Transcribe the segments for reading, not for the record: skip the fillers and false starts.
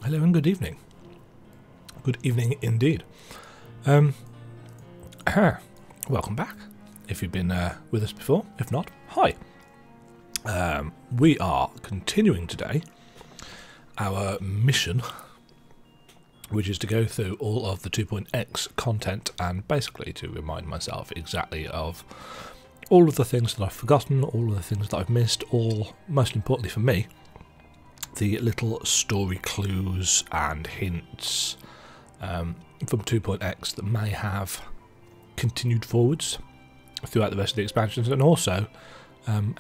Hello and good evening. Good evening indeed. Welcome back. If you've been with us before, if not, hi. We are continuing today our mission, which is to go through all of the 2.x content and basically to remind myself exactly of all of the things that I've forgotten, all of the things that I've missed, all, most importantly for me, the little story clues and hints from 2.x that may have continued forwards throughout the rest of the expansions, and also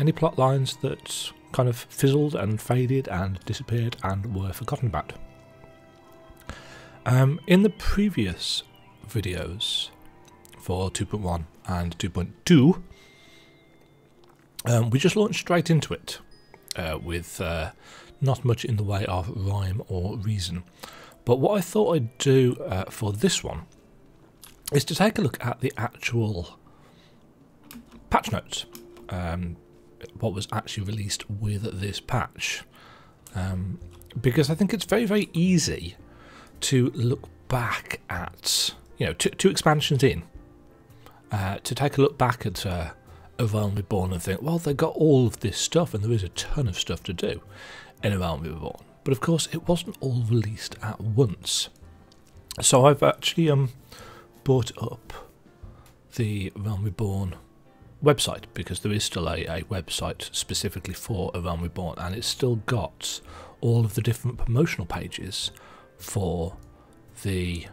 any plot lines that kind of fizzled and faded and disappeared and were forgotten about. In the previous videos for 2.1 and 2.2, we just launched straight into it with not much in the way of rhyme or reason. But what I thought I'd do for this one is to take a look at the actual patch notes, what was actually released with this patch, because I think it's very, very easy to look back at, you know, two expansions in, to take a look back at A Realm Reborn and think, well, they got all of this stuff and there is a ton of stuff to do in A Realm Reborn. But of course it wasn't all released at once. So I've actually brought up the Realm Reborn website, because there is still a website specifically for A Realm Reborn, and it's still got all of the different promotional pages for the...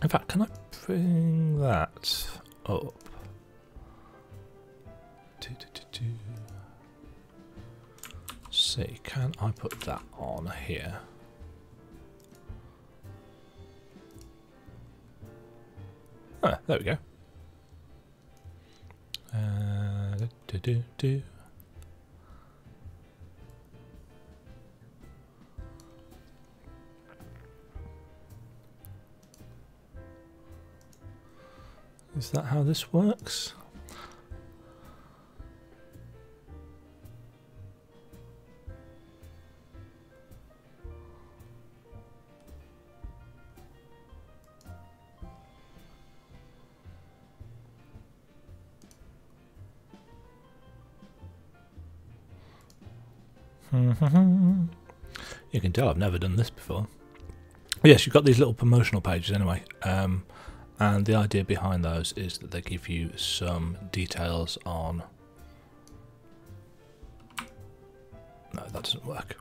In fact, can I bring that up? See, can I put that on here? Ah, there we go. Is that how this works? You can tell I've never done this before. Yes, you've got these little promotional pages anyway, and the idea behind those is that they give you some details on... No, that doesn't work.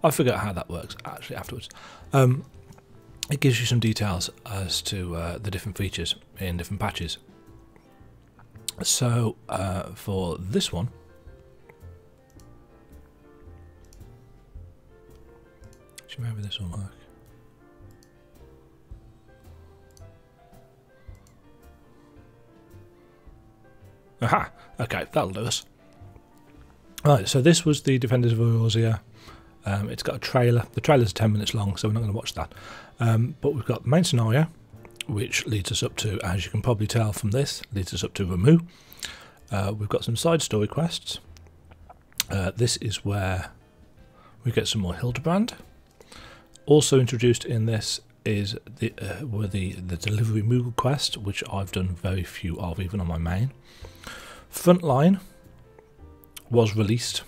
I forget how that works actually afterwards. It gives you some details as to the different features in different patches. So for this one, maybe this will work. Aha! Okay, that'll do us. Right, so this was the Defenders of Eorzea. It's got a trailer. The trailer's 10 minutes long, so we're not going to watch that. But we've got the main scenario, which leads us up to, as you can probably tell from this, leads us up to Ramu. We've got some side story quests. This is where we get some more Hildebrand. Also introduced in this is the delivery Moogle quest, which I've done very few of, even on my main. Frontline was released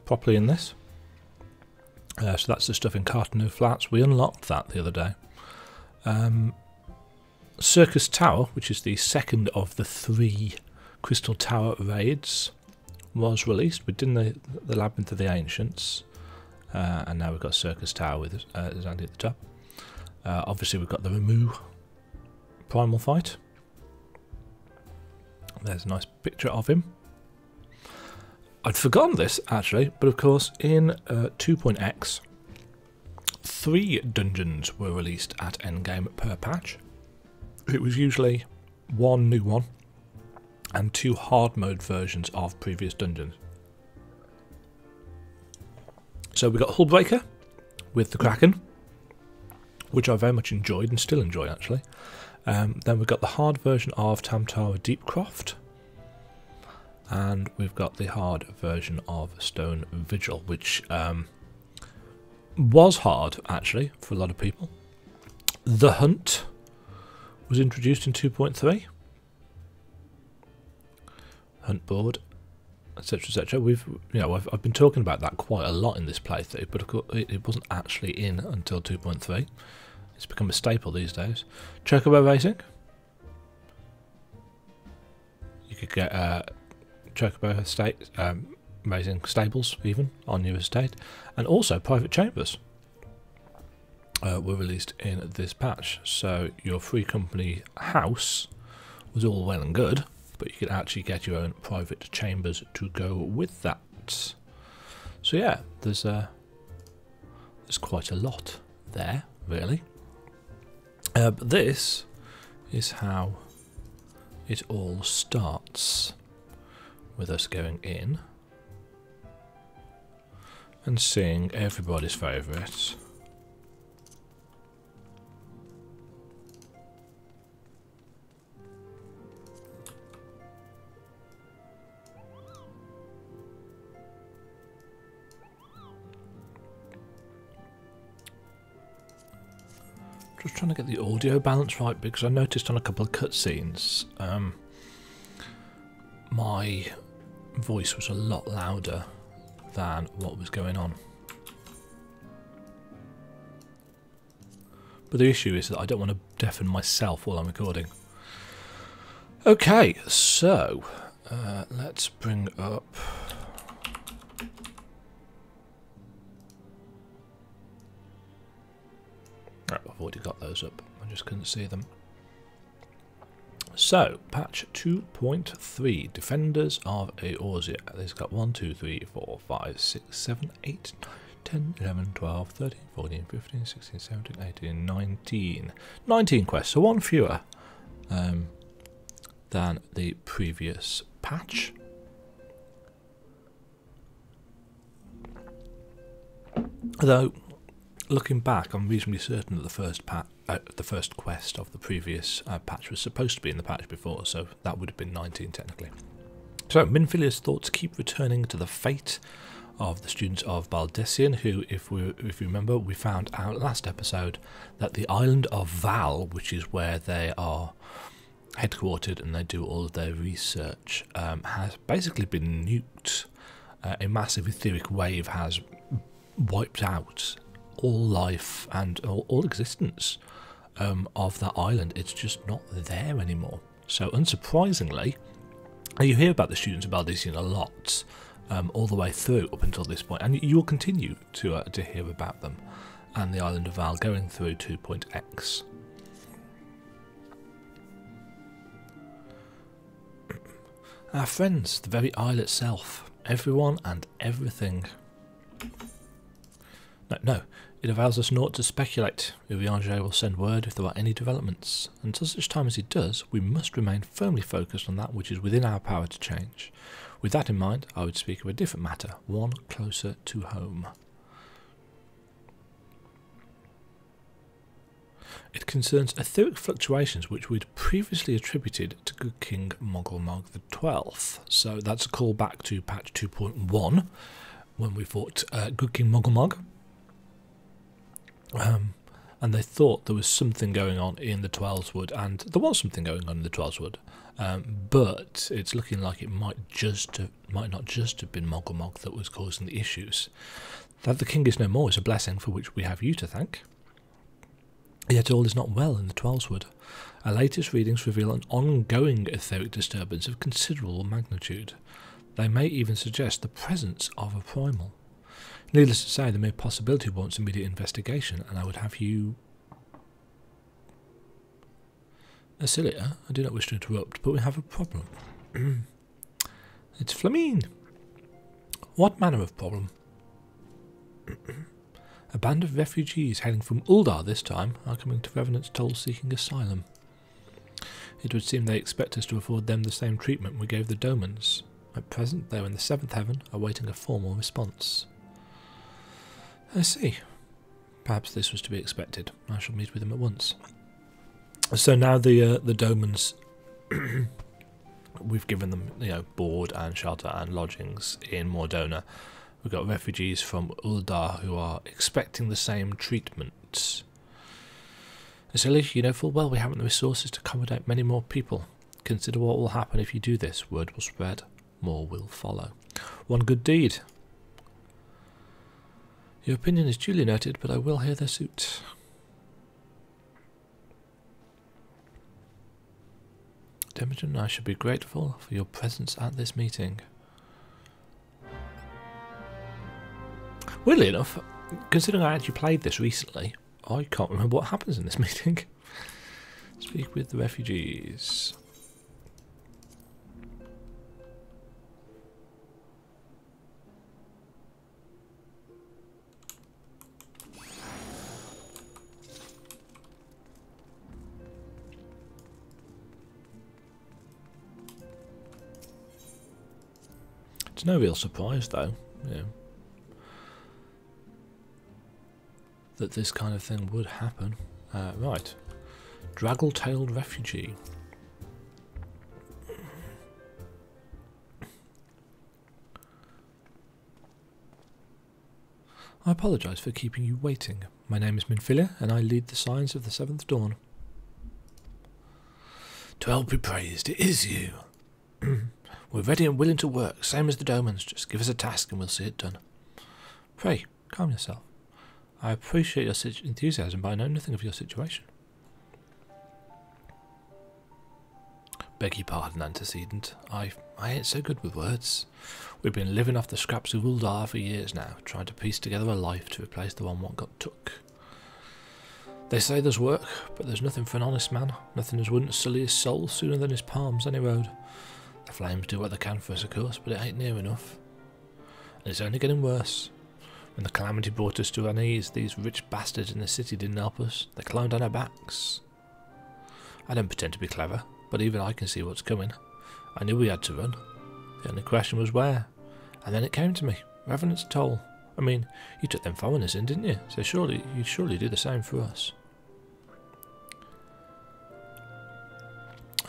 properly in this, so that's the stuff in Cartano Flats. We unlocked that the other day. Circus Tower, which is the second of the 3 Crystal Tower raids, was released. We did the Labyrinth of the Ancients. And now we've got Circus Tower with Zandy at the top. Obviously we've got the Ramu primal fight. There's a nice picture of him. I'd forgotten this actually, but of course in 2.x, 3 dungeons were released at endgame per patch. It was usually 1 new one and 2 hard mode versions of previous dungeons. So we got Hullbreaker with the Kraken, which I very much enjoyed and still enjoy actually. Then we've got the hard version of Tamtara Deepcroft, and we've got the hard version of Stone Vigil, which was hard, actually, for a lot of people. The Hunt was introduced in 2.3. Hunt board, etc., etc. I've been talking about that quite a lot in this playthrough, but of course it wasn't actually in until 2.3. It's become a staple these days. Chocobo racing. You could get Chocobo estate, racing stables even on your estate, and also private chambers were released in this patch. So your free company house was all well and good, but you could actually get your own private chambers to go with that. So yeah, there's quite a lot there, really. But this is how it all starts, with us going in and seeing everybody's favourites. Just trying to get the audio balance right, because I noticed on a couple of cutscenes my voice was a lot louder than what was going on. But the issue is that I don't want to deafen myself while I'm recording. Okay, so let's bring up... Oh, I've already got those up, I just couldn't see them. So, patch 2.3, Defenders of Eorzea. This got 1, 2, 3, 4, 5, 6, 7, 8, 9, 10, 11, 12, 13, 14, 15, 16, 17, 18, 19. 19 quests, so one fewer than the previous patch. Although, looking back, I'm reasonably certain that the first quest of the previous patch was supposed to be in the patch before, so that would have been 19 technically. So, Minfilia's thoughts keep returning to the fate of the students of Baldessian, who, if you remember, we found out last episode that the island of Val, which is where they are headquartered and they do all of their research, has basically been nuked. A massive etheric wave has wiped out all life and all existence of that island. It's just not there anymore. So unsurprisingly, you hear about the students of Baldessian a lot all the way through up until this point, and you will continue to hear about them and the island of Val going through 2.x. Our friends, the very isle itself, everyone and everything. No, it avails us naught to speculate. Eorzea will send word if there are any developments. Until such time as he does, we must remain firmly focused on that which is within our power to change. With that in mind, I would speak of a different matter, one closer to home. It concerns etheric fluctuations which we'd previously attributed to Good King Mogulmog XII. So that's a call back to patch 2.1, when we fought Good King Mogulmog. And they thought there was something going on in the Twelveswood, and there was something going on in the Twelveswood, but it's looking like it might not just have been Mogulmog that was causing the issues. That the king is no more is a blessing for which we have you to thank. Yet all is not well in the Twelveswood. Our latest readings reveal an ongoing etheric disturbance of considerable magnitude. They may even suggest the presence of a primal. Needless to say, the mere possibility warrants immediate investigation, and I would have you... Acilia, I do not wish to interrupt, but we have a problem. It's Flamine. What manner of problem? A band of refugees hailing from Uldar this time are coming to Revenant's Toll seeking asylum. It would seem they expect us to afford them the same treatment we gave the Domans. At present, they are in the 7th heaven, awaiting a formal response. I see. Perhaps this was to be expected. I shall meet with them at once. So now the Domans, we've given them, board and shelter and lodgings in Mordona, We've got refugees from Uldar who are expecting the same treatment. Silly, you know full well we haven't the resources to accommodate many more people. Consider what will happen if you do this. Word will spread, more will follow. One good deed. Your opinion is duly noted, but I will hear their suit. Demajen, I should be grateful for your presence at this meeting. Weirdly enough, considering I actually played this recently, I can't remember what happens in this meeting. Speak with the refugees. It's no real surprise, though, that this kind of thing would happen. Right. Draggle-tailed refugee. I apologise for keeping you waiting. My name is Minfilia, and I lead the Science of the Seventh Dawn. To help be praised, it is you. We're ready and willing to work, same as the Domans. Just give us a task and we'll see it done. Pray, calm yourself. I appreciate your enthusiasm, but I know nothing of your situation. Beg your pardon, antecedent. I ain't so good with words. We've been living off the scraps of Uldar for years now, trying to piece together a life to replace the one what got took. They say there's work, but there's nothing for an honest man. Nothing as wouldn't sully his soul sooner than his palms any road. The flames do what they can for us, of course, but it ain't near enough. And it's only getting worse. When the calamity brought us to our knees, these rich bastards in the city didn't help us. They climbed on our backs. I don't pretend to be clever, but even I can see what's coming. I knew we had to run. The only question was where. And then it came to me. Revenant's toll. I mean, you took them foreigners in, didn't you? So you'd surely do the same for us.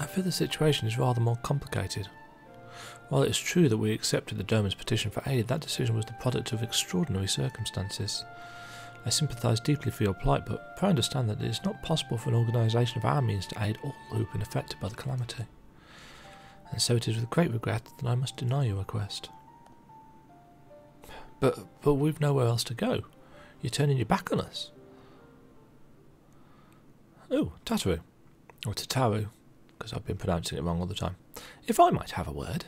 I feel the situation is rather more complicated. While it is true that we accepted the Doman's petition for aid, that decision was the product of extraordinary circumstances. I sympathise deeply for your plight, but pray understand that it is not possible for an organisation of our means to aid all who have been affected by the calamity. And so it is with great regret that I must deny your request. But we've nowhere else to go. You're turning your back on us. Oh, Tataru. Or Tataru, because I've been pronouncing it wrong all the time. If I might have a word.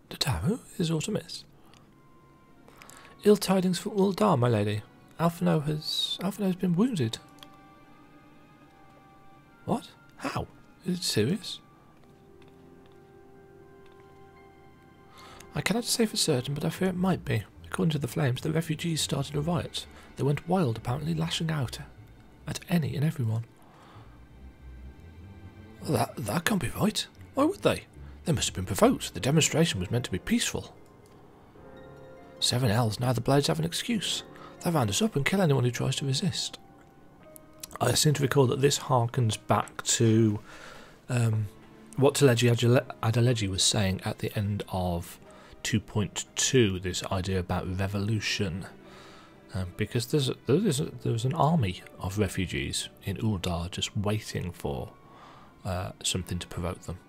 Tataru is Artemis. Ill tidings for Uldar, my lady. Alphino has been wounded. What? How? Is it serious? I cannot say for certain, but I fear it might be. According to the flames, the refugees started a riot. They went wild, apparently lashing out at any and everyone. Well, that can't be right. Why would they? They must have been provoked. The demonstration was meant to be peaceful. 7 L's, now the Blades have an excuse. They round us up and kill anyone who tries to resist. I seem to recall that this harkens back to what Teleji Adeleji was saying at the end of 2.2, this idea about revolution. Because there's an army of refugees in Uldar just waiting for something to provoke them.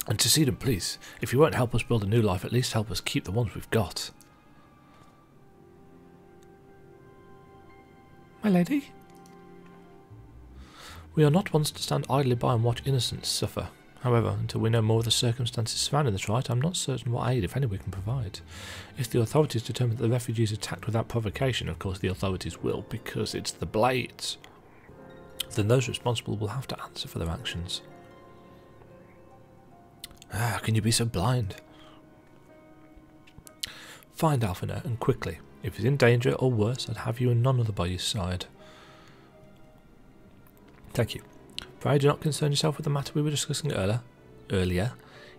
And to see them, please, if you won't help us build a new life, at least help us keep the ones we've got. My lady? We are not ones to stand idly by and watch innocents suffer. However, until we know more of the circumstances surrounding this riot, I'm not certain what aid, if any, we can provide. If the authorities determine that the refugees attacked without provocation, of course the authorities will, because it's the Blades, then those responsible will have to answer for their actions. Ah, can you be so blind? Find Alphino, and quickly. If he's in danger, or worse, I'd have you and none other by your side. Thank you. Pray do not concern yourself with the matter we were discussing earlier.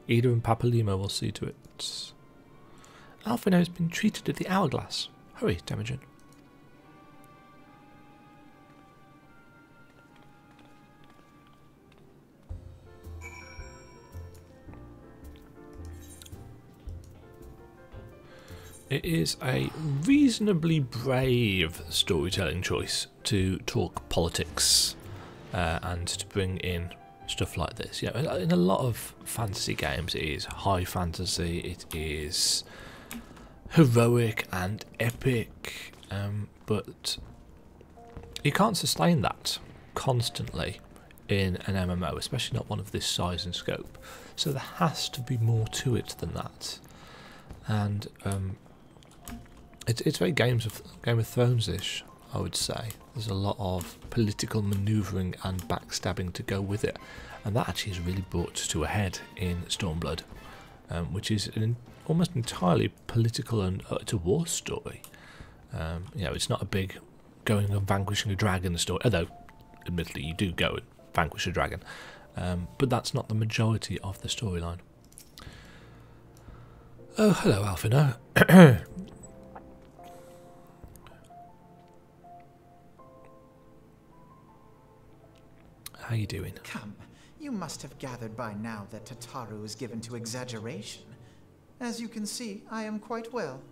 Ida and Papalimo will see to it. Alphino has been treated at the Hourglass. Hurry, Demajen. It is a reasonably brave storytelling choice to talk politics and to bring in stuff like this. You know, in a lot of fantasy games, it is high fantasy, it is heroic and epic, but you can't sustain that constantly in an MMO, especially not one of this size and scope. So there has to be more to it than that, and it's very Game of Thrones-ish, I would say. There's a lot of political manoeuvring and backstabbing to go with it, and that actually is really brought to a head in Stormblood, which is an almost entirely political and it's a war story. You know, it's not a big going and vanquishing a dragon story, although admittedly you do go and vanquish a dragon, but that's not the majority of the storyline. Oh, hello, Alfino. How you doing? Come, you must have gathered by now that Tataru is given to exaggeration. As you can see, I am quite well.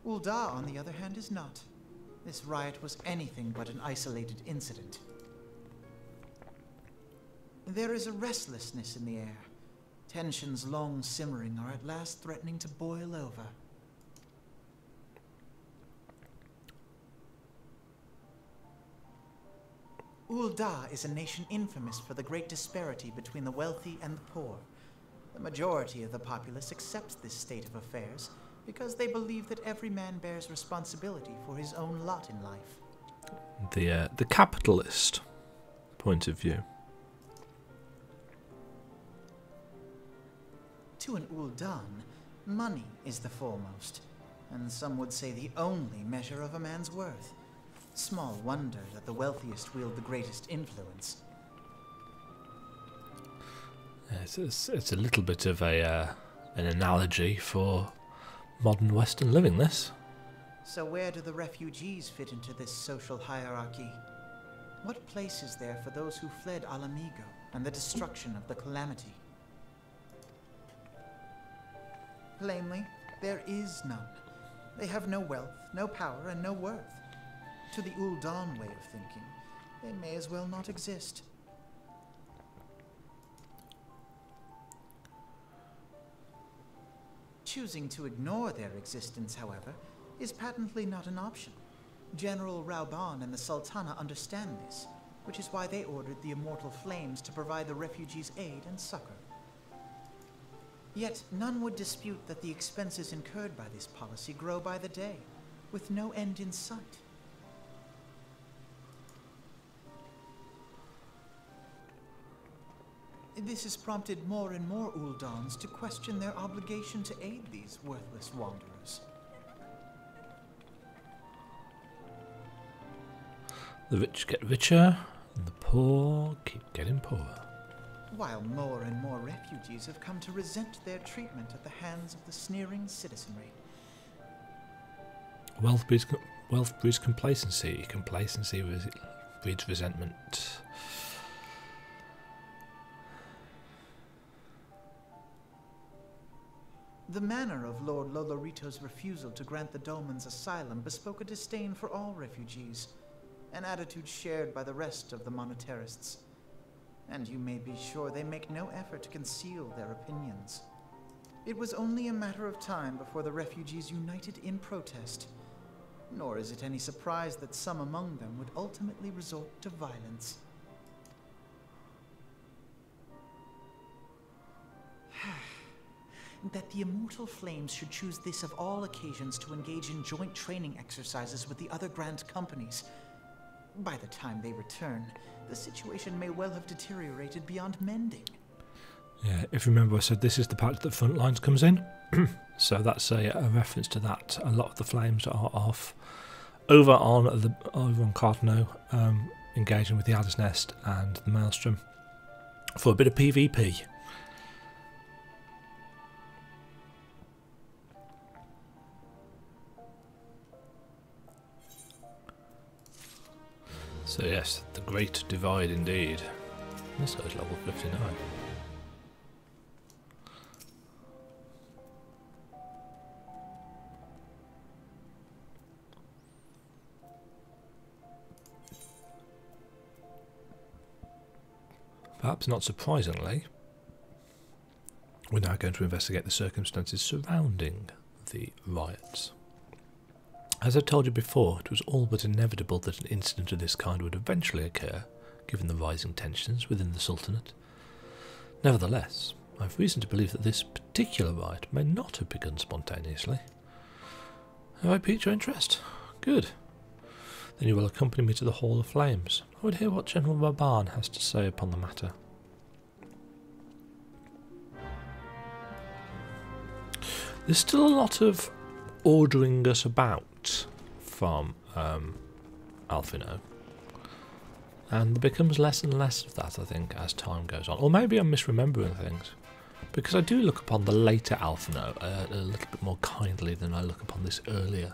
Ul'dah, on the other hand, is not. This riot was anything but an isolated incident. There is a restlessness in the air. Tensions long simmering are at last threatening to boil over. Ul'dah is a nation infamous for the great disparity between the wealthy and the poor. The majority of the populace accepts this state of affairs because they believe that every man bears responsibility for his own lot in life. The capitalist point of view. To an Ul'dan, money is the foremost, and some would say the only measure of a man's worth. Small wonder that the wealthiest wield the greatest influence. It's a little bit of an analogy for modern Western living, this. So where do the refugees fit into this social hierarchy? What place is there for those who fled Alamigo and the destruction of the Calamity? Plainly, there is none. They have no wealth, no power, and no worth. To the Ul'dan way of thinking, they may as well not exist. Choosing to ignore their existence, however, is patently not an option. General Rauban and the Sultana understand this, which is why they ordered the Immortal Flames to provide the refugees aid and succor. Yet none would dispute that the expenses incurred by this policy grow by the day, with no end in sight. This has prompted more and more Ul'dans to question their obligation to aid these worthless wanderers. The rich get richer, and the poor keep getting poorer. While more and more refugees have come to resent their treatment at the hands of the sneering citizenry. Wealth breeds complacency. Complacency breeds resentment. The manner of Lord Lolorito's refusal to grant the Dolmens asylum bespoke a disdain for all refugees, an attitude shared by the rest of the monetarists. And you may be sure they make no effort to conceal their opinions. It was only a matter of time before the refugees united in protest, nor is it any surprise that some among them would ultimately resort to violence. That the Immortal Flames should choose this of all occasions to engage in joint training exercises with the other Grand Companies. By the time they return, the situation may well have deteriorated beyond mending. Yeah, if you remember I said this is the part that the front lines comes in. So that's a reference to that. A lot of the Flames are off over on Cartano, engaging with the Adder's Nest and the Maelstrom for a bit of PvP. So yes, the Great Divide indeed. This guy's level 59. Perhaps not surprisingly, we're now going to investigate the circumstances surrounding the riots. As I told you before, it was all but inevitable that an incident of this kind would eventually occur, given the rising tensions within the Sultanate. Nevertheless, I have reason to believe that this particular riot may not have begun spontaneously. Have I piqued your interest? Good. Then you will accompany me to the Hall of Flames. I would hear what General Raban has to say upon the matter. There's still a lot of ordering us about from Alphino. And there becomes less and less of that, I think, as time goes on. Or maybe I'm misremembering things. Because I do look upon the later Alphino a little bit more kindly than I look upon this earlier.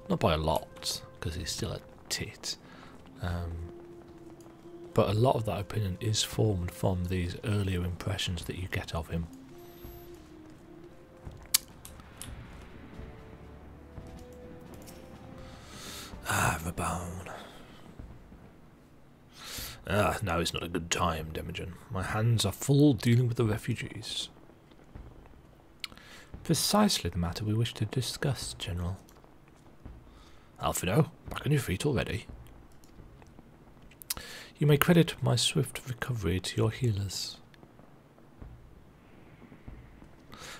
Not by a lot, because he's still a tit. But a lot of that opinion is formed from these earlier impressions that you get of him. Ah, Raban. Now is not a good time, Demajen. My hands are full dealing with the refugees. Precisely the matter we wish to discuss, General. Alphino, back on your feet already. You may credit my swift recovery to your healers.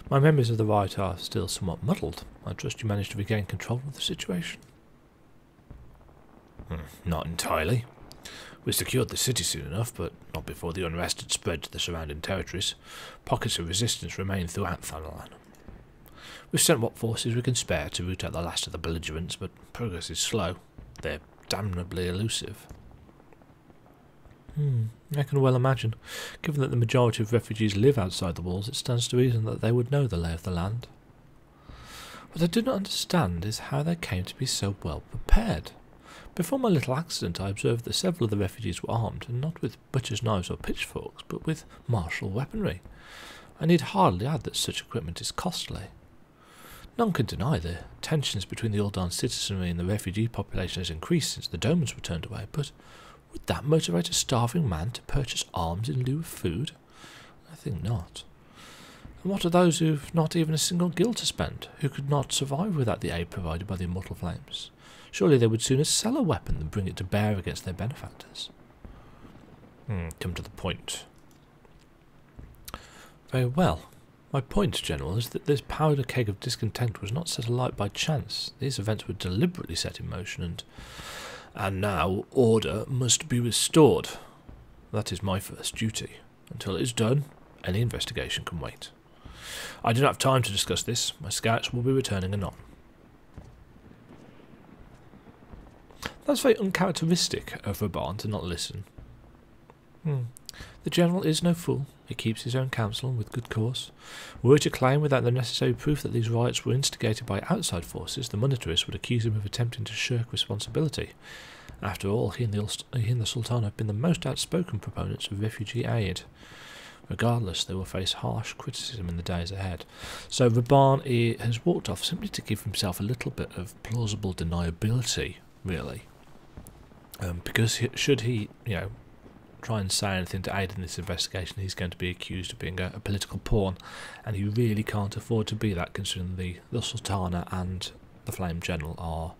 My memories of the riot are still somewhat muddled. I trust you managed to regain control of the situation. Not entirely. We secured the city soon enough, but not before the unrest had spread to the surrounding territories. Pockets of resistance remain throughout Thanalan. We've sent what forces we can spare to root out the last of the belligerents, but progress is slow. They're damnably elusive. I can well imagine. Given that the majority of refugees live outside the walls, it stands to reason that they would know the lay of the land. What I do not understand is how they came to be so well prepared. Before my little accident, I observed that several of the refugees were armed, and not with butcher's knives or pitchforks, but with martial weaponry. I need hardly add that such equipment is costly. None can deny the tensions between the Uldan citizenry and the refugee population has increased since the Domans were turned away, but would that motivate a starving man to purchase arms in lieu of food? I think not. And what are those who've not even a single gil to spend, who could not survive without the aid provided by the immortal flames? Surely they would sooner sell a weapon than bring it to bear against their benefactors. Come to the point. Very well. My point, General, is that this powder keg of discontent was not set alight by chance. These events were deliberately set in motion, and now order must be restored. That is my first duty. Until it is done, any investigation can wait. I do not have time to discuss this. My scouts will be returning anon. That's very uncharacteristic of Raban to not listen. The General is no fool. He keeps his own counsel and with good cause. Were he to claim without the necessary proof that these riots were instigated by outside forces, the monetarists would accuse him of attempting to shirk responsibility. After all, he and the Sultan have been the most outspoken proponents of refugee aid. Regardless, they will face harsh criticism in the days ahead. So Raban has walked off simply to give himself a little bit of plausible deniability, really. Because should he, try and say anything to aid in this investigation, he's going to be accused of being a political pawn, and he really can't afford to be that, considering the Sultana and the Flame General are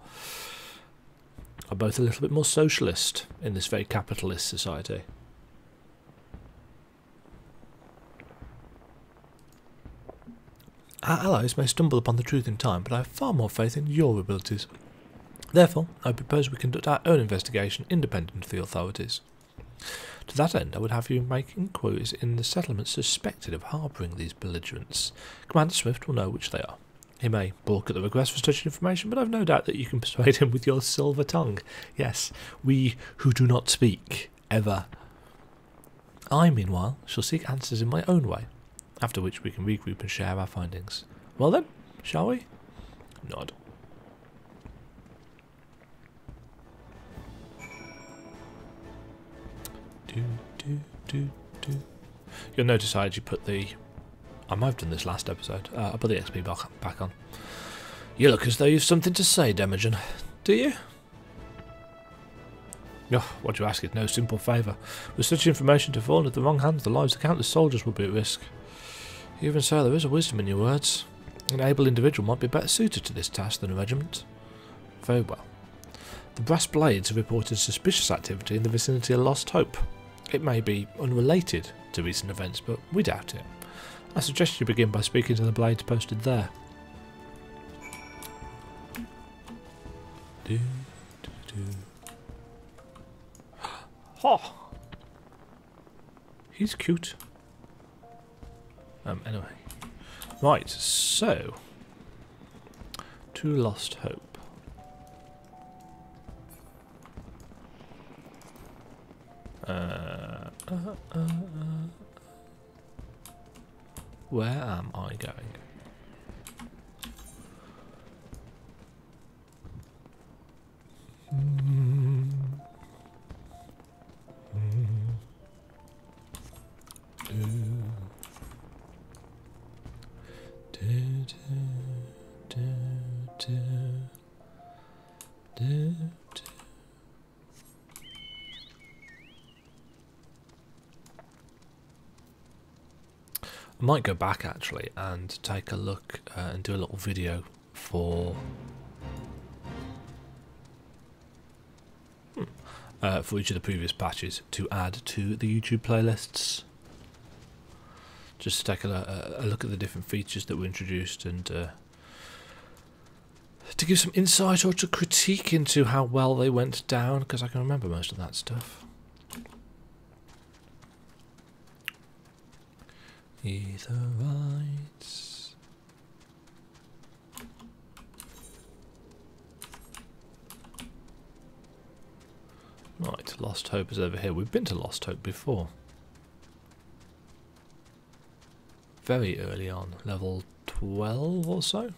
both a little bit more socialist in this very capitalist society. Our allies may stumble upon the truth in time, but I have far more faith in your abilities. Therefore, I propose we conduct our own investigation independent of the authorities. To that end, I would have you make inquiries in the settlements suspected of harbouring these belligerents. Commander Swift will know which they are. He may balk at the request for such information, but I have no doubt that you can persuade him with your silver tongue. Yes, we who do not speak, ever. I, meanwhile, shall seek answers in my own way, after which we can regroup and share our findings. Well then, shall we? Nod. You'll notice I actually put I might have done this last episode. I put the XP back on. You look as though you've something to say, Demajen. Do you? Oh, what you ask is no simple favour. With such information to fall into the wrong hands, the lives of countless soldiers would be at risk. Even so, there is a wisdom in your words. An able individual might be better suited to this task than a regiment. Very well. The Brass Blades have reported suspicious activity in the vicinity of Lost Hope. It may be unrelated to recent events, but we doubt it. I suggest you begin by speaking to the Blades posted there. Oh, he's cute. Anyway. Right, so to Lost Hope. Where am I going? I might go back actually and take a look and do a little video for each of the previous patches to add to the YouTube playlists. Just to take a look at the different features that were introduced and to give some insight or to critique into how well they went down, because I can remember most of that stuff. Either rights. Right, Lost Hope is over here. We've been to Lost Hope before. Very early on, level 12 or so.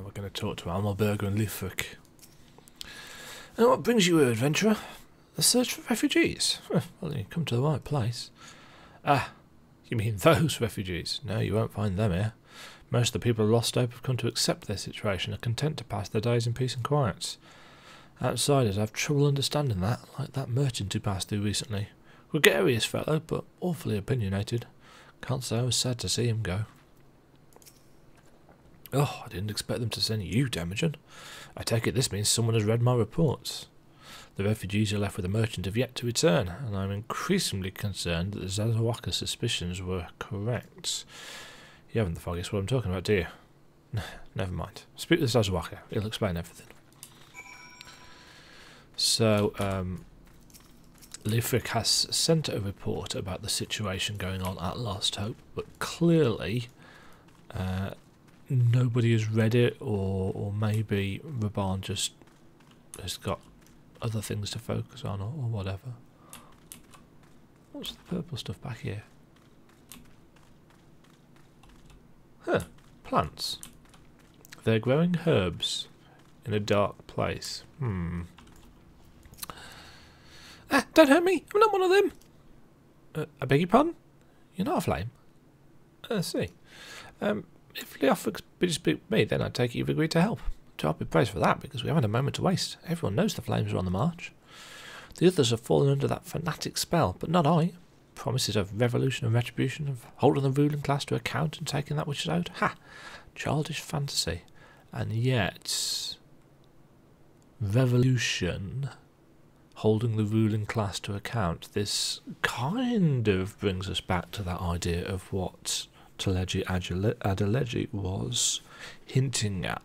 We're going to talk to Almerberger and Leifric. And what brings you here, adventurer? The search for refugees? Well, you come to the right place. Ah, you mean those refugees? No, you won't find them here. Most of the people of Lost Hope have come to accept their situation and are content to pass their days in peace and quiet. Outsiders have trouble understanding that, like that merchant who passed through recently. Gregarious fellow, but awfully opinionated. Can't say I was sad to see him go. Oh, I didn't expect them to send you, Demajen. I take it this means someone has read my reports. The refugees who left with the merchant have yet to return, and I am increasingly concerned that the Zazawaka's suspicions were correct. You haven't the foggiest what I'm talking about, do you? Never mind. Speak to the Zazawaka. He'll explain everything. So, Leifric has sent a report about the situation going on at Lost Hope, but clearly nobody has read it, or maybe Raban just has got other things to focus on, or whatever. What's the purple stuff back here? Huh, plants. They're growing herbs in a dark place. Ah, don't hurt me! I'm not one of them! I beg your pardon? You're not a flame? I see. If Leofric's bid to speak with me, then I take it you've agreed to help. To be praised for that, because we haven't a moment to waste. Everyone knows the flames are on the march. The others have fallen under that fanatic spell, but not I. Promises of revolution and retribution, of holding the ruling class to account and taking that which is owed. Ha! Childish fantasy. And yet, revolution, holding the ruling class to account, this kind of brings us back to that idea of what Teleji Adeleji was hinting at.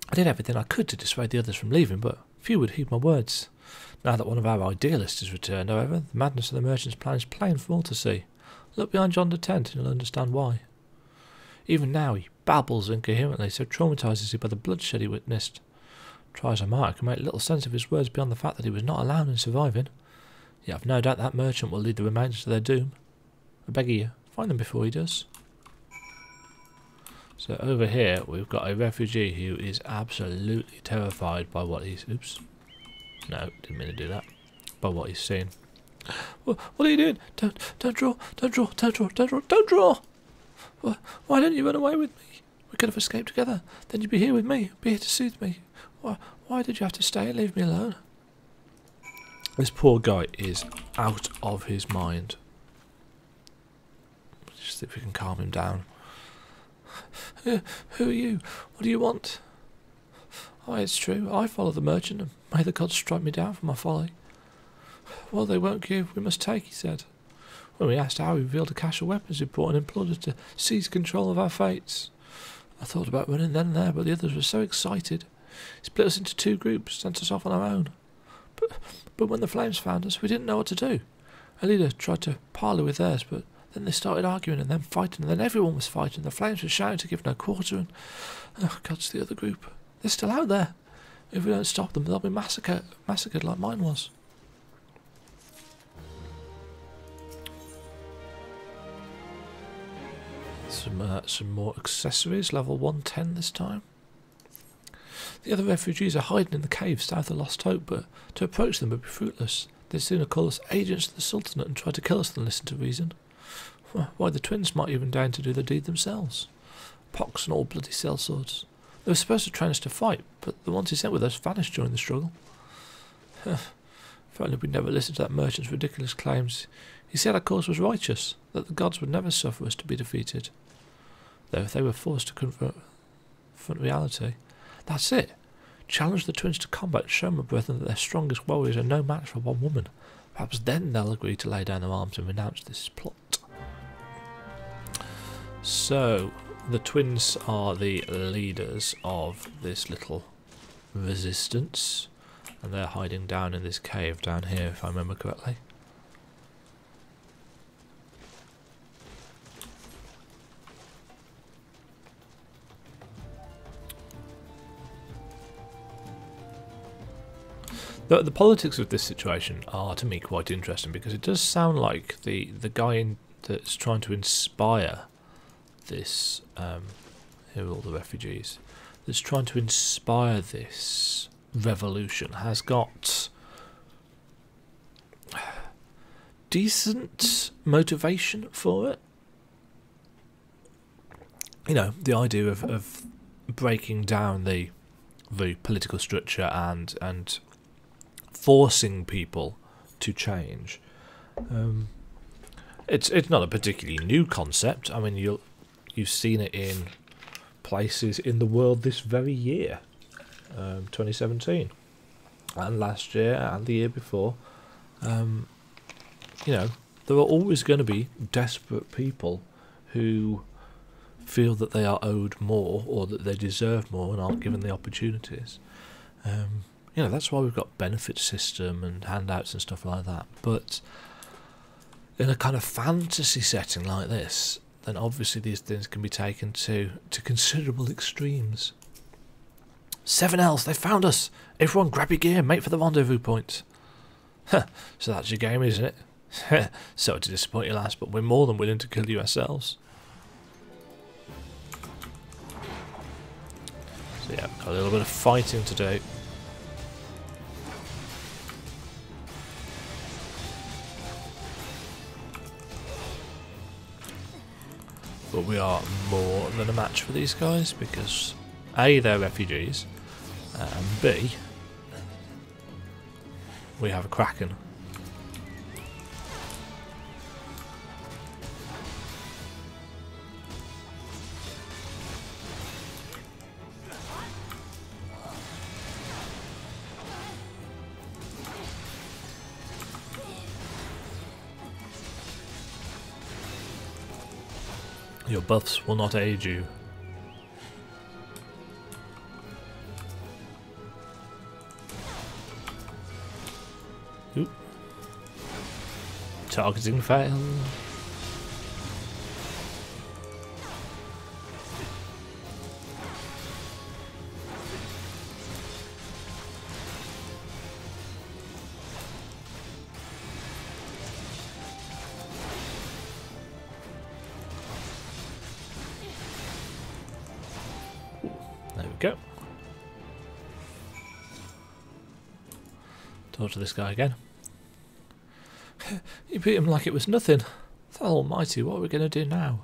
I did everything I could to dissuade the others from leaving, but few would heed my words. Now that one of our idealists has returned, however, the madness of the merchant's plan is plain for all to see. Look behind yonder tent and you'll understand why. Even now he babbles incoherently, so traumatized is he by the bloodshed he witnessed. Try as I might, I can make little sense of his words beyond the fact that he was not alone in surviving. Yet I've no doubt that merchant will lead the remainders to their doom. I beg of you, find them before he does. So over here we've got a refugee who is absolutely terrified by what he's... Oops. No, didn't mean to do that. By what he's seen. What are you doing? Don't draw! Don't draw! Don't draw! Don't draw! Don't draw! Why don't you run away with me? We could have escaped together. Then you'd be here with me. Be here to soothe me. Why did you have to stay and leave me alone? This poor guy is out of his mind. Just see if we can calm him down. Who are you? What do you want? Oh, it's true. I follow the merchant, and may the gods strike me down for my folly. Well, they won't give. We must take, he said. When we asked how, he revealed a cache of weapons he'd brought and implored us to seize control of our fates. I thought about running then and there, but the others were so excited. He split us into 2 groups, sent us off on our own. But when the flames found us, we didn't know what to do. A leader tried to parley with theirs, but then they started arguing and then fighting, and then everyone was fighting. The flames were shouting to give no quarter, and oh, God's the other group. They're still out there. If we don't stop them, they'll be massacred like mine was. Some more accessories, level 110 this time. The other refugees are hiding in the caves south of Lost Hope, but to approach them would be fruitless. They'd sooner call us agents of the Sultanate and try to kill us than listen to reason. Why, the twins might even deign to do the deed themselves. Pox and all bloody sellswords. They were supposed to train us to fight, but the ones he sent with us vanished during the struggle. If only we'd never listened to that merchant's ridiculous claims. He said our cause was righteous, that the gods would never suffer us to be defeated. Though if they were forced to confront reality, that's it. Challenge the twins to combat and show my brethren that their strongest warriors are no match for one woman. Perhaps then they'll agree to lay down their arms and renounce this plot. So, the twins are the leaders of this little resistance, and they're hiding down in this cave down here, if I remember correctly. The politics of this situation are, to me, quite interesting, because it does sound like the guy that's trying to inspire this, here are all the refugees, that's trying to inspire this revolution has got decent motivation for it. You know, the idea of breaking down the political structure and forcing people to change. It's not a particularly new concept. I mean, you've seen it in places in the world this very year, 2017, and last year and the year before. You know, there are always going to be desperate people who feel that they are owed more or that they deserve more and aren't given the opportunities. You know, that's why we've got benefit system and handouts and stuff like that. But in a kind of fantasy setting like this, then obviously these things can be taken to considerable extremes. 7Ls, they found us! Everyone grab your gear, make for the rendezvous point. So that's your game, isn't it? Sorry to disappoint you, lass, but we're more than willing to kill you ourselves. So yeah, got a little bit of fighting to do. But we are more than a match for these guys because A, they're refugees, and B, we have a Kraken. Your buffs will not aid you. Oop. Targeting fail. There we go. Talk to this guy again. You beat him like it was nothing. Almighty, what are we going to do now?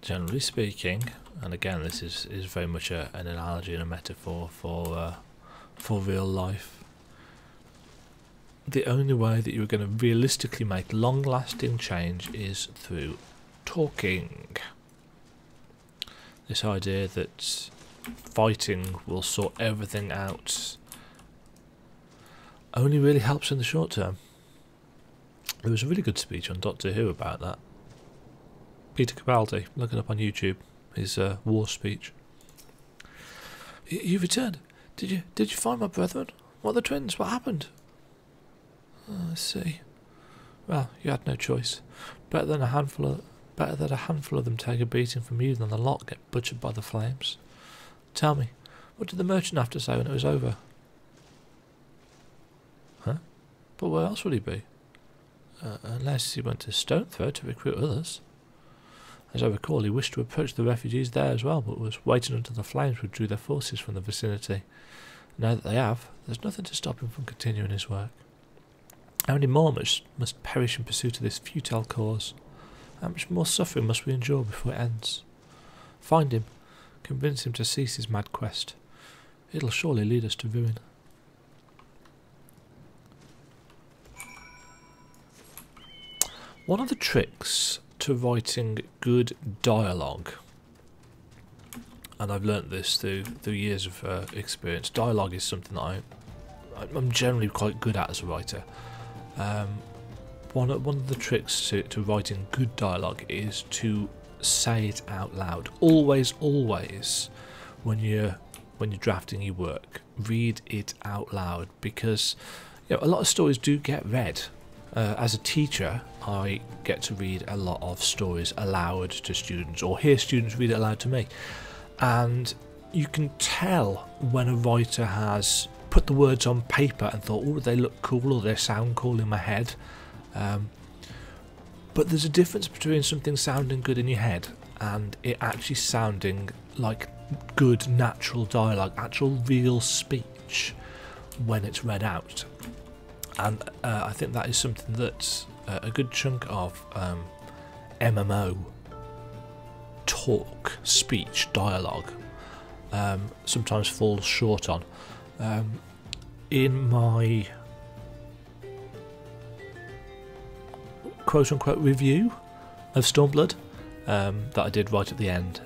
generally speaking, and again this is very much an analogy and a metaphor for real life, the only way that you're going to realistically make long-lasting change is through talking. This idea that fighting will sort everything out only really helps in the short term. There was a really good speech on Doctor Who about that. Peter Capaldi, look it up on YouTube, his war speech. You returned. Did you find my brethren? What are the twins? What happened? Oh, I see. Well, you had no choice. Better that a handful of them take a beating from you than the lot get butchered by the flames. Tell me, what did the merchant have to say when it was over? Huh? But where else would he be? Unless he went to Stonethrow to recruit others. As I recall, he wished to approach the refugees there as well, but was waiting until the flames withdrew their forces from the vicinity. Now that they have, there's nothing to stop him from continuing his work. How many more must perish in pursuit of this futile cause? How much more suffering must we endure before it ends? Find him, convince him to cease his mad quest. It'll surely lead us to ruin. One of the tricks to writing good dialogue, and I've learnt this through years of experience, dialogue is something that I'm generally quite good at as a writer. One of the tricks to writing good dialogue is to say it out loud. Always, when you're drafting your work, read it out loud, because a lot of stories do get read. As a teacher, I get to read a lot of stories aloud to students, or hear students read it aloud to me, and you can tell when a writer has put the words on paper and thought, oh, they look cool or they sound cool in my head. But there's a difference between something sounding good in your head and it actually sounding like good natural dialogue, actual real speech when it's read out. And I think that is something that a good chunk of MMO talk, speech, dialogue sometimes falls short on. In my quote-unquote review of Stormblood that I did right at the end,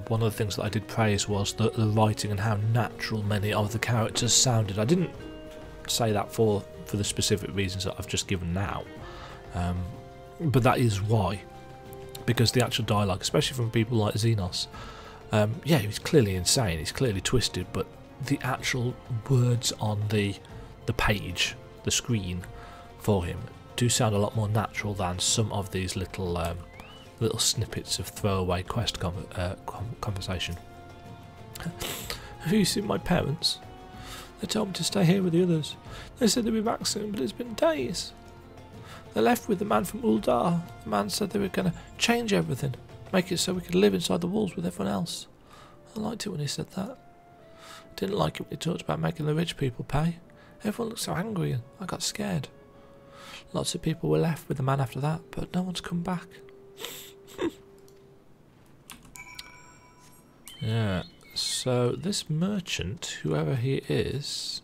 one of the things that I did praise was the writing and how natural many of the characters sounded. I didn't say that for the specific reasons that I've just given now, but that is why, because the actual dialogue, especially from people like Xenos, he's clearly insane, he's clearly twisted, but the actual words on the page, the screen for him, do sound a lot more natural than some of these little snippets of throwaway quest conversation. Have you seen my parents? They told me to stay here with the others. They said they'd be back soon, but it's been days. They left with the man from Uldar. The man said they were going to change everything, make it so we could live inside the walls with everyone else. I liked it when he said that. Didn't like it when he talked about making the rich people pay. Everyone looked so angry and I got scared. Lots of people were left with the man after that, but no one's come back. Yeah, so this merchant, whoever he is...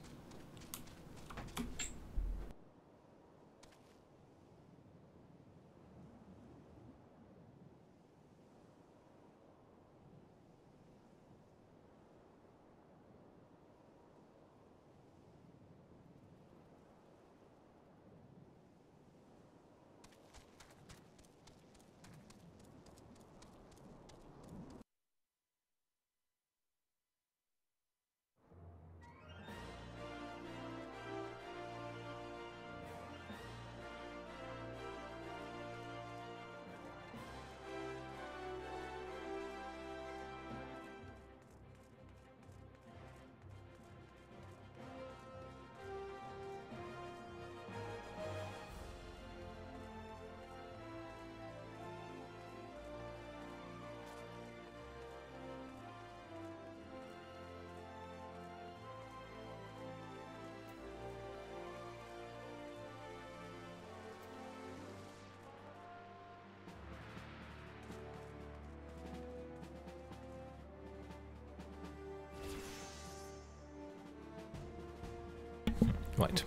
Right,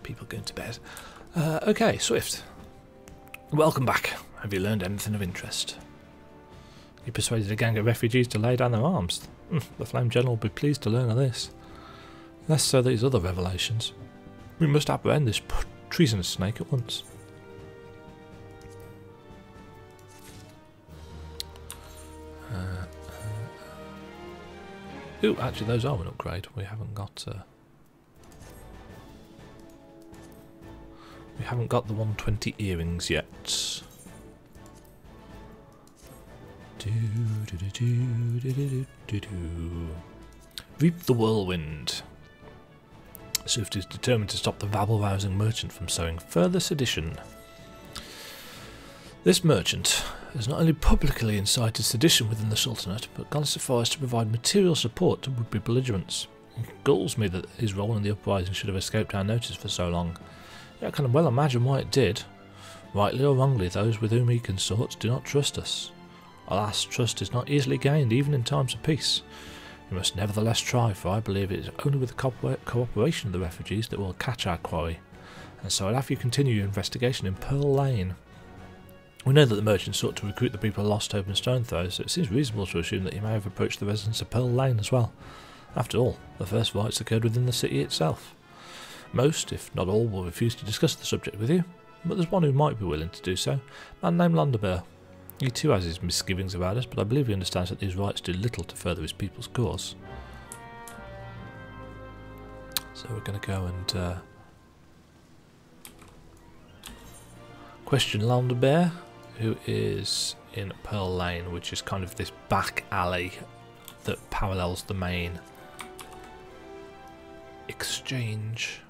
people going to bed. Okay, Swift. Welcome back. Have you learned anything of interest? You persuaded a gang of refugees to lay down their arms. The Flame General will be pleased to learn of this. Less so these other revelations. We must apprehend this treasonous snake at once. Ooh, actually those are an upgrade. We haven't got the 120 earrings yet. Reap the whirlwind. Swift is determined to stop the rabble-rousing merchant from sowing further sedition. This merchant has not only publicly incited sedition within the Sultanate, but gone so far as to provide material support to would-be belligerents. It galls me that his role in the uprising should have escaped our notice for so long. Yet I can well imagine why it did. Rightly or wrongly, those with whom he consorts do not trust us. Alas, trust is not easily gained, even in times of peace. We must nevertheless try, for I believe it is only with the cooperation of the refugees that we'll catch our quarry. And so I'd have you continue your investigation in Pearl Lane. We know that the merchant sought to recruit the people of Lost Hope and Stone Throw, so it seems reasonable to assume that he may have approached the residents of Pearl Lane as well. After all, the first fights occurred within the city itself. Most, if not all, will refuse to discuss the subject with you, but there's one who might be willing to do so, a man named Londerbear. He too has his misgivings about us, but I believe he understands that these rites do little to further his people's cause. So we're going to go and question Londerbear, who is in Pearl Lane, which is kind of this back alley that parallels the main exchange.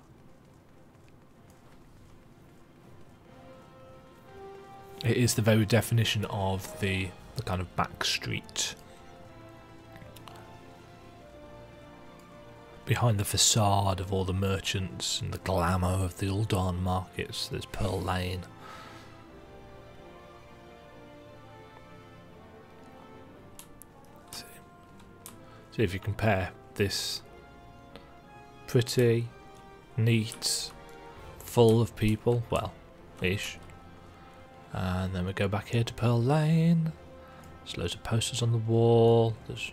It is the very definition of the kind of back street. Behind the facade of all the merchants and the glamour of the Uldan markets, there's Pearl Lane. See if you compare this pretty, neat, full of people, well, ish. And then we go back here to Pearl Lane. There's loads of posters on the wall. There's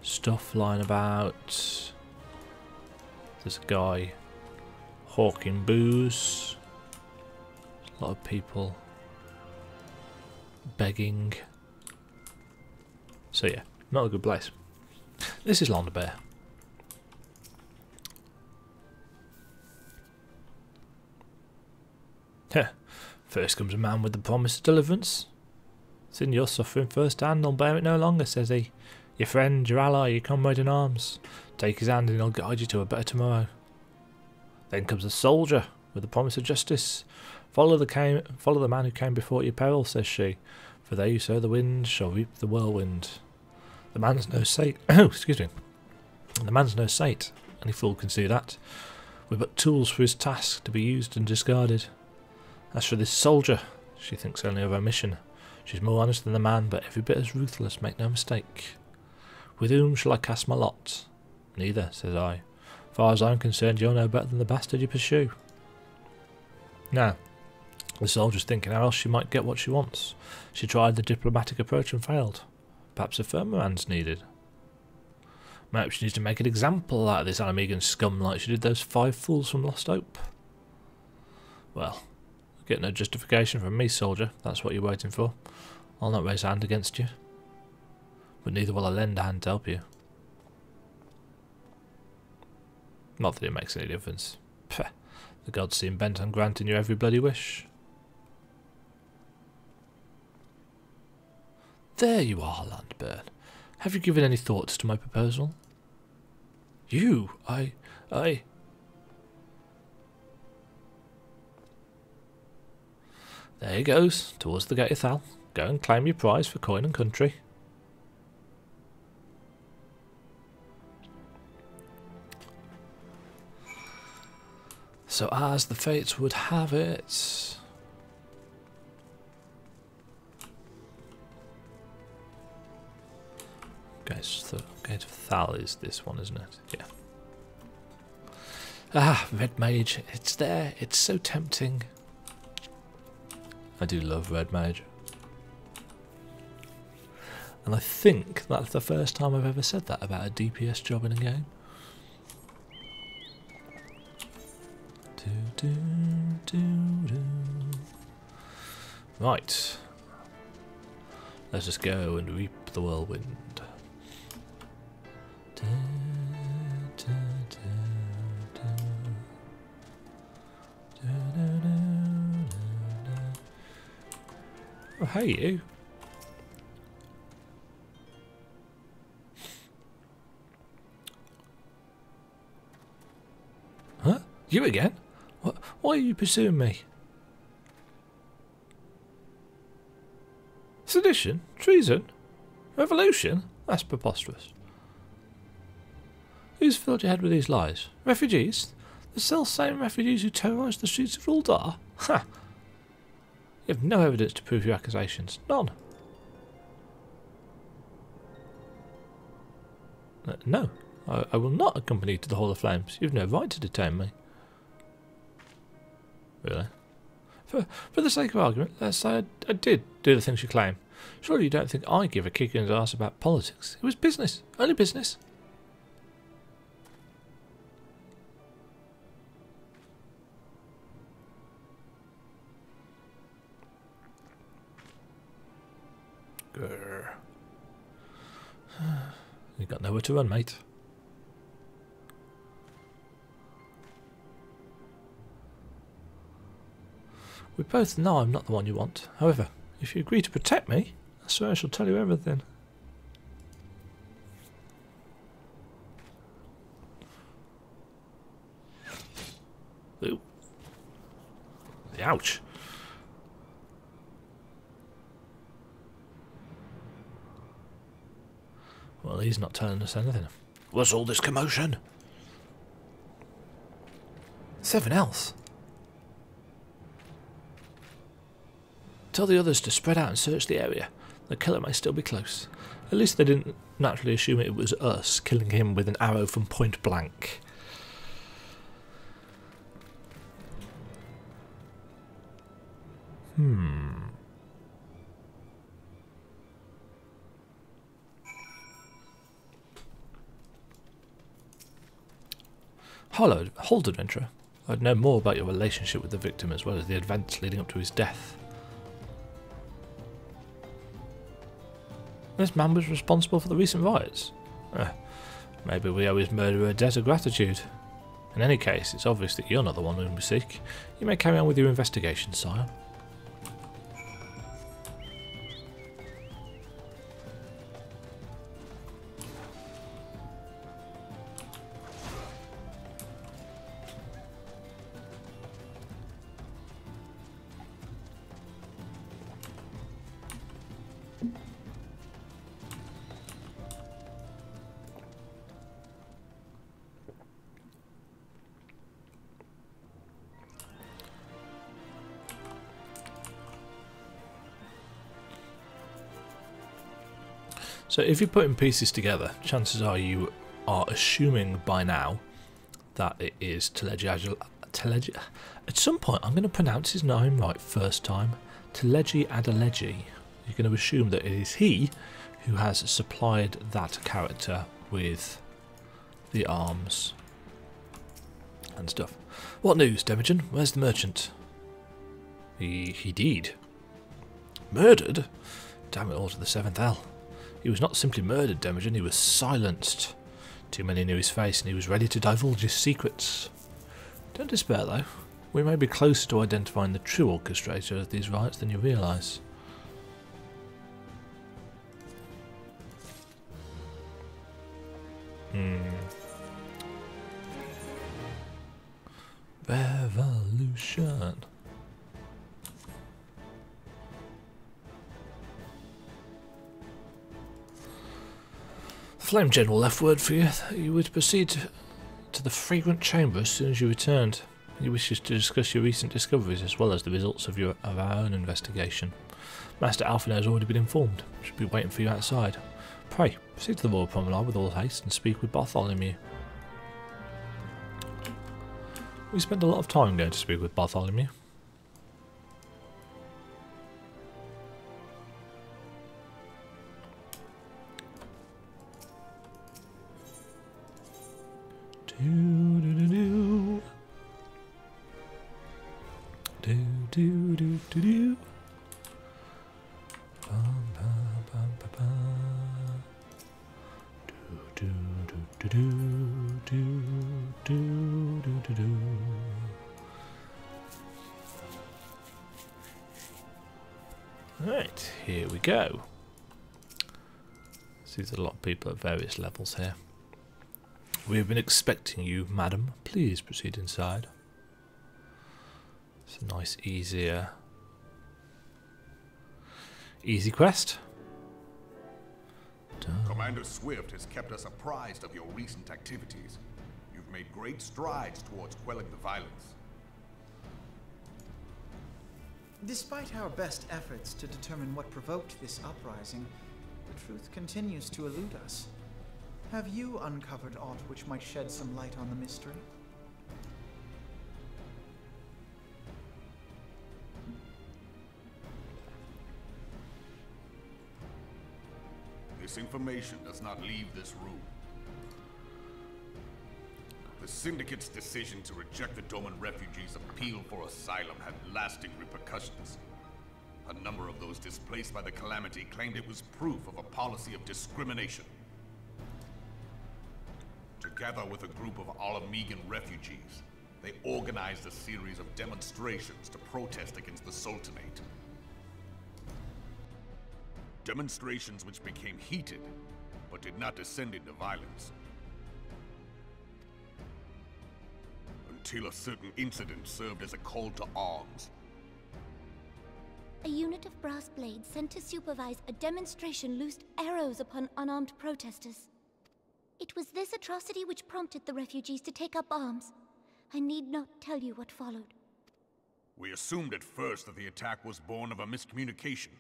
stuff lying about. There's a guy hawking booze. There's a lot of people begging. So yeah, not a good place. This is Londerbear. Heh. First comes a man with the promise of deliverance. Seeing you're suffering firsthand, I'll bear it no longer, says he. Your friend, your ally, your comrade in arms. Take his hand and he'll guide you to a better tomorrow. Then comes a soldier with the promise of justice. Follow the man who came before your peril, says she. For they who sow the wind shall reap the whirlwind. The man's no sate. Oh, excuse me. The man's no sate. Any fool can see that. We're but tools for his task to be used and discarded. As for this soldier, she thinks only of her mission. She's more honest than the man, but every bit as ruthless, make no mistake. With whom shall I cast my lot? Neither, says I. Far as I'm concerned, you're no better than the bastard you pursue. Now, the soldier's thinking how else she might get what she wants. She tried the diplomatic approach and failed. Perhaps a firmer hand's needed. Perhaps she needs to make an example out of this Alamegan scum like she did those 5 fools from Lost Hope. Well, get no justification from me, soldier. That's what you're waiting for. I'll not raise a hand against you. But neither will I lend a hand to help you. Not that it makes any difference. Pfft, the gods seem bent on granting you every bloody wish. There you are, Landburn. Have you given any thoughts to my proposal? You? I... There he goes, towards the gate of Thal. Go and claim your prize for coin and country. So as the fates would have it... Okay, so the gate of Thal is this one, isn't it? Yeah. Ah, Red Mage. It's there. It's so tempting. I do love Red Mage. And I think that's the first time I've ever said that about a DPS job in a game. Right. Let's just go and reap the whirlwind. Oh, hey you. Huh? You again? What? Why are you pursuing me? Sedition? Treason? Revolution? That's preposterous. Who's filled your head with these lies? Refugees? The self-same refugees who terrorised the streets of Uldar? Ha! You have no evidence to prove your accusations. None. No. I will not accompany you to the Hall of Flames. You have no right to detain me. Really? For the sake of argument, let's say I did do the things you claim. Surely you don't think I give a kick in his ass about politics. It was business. Only business. Grr. You got nowhere to run, mate. We both know I'm not the one you want. However, if you agree to protect me, I swear I shall tell you everything. Ooh. Ouch. Well, he's not telling us anything. What's all this commotion? 7 else. Tell the others to spread out and search the area. The killer may still be close. At least they didn't naturally assume it was us killing him with an arrow from point blank. Hold, adventurer. I'd know more about your relationship with the victim as well as the events leading up to his death. This man was responsible for the recent riots. Maybe we owe his murderer a debt of gratitude. In any case, it's obvious that you're not the one whom we seek. You may carry on with your investigation, sire. So if you're putting pieces together, chances are you are assuming by now that it is Demajen. At some point I'm going to pronounce his name right first time. Demajen. You're going to assume that it is he who has supplied that character with the arms and stuff. What news, Demajen? Where's the merchant? He did. Murdered? Damn it all to the 7th hell. He was not simply murdered, Demajen, he was silenced. Too many knew his face and he was ready to divulge his secrets. Don't despair though. We may be closer to identifying the true orchestrator of these riots than you realise. Revolution. Flame General left word for you that you would proceed to the Fragrant Chamber as soon as you returned. He wishes to discuss your recent discoveries as well as the results of our own investigation. Master Alphinaud has already been informed. Should be waiting for you outside. Pray, proceed to the Royal Promenade with all haste and speak with Bartholomew. We spent a lot of time going to speak with Bartholomew. Do-do-do-do. Do-do-do-do-do. Right, here we go. See, there's a lot of people at various levels here. We have been expecting you, madam. Please proceed inside. It's a nice, easy quest. Commander Swift has kept us apprised of your recent activities. You've made great strides towards quelling the violence. Despite our best efforts to determine what provoked this uprising, the truth continues to elude us. Have you uncovered aught which might shed some light on the mystery? This information does not leave this room. The Syndicate's decision to reject the Doman refugees' appeal for asylum had lasting repercussions. A number of those displaced by the calamity claimed it was proof of a policy of discrimination. Together with a group of Alamegan refugees, they organized a series of demonstrations to protest against the Sultanate. Demonstrations which became heated, but did not descend into violence. Until a certain incident served as a call to arms. A unit of brass blades sent to supervise a demonstration loosed arrows upon unarmed protesters. It was this atrocity which prompted the refugees to take up arms. I need not tell you what followed. We assumed at first that the attack was born of a miscommunication.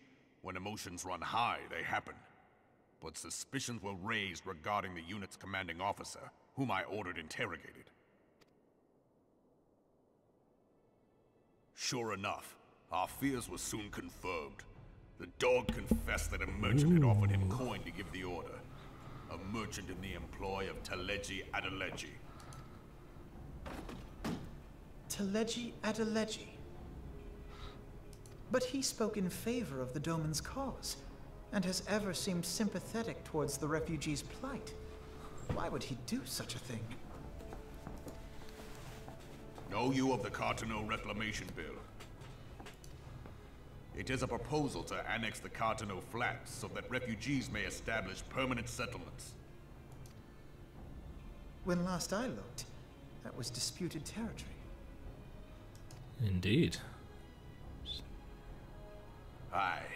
When emotions run high, they happen. But suspicions were raised regarding the unit's commanding officer, whom I ordered interrogated. Sure enough, our fears were soon confirmed. The dog confessed that a merchant had offered him coin to give the order. A merchant in the employ of Taleji Adeleji. Taleji Adeleji? But he spoke in favor of the Doman's cause, and has ever seemed sympathetic towards the refugees' plight. Why would he do such a thing? Know you of the Cartano Reclamation Bill? It is a proposal to annex the Cartano Flats so that refugees may establish permanent settlements. When last I looked, that was disputed territory. Indeed. Aye.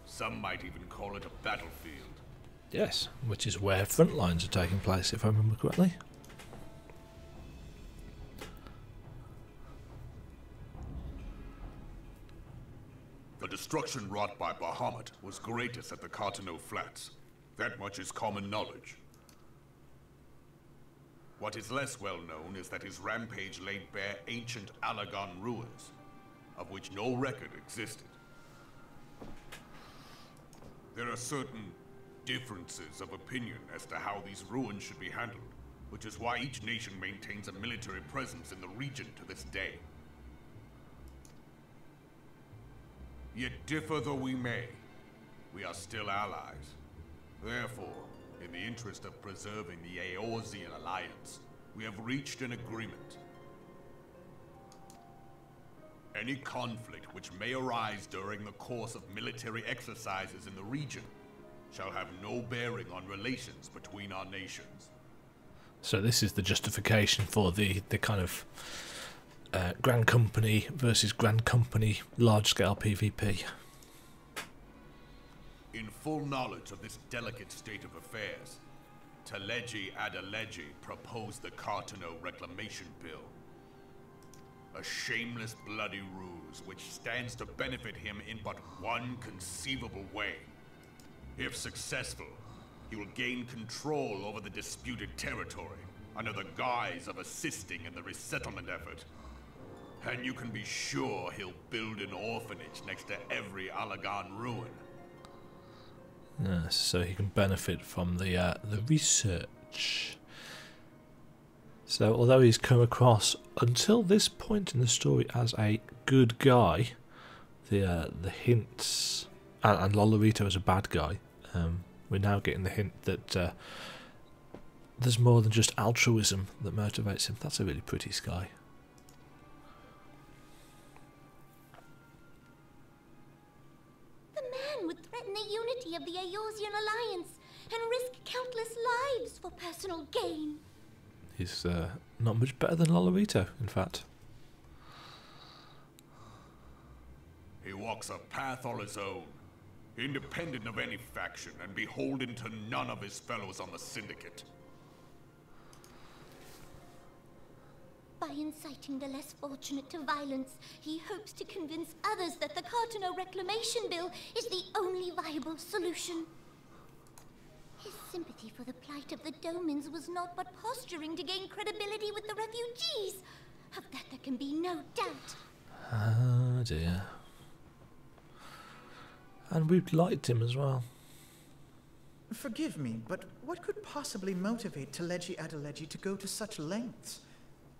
Some might even call it a battlefield. Yes, which is where front lines are taking place, if I remember correctly. The destruction wrought by Bahamut was greatest at the Cartano Flats. That much is common knowledge. What is less well known is that his rampage laid bare ancient Alagon ruins, of which no record existed. There are certain differences of opinion as to how these ruins should be handled, which is why each nation maintains a military presence in the region to this day. Yet differ though we may, we are still allies. Therefore, in the interest of preserving the Eorzean alliance, we have reached an agreement. Any conflict which may arise during the course of military exercises in the region shall have no bearing on relations between our nations. So this is the justification for the kind of Grand Company versus Grand Company large-scale PvP. In full knowledge of this delicate state of affairs, Taleji Adeleji proposed the Cartano Reclamation Bill. A shameless bloody ruse which stands to benefit him in but one conceivable way. If successful, he will gain control over the disputed territory, under the guise of assisting in the resettlement effort. And you can be sure he'll build an orphanage next to every Allagan ruin. Yes, so he can benefit from the research. So although he's come across until this point in the story as a good guy, the hints, and Lolorito as a bad guy, we're now getting the hint that there's more than just altruism that motivates him. That's a really pretty sky. The man would threaten the unity of the Eorzean alliance and risk countless lives for personal gain. He's not much better than Lolorito, in fact. He walks a path all his own, independent of any faction and beholden to none of his fellows on the Syndicate. By inciting the less fortunate to violence, he hopes to convince others that the Cartano Reclamation Bill is the only viable solution. His sympathy for the plight of the Domans was not but posturing to gain credibility with the refugees. Of that there can be no doubt. Oh dear. And we liked him as well. Forgive me, but what could possibly motivate Teleji Adeleji to go to such lengths?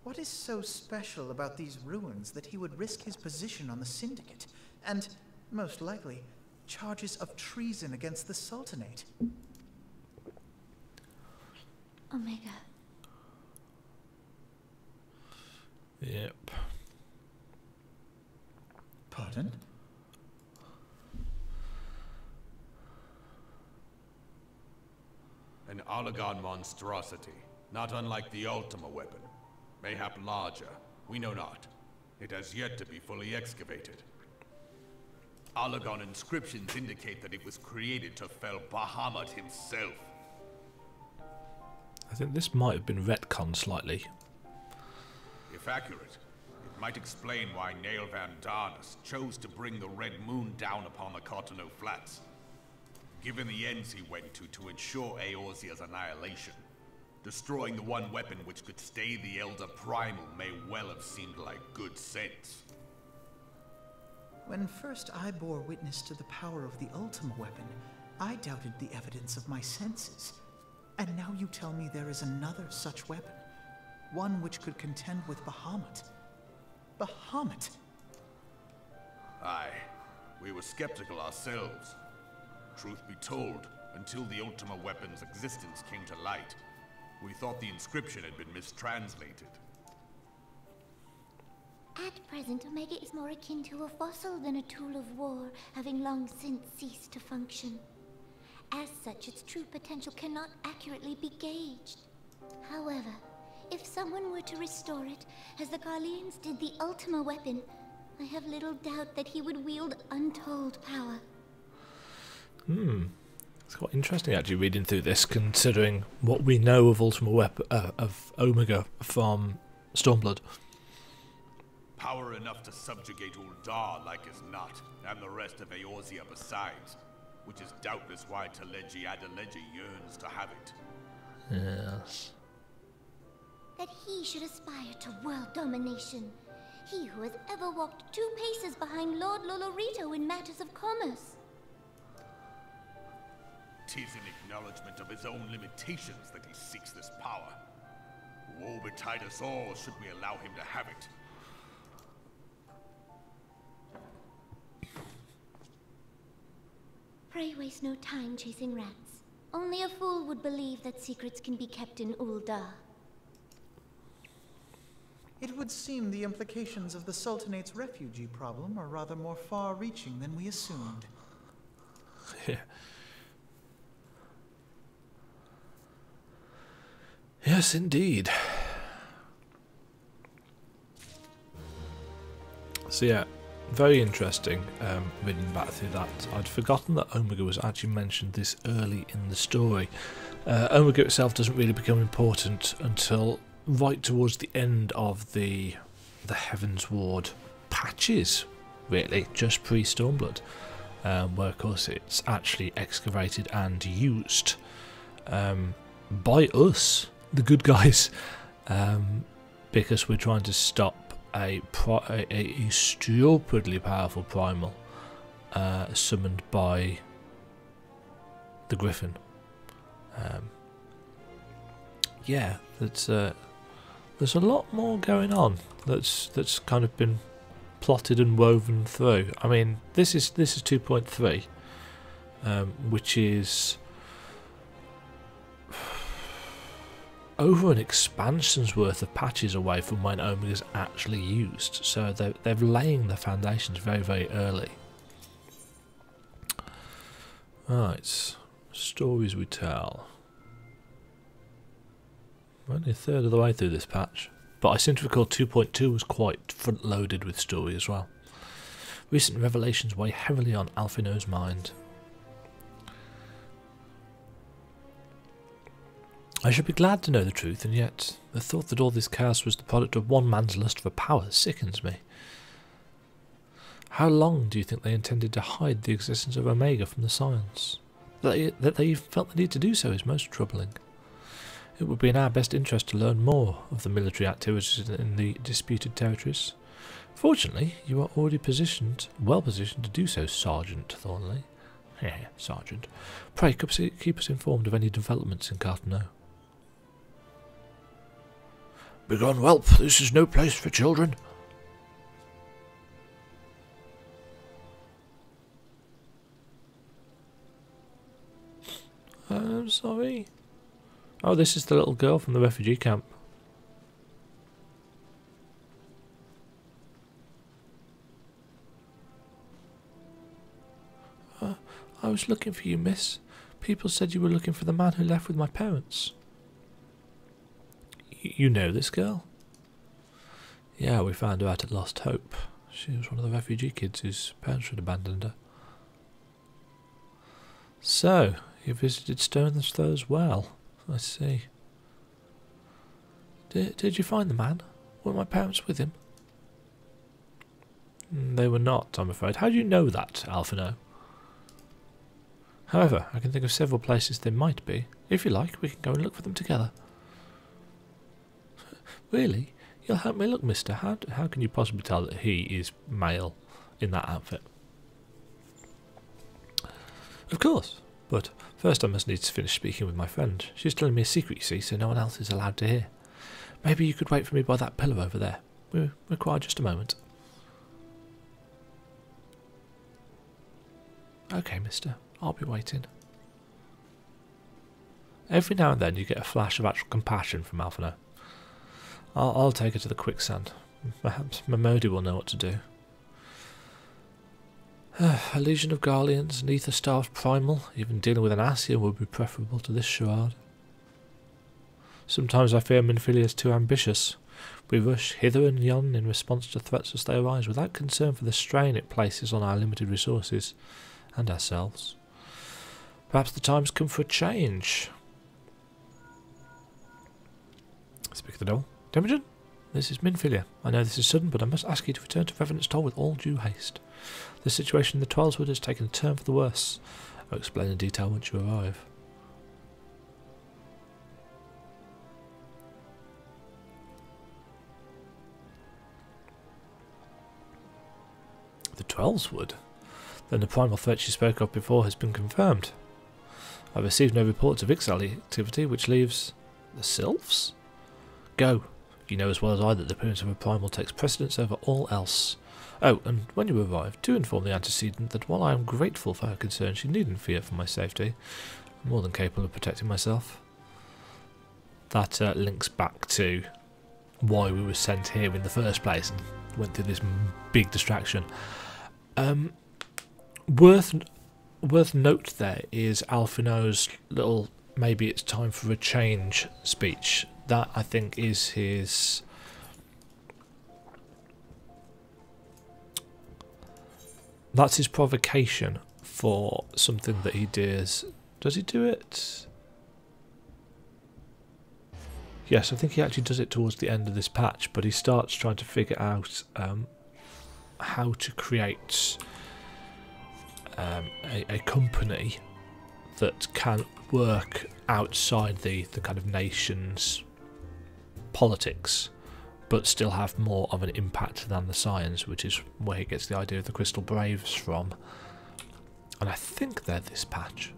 What is so special about these ruins that he would risk his position on the Syndicate, and, most likely, charges of treason against the Sultanate? Omega. Yep. Pardon? An Allagan monstrosity, not unlike the Ultima weapon. Mayhap larger, we know not. It has yet to be fully excavated. Allagan inscriptions indicate that it was created to fell Bahamut himself. I think this might have been retconned slightly. If accurate, it might explain why Nail Van Darnus chose to bring the Red Moon down upon the Cartano Flats. Given the ends he went to ensure Eorzea's annihilation, destroying the one weapon which could stay the Elder Primal may well have seemed like good sense. When first I bore witness to the power of the Ultima weapon, I doubted the evidence of my senses. And now you tell me there is another such weapon, one which could contend with Bahamut. Bahamut! Aye, we were skeptical ourselves. Truth be told, until the Ultima weapon's existence came to light, we thought the inscription had been mistranslated. At present, Omega is more akin to a fossil than a tool of war, having long since ceased to function. As such, its true potential cannot accurately be gauged. However, if someone were to restore it, as the Garleans did the Ultima weapon, I have little doubt that he would wield untold power. It's quite interesting actually reading through this, considering what we know of Ultima Weapon of Omega from Stormblood. Power enough to subjugate Uldar like as not, and the rest of Eorzea besides, which is doubtless why Teleji Adeleji yearns to have it. Yes. That he should aspire to world domination. He who has ever walked 2 paces behind Lord Lolorito in matters of commerce. 'Tis an acknowledgement of his own limitations that he seeks this power. Woe betide us all should we allow him to have it. Pray waste no time chasing rats. Only a fool would believe that secrets can be kept in Uldar. It would seem the implications of the Sultanate's refugee problem are rather more far-reaching than we assumed. Yeah. Yes, indeed. So yeah, very interesting reading back through that. I'd forgotten that Omega was actually mentioned this early in the story. Omega itself doesn't really become important until right towards the end of the Heaven's Ward patches, really, just pre-Stormblood, where of course it's actually excavated and used by us the good guys, because we're trying to stop a stupidly powerful primal summoned by the Griffin. Yeah, there's a lot more going on that's kind of been plotted and woven through. I mean, this is 2.3, which is over an expansion's worth of patches away from when Omega's actually used. So they're laying the foundations very, very early. Right, stories we tell. We're only a third of the way through this patch, but I seem to recall 2.2 was quite front-loaded with story as well. Recent revelations weigh heavily on Alphino's mind. I should be glad to know the truth, and yet the thought that all this chaos was the product of one man's lust for power sickens me. How long do you think they intended to hide the existence of Omega from the science? That they even felt the need to do so is most troubling. It would be in our best interest to learn more of the military activities in the disputed territories. Fortunately, you are already well positioned to do so, Sergeant Thornley. Sergeant. Pray keep us informed of any developments in Cartano. Begone, whelp, this is no place for children. I'm sorry. Oh, this is the little girl from the refugee camp. I was looking for you, miss. People said you were looking for the man who left with my parents. You know this girl? Yeah, we found her out at Lost Hope. She was one of the refugee kids whose parents had abandoned her. So, you visited Stone's Throw as well. I see. Did you find the man? Were my parents with him? They were not, I'm afraid. How do you know that, Alphino? However, I can think of several places they might be. If you like, we can go and look for them together. Really? You'll help me look, mister. How can you possibly tell that he is male in that outfit? Of course, but first I must need to finish speaking with my friend. She's telling me a secret, you see, so no one else is allowed to hear. Maybe you could wait for me by that pillar over there. We require just a moment. Okay, mister. I'll be waiting. Every now and then you get a flash of actual compassion from Alphino. I'll take her to the quicksand. Perhaps Mamodi will know what to do. A legion of Garleans, an ether-starved primal, even dealing with an Asian would be preferable to this charade. Sometimes I fear Minfilia is too ambitious. We rush hither and yon in response to threats as they arise, without concern for the strain it places on our limited resources, and ourselves. Perhaps the time's come for a change. Speak of the devil. Demajen, this is Minfilia. I know this is sudden, but I must ask you to return to Revenant's Toll with all due haste. The situation in the Twelveswood has taken a turn for the worse. I'll explain in detail once you arrive. The Twelveswood? Then the primal threat she spoke of before has been confirmed. I received no reports of Ixali activity, which leaves the Sylphs? Go. You know as well as I that the appearance of a primal takes precedence over all else. Oh, and when you arrive, do inform the antecedent that while I am grateful for her concern, she needn't fear for my safety. I'm more than capable of protecting myself. That links back to why we were sent here in the first place and went through this big distraction. Worth note there is Alphino's little "maybe it's time for a change" speech. That, I think, is his... That's his provocation for something that he does. Does he do it? Yes, I think he actually does it towards the end of this patch, but he starts trying to figure out how to create a company that can work outside the kind of nation's politics, but still have more of an impact than the Scions, which is where he gets the idea of the Crystal Braves from. And I think they're this patch,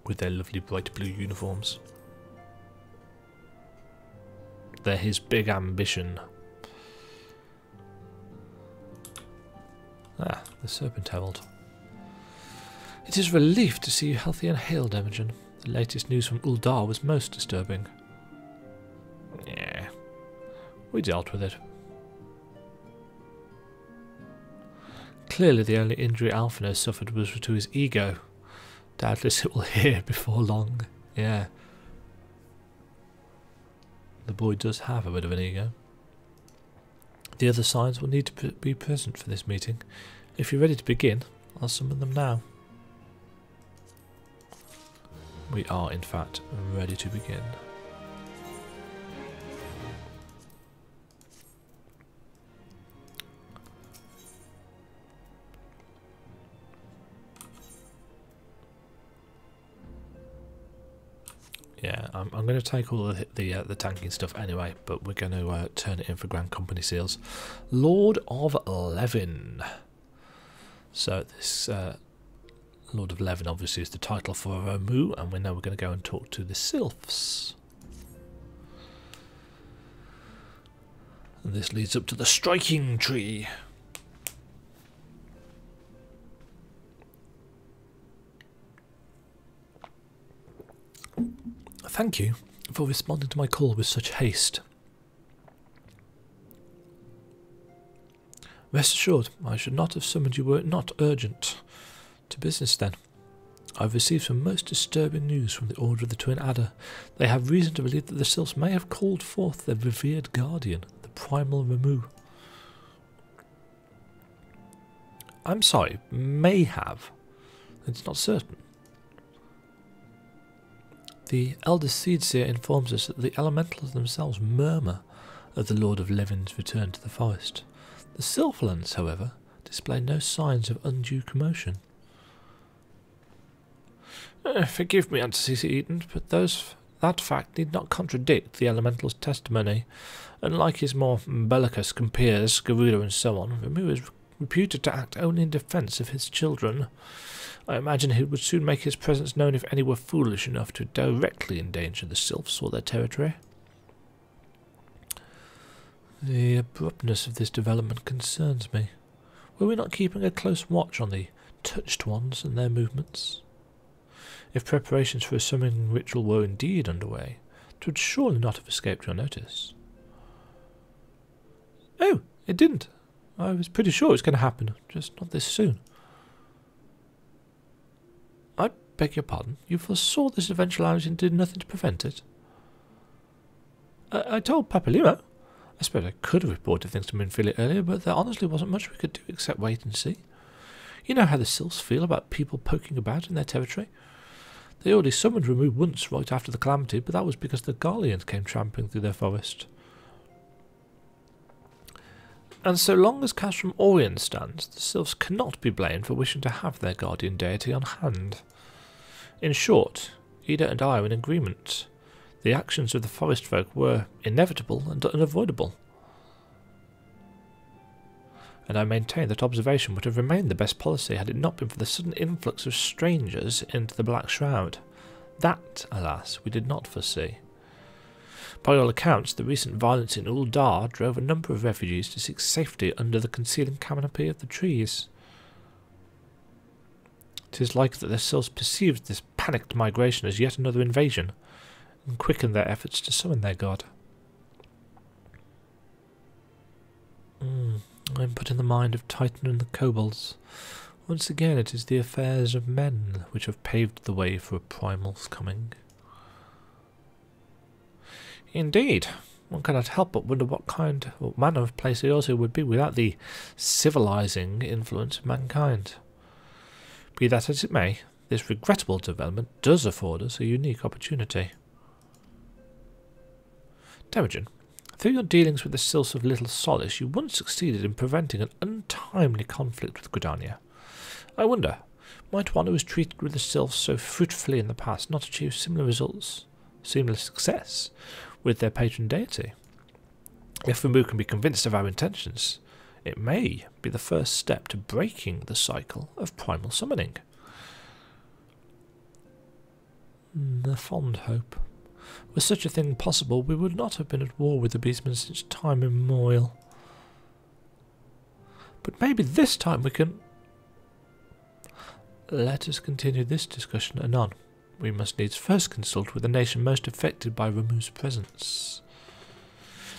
with their lovely bright blue uniforms. They're his big ambition. Ah, the Serpent Herald. It is a relief to see you healthy and hale, Demajen. The latest news from Uldar was most disturbing. Yeah, we dealt with it. Clearly the only injury Alphino suffered was to his ego. Doubtless it will heal before long. Yeah. The boy does have a bit of an ego. The other Scions will need to be present for this meeting. If you're ready to begin, I'll summon them now. We are, in fact, ready to begin. Yeah, I'm going to take all the tanking stuff anyway, but we're going to turn it in for Grand Company seals. Lord of Levin. So this Lord of Levin obviously is the title for Ramu, and we know we're going to go and talk to the Sylphs. And this leads up to the striking tree. Thank you for responding to my call with such haste. Rest assured, I should not have summoned you were it not urgent. To business then. I've received some most disturbing news from the Order of the Twin Adder. They have reason to believe that the Sylphs may have called forth their revered guardian, the Primal Ramu. I'm sorry, may have. It's not certain. The eldest Seedseer informs us that the elementals themselves murmur of the Lord of Levin's return to the forest. The Sylphlands, however, display no signs of undue commotion. Forgive me, Antecessor Eaton, but that fact need not contradict the elemental's testimony. Unlike his more bellicose compeers, Garuda and so on, Ramu is reputed to act only in defence of his children. I imagine he would soon make his presence known if any were foolish enough to directly endanger the Sylphs or their territory. The abruptness of this development concerns me. Were we not keeping a close watch on the touched ones and their movements? If preparations for a summoning ritual were indeed underway, it would surely not have escaped your notice. Oh, it didn't. I was pretty sure it was going to happen, just not this soon. I beg your pardon, you foresaw this eventuality and did nothing to prevent it? I told Papalimo. I suppose I could have reported things to Minfilia earlier, but there honestly wasn't much we could do except wait and see. You know how the Sylphs feel about people poking about in their territory. They already summoned Ramu once right after the calamity, but that was because the Garleans came tramping through their forest. And so long as Castrum Orient stands, the Sylphs cannot be blamed for wishing to have their guardian deity on hand. In short, Ida and I are in agreement. The actions of the forest folk were inevitable and unavoidable. And I maintain that observation would have remained the best policy had it not been for the sudden influx of strangers into the Black Shroud. That, alas, we did not foresee. By all accounts, the recent violence in Uldar drove a number of refugees to seek safety under the concealing canopy of the trees. It is likely that the Sylphs perceived this panicked migration as yet another invasion, and quickened their efforts to summon their god. I'm put in the mind of Titan and the kobolds. Once again, it is the affairs of men which have paved the way for a primal's coming. Indeed, one cannot help but wonder what manner of place Eorzea would be without the civilizing influence of mankind. Be that as it may, this regrettable development does afford us a unique opportunity. Demajen, through your dealings with the Sylphs of Little Solace, you once succeeded in preventing an untimely conflict with Gridania. I wonder, Might one who was treated with the sylphs so fruitfully in the past not achieve similar results, similar success, with their patron deity? If Ramu can be convinced of our intentions, it may be the first step to breaking the cycle of primal summoning. A fond hope. Were such a thing possible, we would not have been at war with the beastmen since time immemorial. But maybe this time we can... Let us continue this discussion anon. We must needs first consult with the nation most affected by Ramu's presence.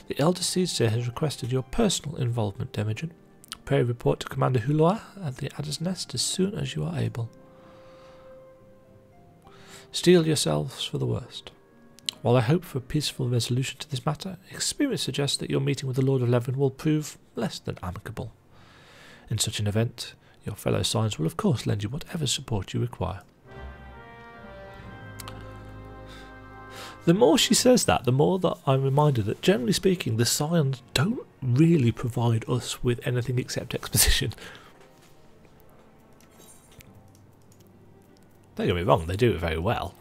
The Elder Seedseer has requested your personal involvement, Demajen. Pray report to Commander Hulua at the Adder's Nest as soon as you are able. Steel yourselves for the worst. While I hope for a peaceful resolution to this matter, experience suggests that your meeting with the Lord of Levin will prove less than amicable. In such an event, your fellow Scions will of course lend you whatever support you require. The more she says that, the more that I'm reminded that, generally speaking, the Scions don't really provide us with anything except exposition. Don't get me wrong, they do it very well.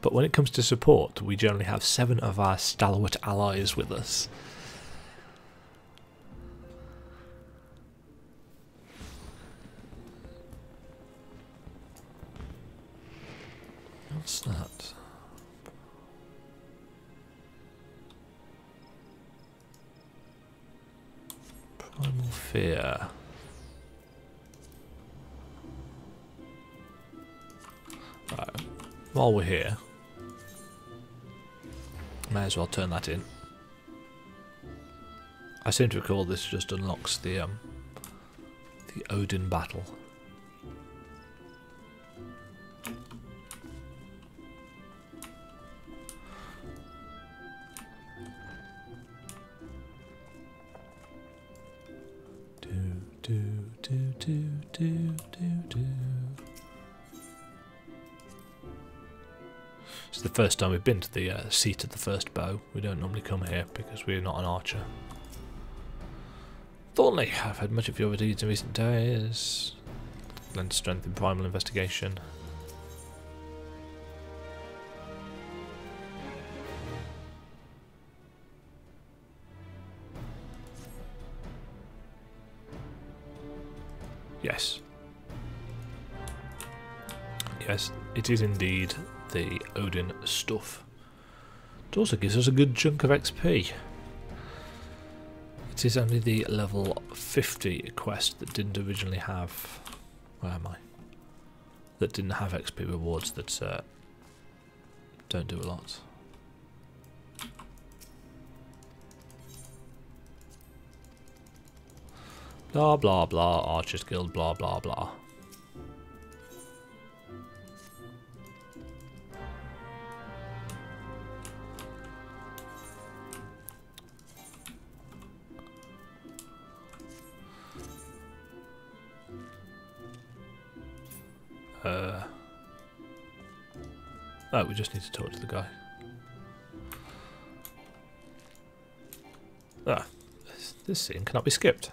But when it comes to support, we generally have 7 of our stalwart allies with us. What's that? Primal Fear. Right. While we're here, may as well turn that in. I seem to recall this just unlocks the Odin battle. It's the first time we've been to the seat of the first bow. We don't normally come here because we're not an archer. Thornley, I've heard much of your deeds in recent days. Lend strength in primal investigation. Yes. Yes, it is indeed the Odin stuff. It also gives us a good chunk of XP. It is only the level 50 quest that didn't originally have... Where am I? That didn't have XP rewards that don't do a lot. Blah blah blah, Archers Guild, blah blah blah. Oh, we just need to talk to the guy. Ah, this scene cannot be skipped.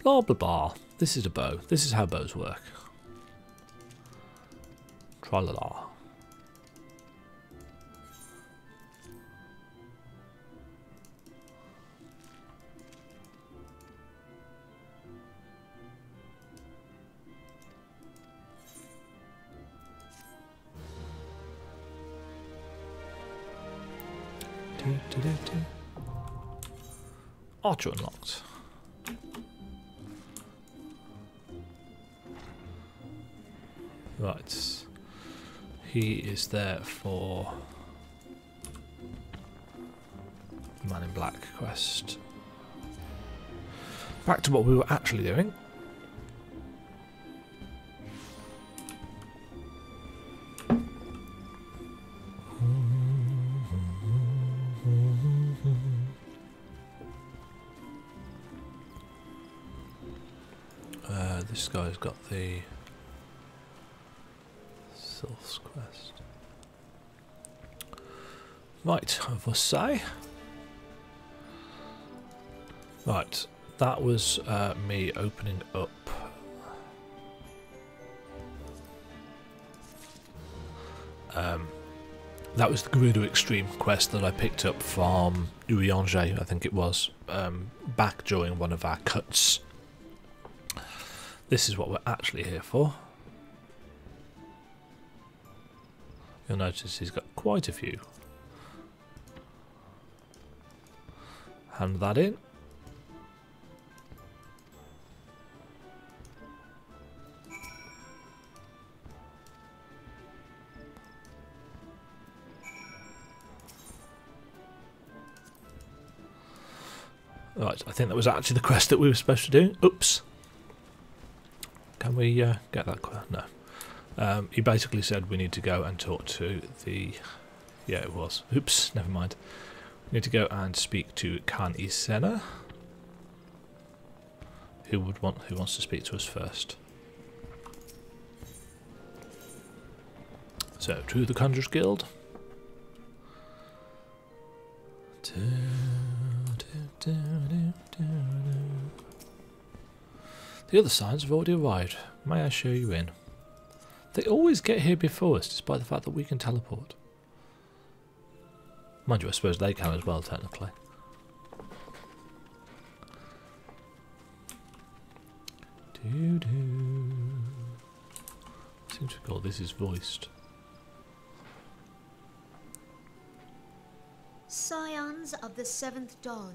Blah blah blah. This is a bow. This is how bows work. Tra-la-la. Archer unlocked. Right. He is there for Man in Black quest. Back to what we were actually doing. This guy's got the Sylph's quest. Right, Eorzea. Right, that was me opening up That was the Gerudo Extreme quest that I picked up from Eorzea, I think it was, back during one of our cuts. This is what we're actually here for. You'll notice he's got quite a few. Hand that in. Right, I think that was actually the quest that we were supposed to do. Oops. Can we get that quest? No. He basically said we need to go and talk to the... Yeah, it was. Oops, never mind. We need to go and speak to Khan Isena. Who wants to speak to us first? So, to the Conjurers Guild. The other signs have already arrived. May I show you in? They always get here before us, despite the fact that we can teleport. Mind you, I suppose they can as well, technically. Seems to recall this is voiced. Scions of the Seventh Dawn,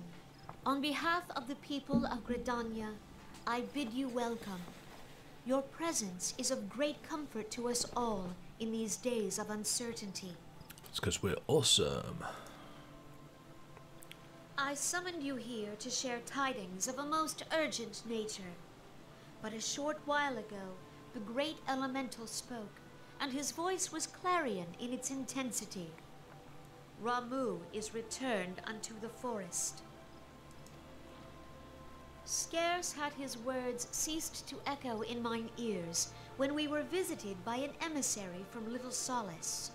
on behalf of the people of Gridania, I bid you welcome. Your presence is of great comfort to us all in these days of uncertainty. It's because we're awesome. I summoned you here to share tidings of a most urgent nature. But a short while ago, the great elemental spoke, and his voice was clarion in its intensity. Ramuh is returned unto the forest. Scarce had his words ceased to echo in mine ears when we were visited by an emissary from Little Solace.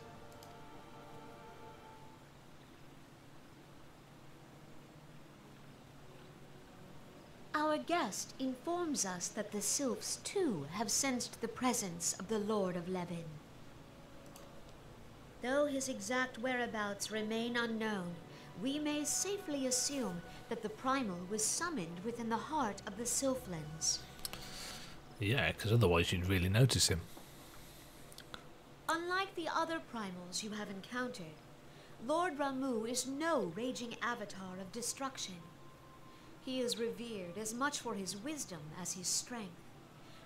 Our guest informs us that the sylphs too have sensed the presence of the Lord of Levin. Though his exact whereabouts remain unknown, we may safely assume that the primal was summoned within the heart of the Sylphlands. Yeah, because otherwise you'd really notice him. Unlike the other primals you have encountered, Lord Ramuh is no raging avatar of destruction. He is revered as much for his wisdom as his strength,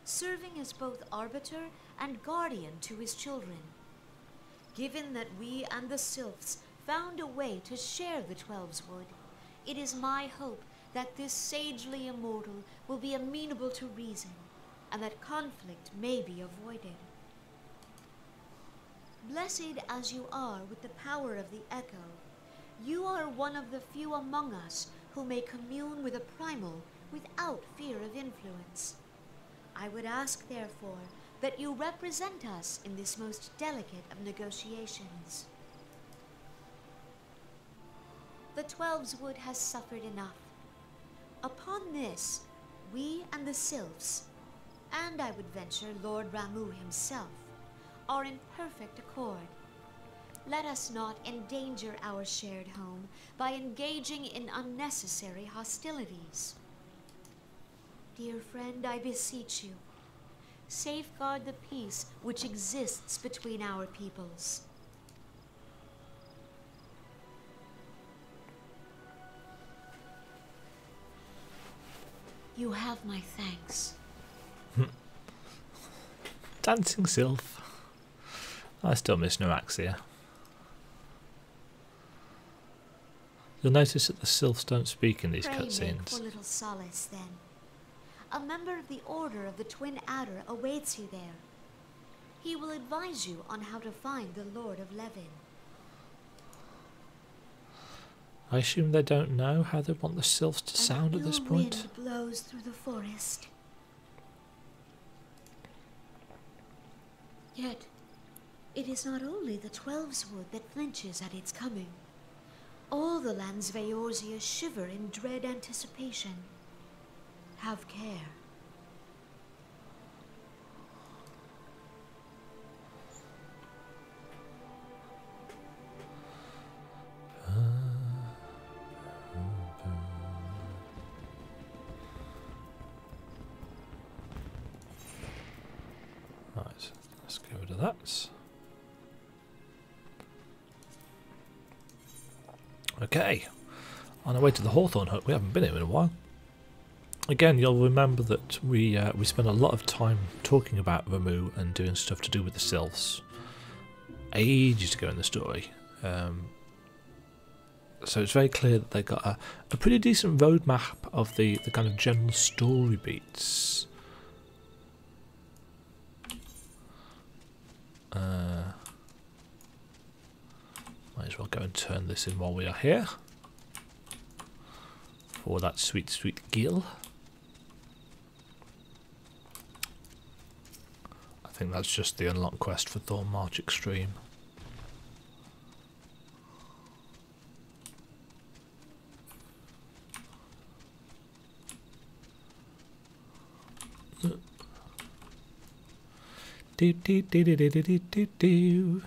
serving as both arbiter and guardian to his children. Given that we and the Sylphs found a way to share the Twelveswood, it is my hope that this sagely immortal will be amenable to reason, and that conflict may be avoided. Blessed as you are with the power of the Echo, you are one of the few among us who may commune with a primal without fear of influence. I would ask, therefore, that you represent us in this most delicate of negotiations. The Twelveswood has suffered enough. Upon this, we and the Sylphs, and I would venture Lord Ramuh himself, are in perfect accord. Let us not endanger our shared home by engaging in unnecessary hostilities. Dear friend, I beseech you, safeguard the peace which exists between our peoples. You have my thanks. Dancing Sylph. I still miss Eorzea. You'll notice that the Sylphs don't speak in these cutscenes. For Little Solace, then. A member of the Order of the Twin Adder awaits you there. He will advise you on how to find the Lord of Levin. I assume they don't know how they want the Sylphs to sound at this point. A wind blows through the forest. Yet, it is not only the Twelveswood that flinches at its coming. All the lands of Eorzea shiver in dread anticipation. Have care. Right, let's get rid of that. Okay, on our way to the Hawthorne Hut. We haven't been here in a while. Again, you'll remember that we spent a lot of time talking about Ramu and doing stuff to do with the sylphs ages ago in the story. So it's very clear that they got a pretty decent roadmap of the kind of general story beats. Might as well go and turn this in while we are here. For that sweet, sweet gill. I think that's just the unlock quest for Thorn March Extreme. Do do do do do do do do.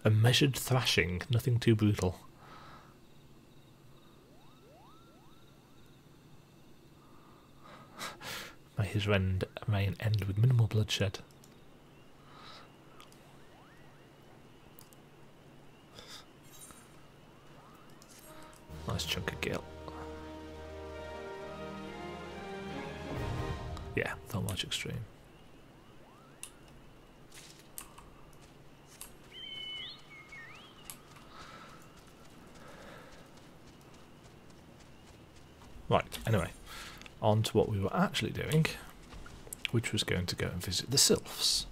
A measured thrashing, nothing too brutal. May his reign end with minimal bloodshed. Nice chunk of gil. Yeah, Thorn March Extreme. Right, anyway, on to what we were actually doing, which was going to go and visit the sylphs.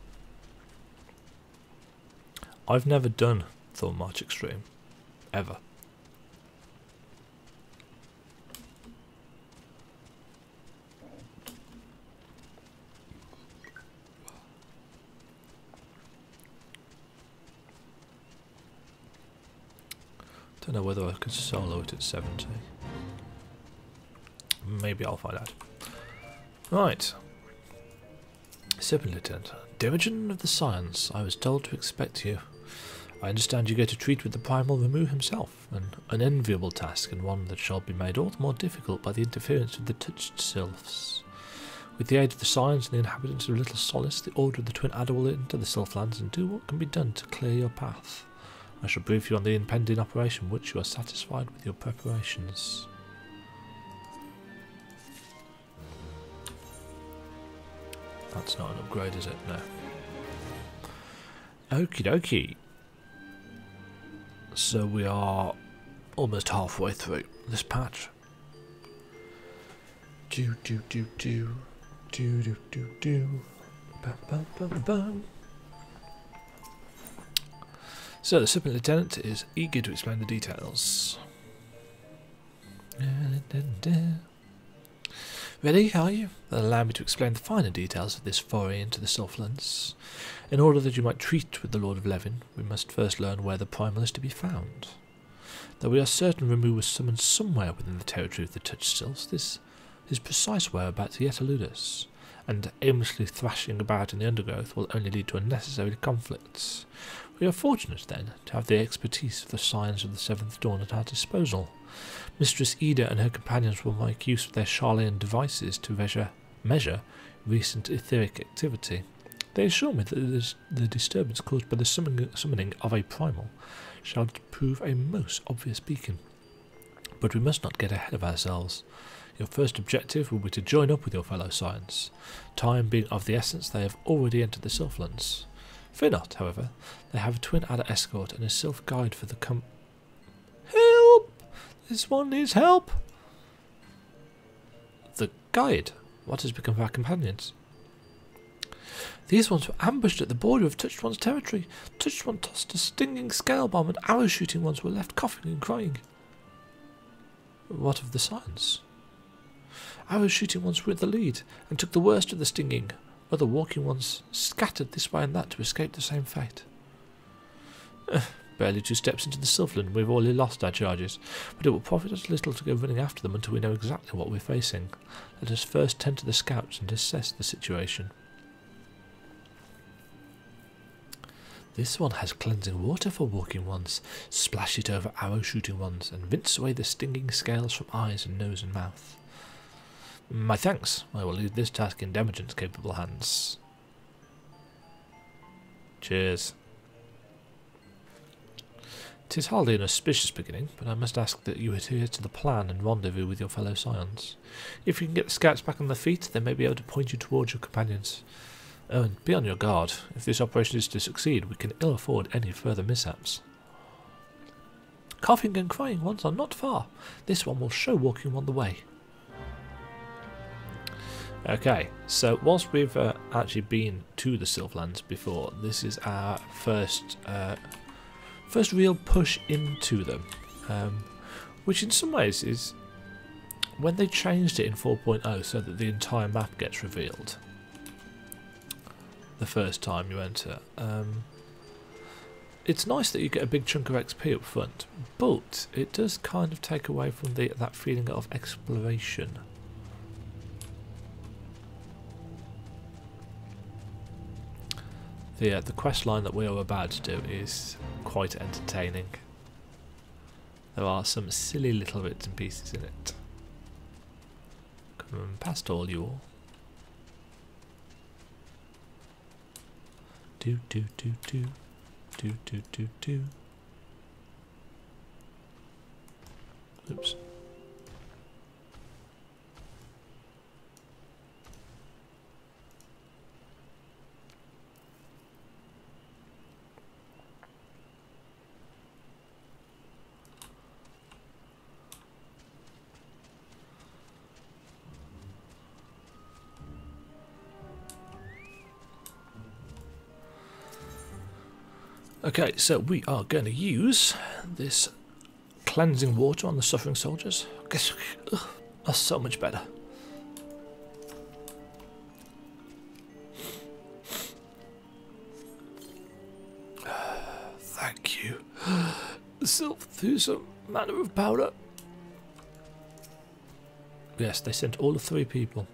I've never done Thorn March Extreme, ever. Don't know whether I could solo it at 70. Maybe I'll find out. Right. Serpent Lieutenant. Demajen of the Science, I was told to expect you. I understand you go to treat with the primal Ramu himself, an unenviable task and one that shall be made all the more difficult by the interference of the touched sylphs. With the aid of the Science and the inhabitants of Little Solace, the Order of the Twin Adder will enter the Sylphlands and do what can be done to clear your path. I shall brief you on the impending operation, once you are satisfied with your preparations. That's not an upgrade, is it? No. Okie dokie. So we are almost halfway through this patch. Do do do do do do do do. Bum bum bum bum. So the Serpent Lieutenant is eager to explain the details. Ready, are you? Then allow me to explain the finer details of this foray into the Sylphlands. In order that you might treat with the Lord of Levin, we must first learn where the primal is to be found. Though we are certain Ramu was summoned somewhere within the territory of the touched sylphs, his precise whereabouts yet elude us, and aimlessly thrashing about in the undergrowth will only lead to unnecessary conflicts. We are fortunate, then, to have the expertise of the Scions of the Seventh Dawn at our disposal. Mistress Ida and her companions will make use of their Charlean devices to measure recent etheric activity. They assure me that the disturbance caused by the summoning of a primal shall prove a most obvious beacon. But we must not get ahead of ourselves. Your first objective will be to join up with your fellow Scions. Time being of the essence, they have already entered the Sylphlands. Fear not, however, they have a twin adder escort and a sylph guide for the Help! This one needs help! The guide? What has become of our companions? These ones were ambushed at the border of Touched One's territory. Touched One tossed a stinging scale bomb and arrow-shooting ones were left coughing and crying. What of the Scions? Arrow-shooting ones were at the lead and took the worst of the stinging, other walking ones scattered this way and that to escape the same fate. Barely 2 steps into the Sylphland, we've already lost our charges, but it will profit us little to go running after them until we know exactly what we're facing. Let us first tend to the scouts and assess the situation. This one has cleansing water for walking ones. Splash it over arrow shooting ones and rinse away the stinging scales from eyes and nose and mouth. My thanks. I will leave this task in Demajen's capable hands. Cheers. 'Tis hardly an auspicious beginning, but I must ask that you adhere to the plan and rendezvous with your fellow scions. If you can get the scouts back on their feet, they may be able to point you towards your companions. Oh, and be on your guard. If this operation is to succeed, we can ill afford any further mishaps. Coughing and crying ones are not far. This one will show walking one the way. Okay, so whilst we've actually been to the Sylphlands before, this is our first real push into them, which in some ways is when they changed it in 4.0 so that the entire map gets revealed the first time you enter. It's nice that you get a big chunk of XP up front, but it does kind of take away from that feeling of exploration. The quest line that we are about to do is quite entertaining. There are some silly little bits and pieces in it. Come past all you all. Do do do do do do do do. Oops. Okay, so we are going to use this cleansing water on the suffering soldiers. That's so much better. Thank you. Sylph through some manner of powder. Yes, they sent all the 3 people.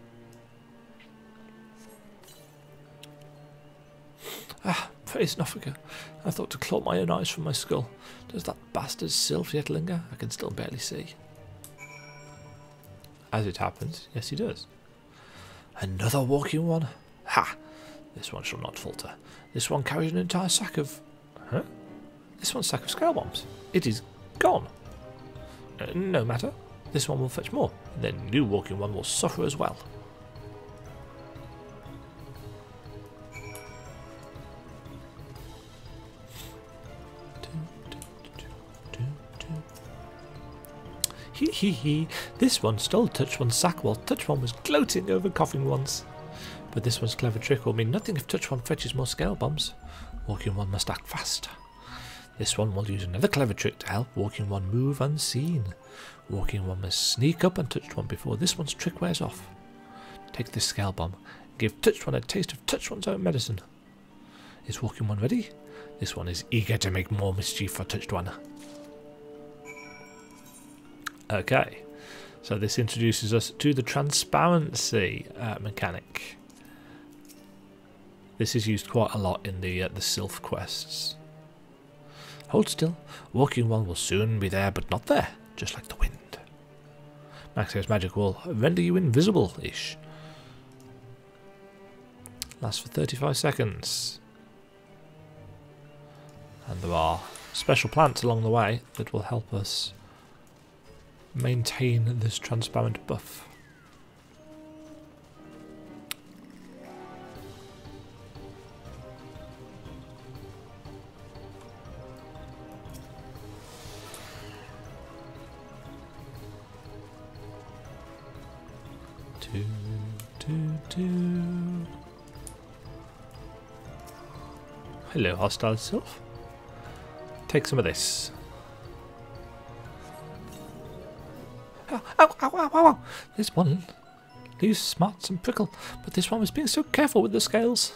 Praise Nofrica. I thought to claw my own eyes from my skull. Does that bastard Sylph yet linger? I can still barely see. As it happens, yes he does. Another walking one? Ha! This one shall not falter. This one carries an entire sack of... Huh? This one's sack of scale bombs. It is gone. No matter. This one will fetch more. And then new walking one will suffer as well. Hee. This one stole Touch One's sack while Touch One was gloating over coughing ones. But this one's clever trick will mean nothing if Touch One fetches more scale bombs. Walking One must act fast. This one will use another clever trick to help Walking One move unseen. Walking One must sneak up on Touch One before this one's trick wears off. Take this scale bomb and give Touch One a taste of Touch One's own medicine. Is Walking One ready? This one is eager to make more mischief for Touched One. Okay, so this introduces us to the transparency mechanic. This is used quite a lot in the Sylph quests. Hold still. Walking One will soon be there, but not there, just like the wind. Maxio's magic will render you invisible-ish. Lasts for 35 seconds. And there are special plants along the way that will help us maintain this transparent buff. Hello, hostile Sylph. Take some of this. Ow, ow, ow, ow, ow. This one leaves smarts and prickle, but this one was being so careful with the scales.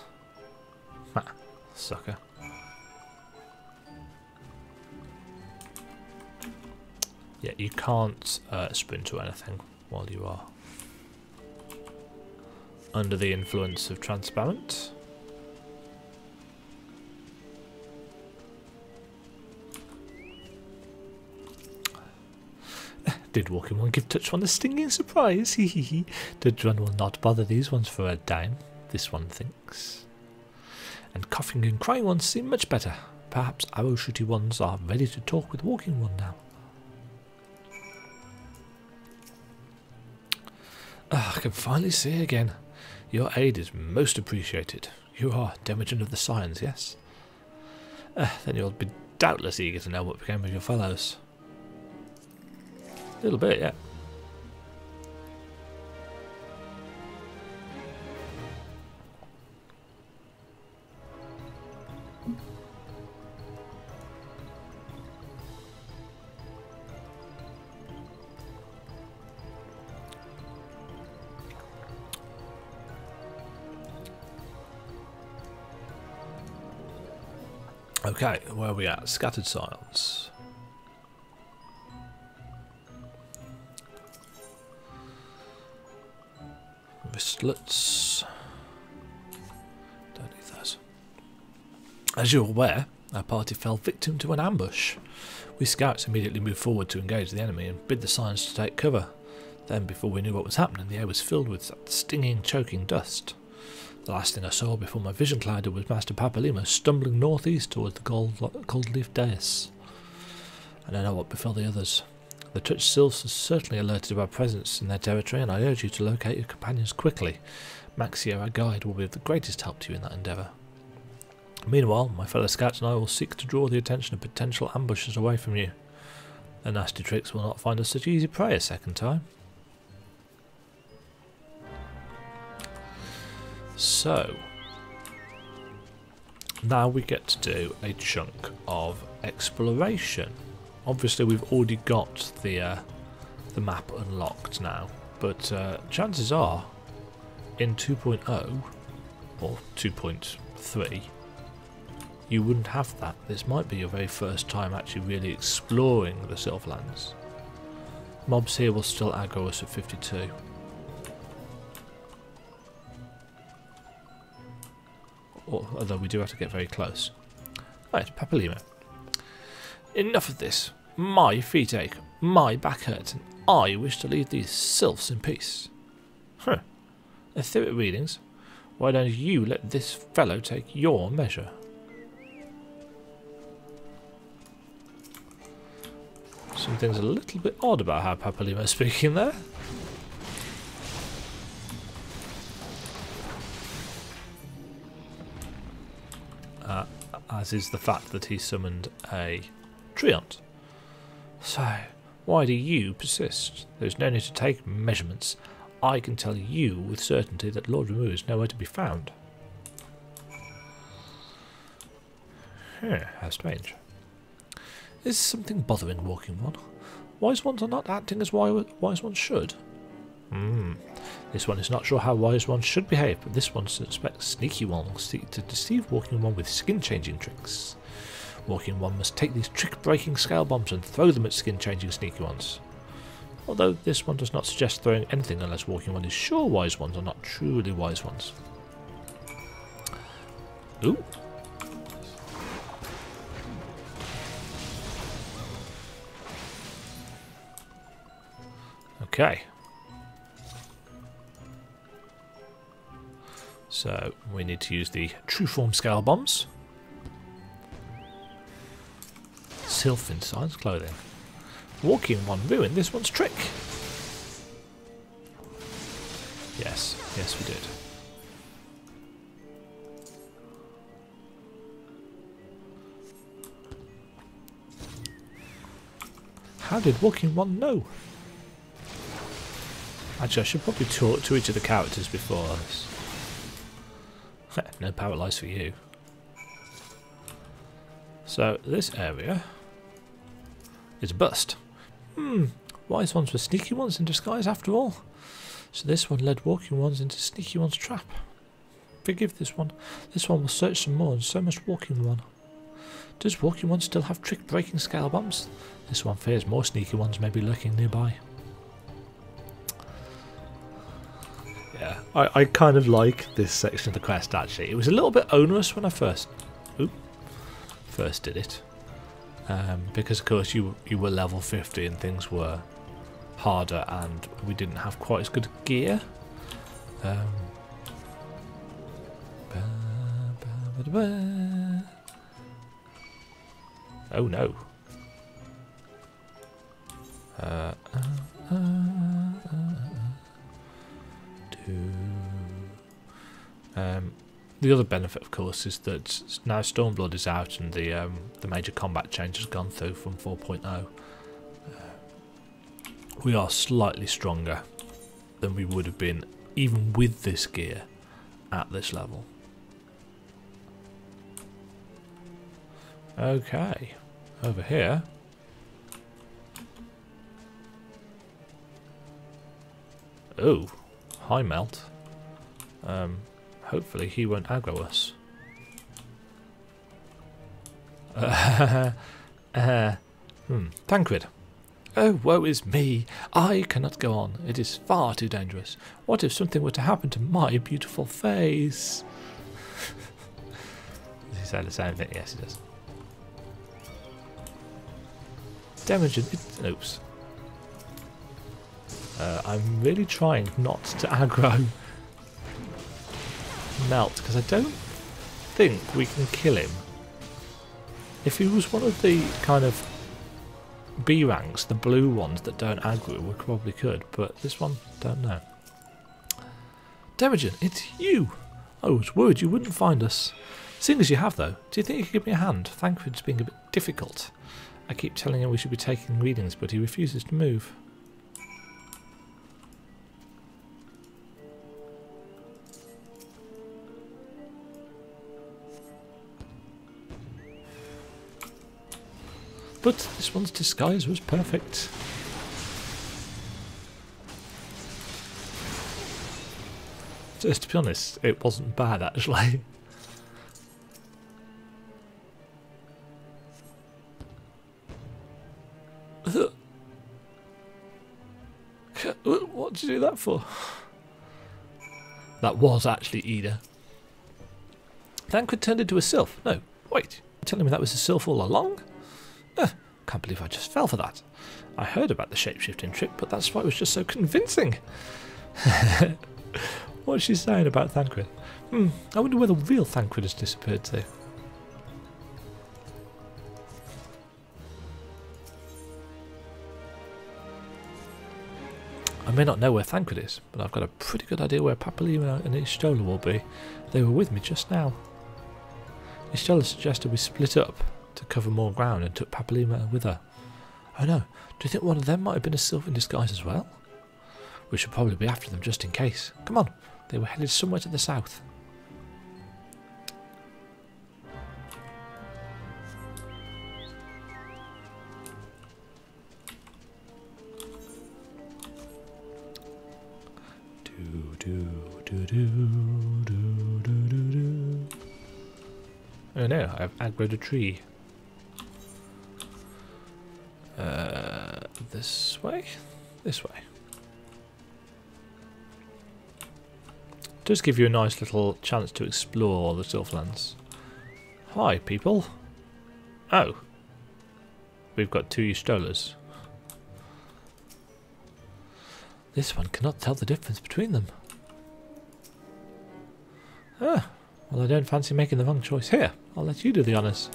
Ah, sucker. Yeah, you can't sprint or anything while you are under the influence of transparent. Did Walking One give Touch One a stinging surprise? Hehehe. Touch One will not bother these ones for a dime, this one thinks. And coughing and crying ones seem much better. Perhaps arrow shooty ones are ready to talk with Walking One now. I can finally see again. Your aid is most appreciated. You are Demajen of the Signs, yes? Then you'll be doubtless eager to know what became of your fellows. A little bit, yeah. Okay, where are we at? Scattered Silence. Wristlets. Don't need those. As you're aware, our party fell victim to an ambush. We scouts immediately moved forward to engage the enemy and bid the Signs to take cover. Then, before we knew what was happening, the air was filled with that stinging, choking dust. The last thing I saw before my vision clouded was Master Papalima stumbling northeast towards the gold leaf dais. I don't know what befell the others. The Touch Sylphs are certainly alerted of our presence in their territory, and I urge you to locate your companions quickly. Maxia, our guide, will be of the greatest help to you in that endeavour. Meanwhile, my fellow scouts and I will seek to draw the attention of potential ambushers away from you. Their nasty tricks will not find us such easy prey a second time. So, now we get to do a chunk of exploration. Obviously we've already got the map unlocked now, but chances are in 2.0 or 2.3 you wouldn't have that. This might be your very first time actually really exploring the Sylphlands. Mobs here will still aggro us at 52. Although we do have to get very close. Right, Papalima. Enough of this. My feet ache, my back hurts, and I wish to leave these sylphs in peace. Huh. Etheric readings? Why don't you let this fellow take your measure? Something's a little bit odd about how Papalima is speaking there. As is the fact that he summoned a treant. So, why do you persist? There's no need to take measurements. I can tell you with certainty that Lord Ramu is nowhere to be found. How strange. Is something bothering Walking One? Wise ones are not acting as wise ones should. This one is not sure how wise ones should behave, but this one suspects Sneaky One will seek to deceive Walking One with skin-changing tricks. Walking One must take these trick-breaking scale bombs and throw them at skin-changing Sneaky Ones. Although this one does not suggest throwing anything unless Walking One is sure wise ones are not truly wise ones. Ooh. Okay. So we need to use the true form scale bombs. Sylph in Signs clothing. Walking One ruined this one's trick. Yes, yes we did. How did Walking One know? Actually, I should probably talk to each of the characters before this. No paralyze for you. So this area is a bust. Wise ones were sneaky ones in disguise after all. So this one led walking ones into sneaky one's trap. Forgive this one. This one will search some more, and so must walking one. Does walking one still have trick-breaking scale bombs? This one fears more sneaky ones may be lurking nearby. Yeah, I kind of like this section of the quest actually. It was a little bit onerous when I first did it. Because of course you were level 50 and things were harder and we didn't have quite as good gear. Oh no. The other benefit, of course, is that now Stormblood is out and the major combat change has gone through from 4.0. We are slightly stronger than we would have been even with this gear at this level. Okay, over here. Oh, high melt. Hopefully he won't aggro us. Tancred. Oh, woe is me. I cannot go on. It is far too dangerous. What if something were to happen to my beautiful face? Does he say the same thing? Yes, he does. Demajen. Oops. I'm really trying not to aggro Melt, because I don't think we can kill him. If he was one of the kind of B ranks, the blue ones that don't aggro, we probably could, but this one, don't know. Demajen, it's you! I was worried you wouldn't find us. Seeing as you have, though, do you think you could give me a hand? Thancred's being a bit difficult. I keep telling him we should be taking readings, but he refuses to move. But this one's disguise was perfect. Just to be honest, it wasn't bad actually. What did you do that for? That was actually Ida. Thancred turned into a sylph. No, wait. You're telling me that was a sylph all along? Can't believe I just fell for that. I heard about the shape-shifting trick, but that's why it was just so convincing. What's she saying about Thancred? I wonder where the real Thancred has disappeared to. I may not know where Thancred is, but I've got a pretty good idea where Papalima and Y'shtola will be. They were with me just now. Y'shtola suggested we split up to cover more ground and took Papalima with her. Oh no, do you think one of them might have been a sylph in disguise as well? We should probably be after them just in case. Come on, they were headed somewhere to the south. Oh no, I've aggroed a tree. This way? This way. Does give you a nice little chance to explore the Sylphlands. Hi, people. Oh. We've got two Y'shtolas. This one cannot tell the difference between them. Ah, well I don't fancy making the wrong choice here. I'll let you do the honours.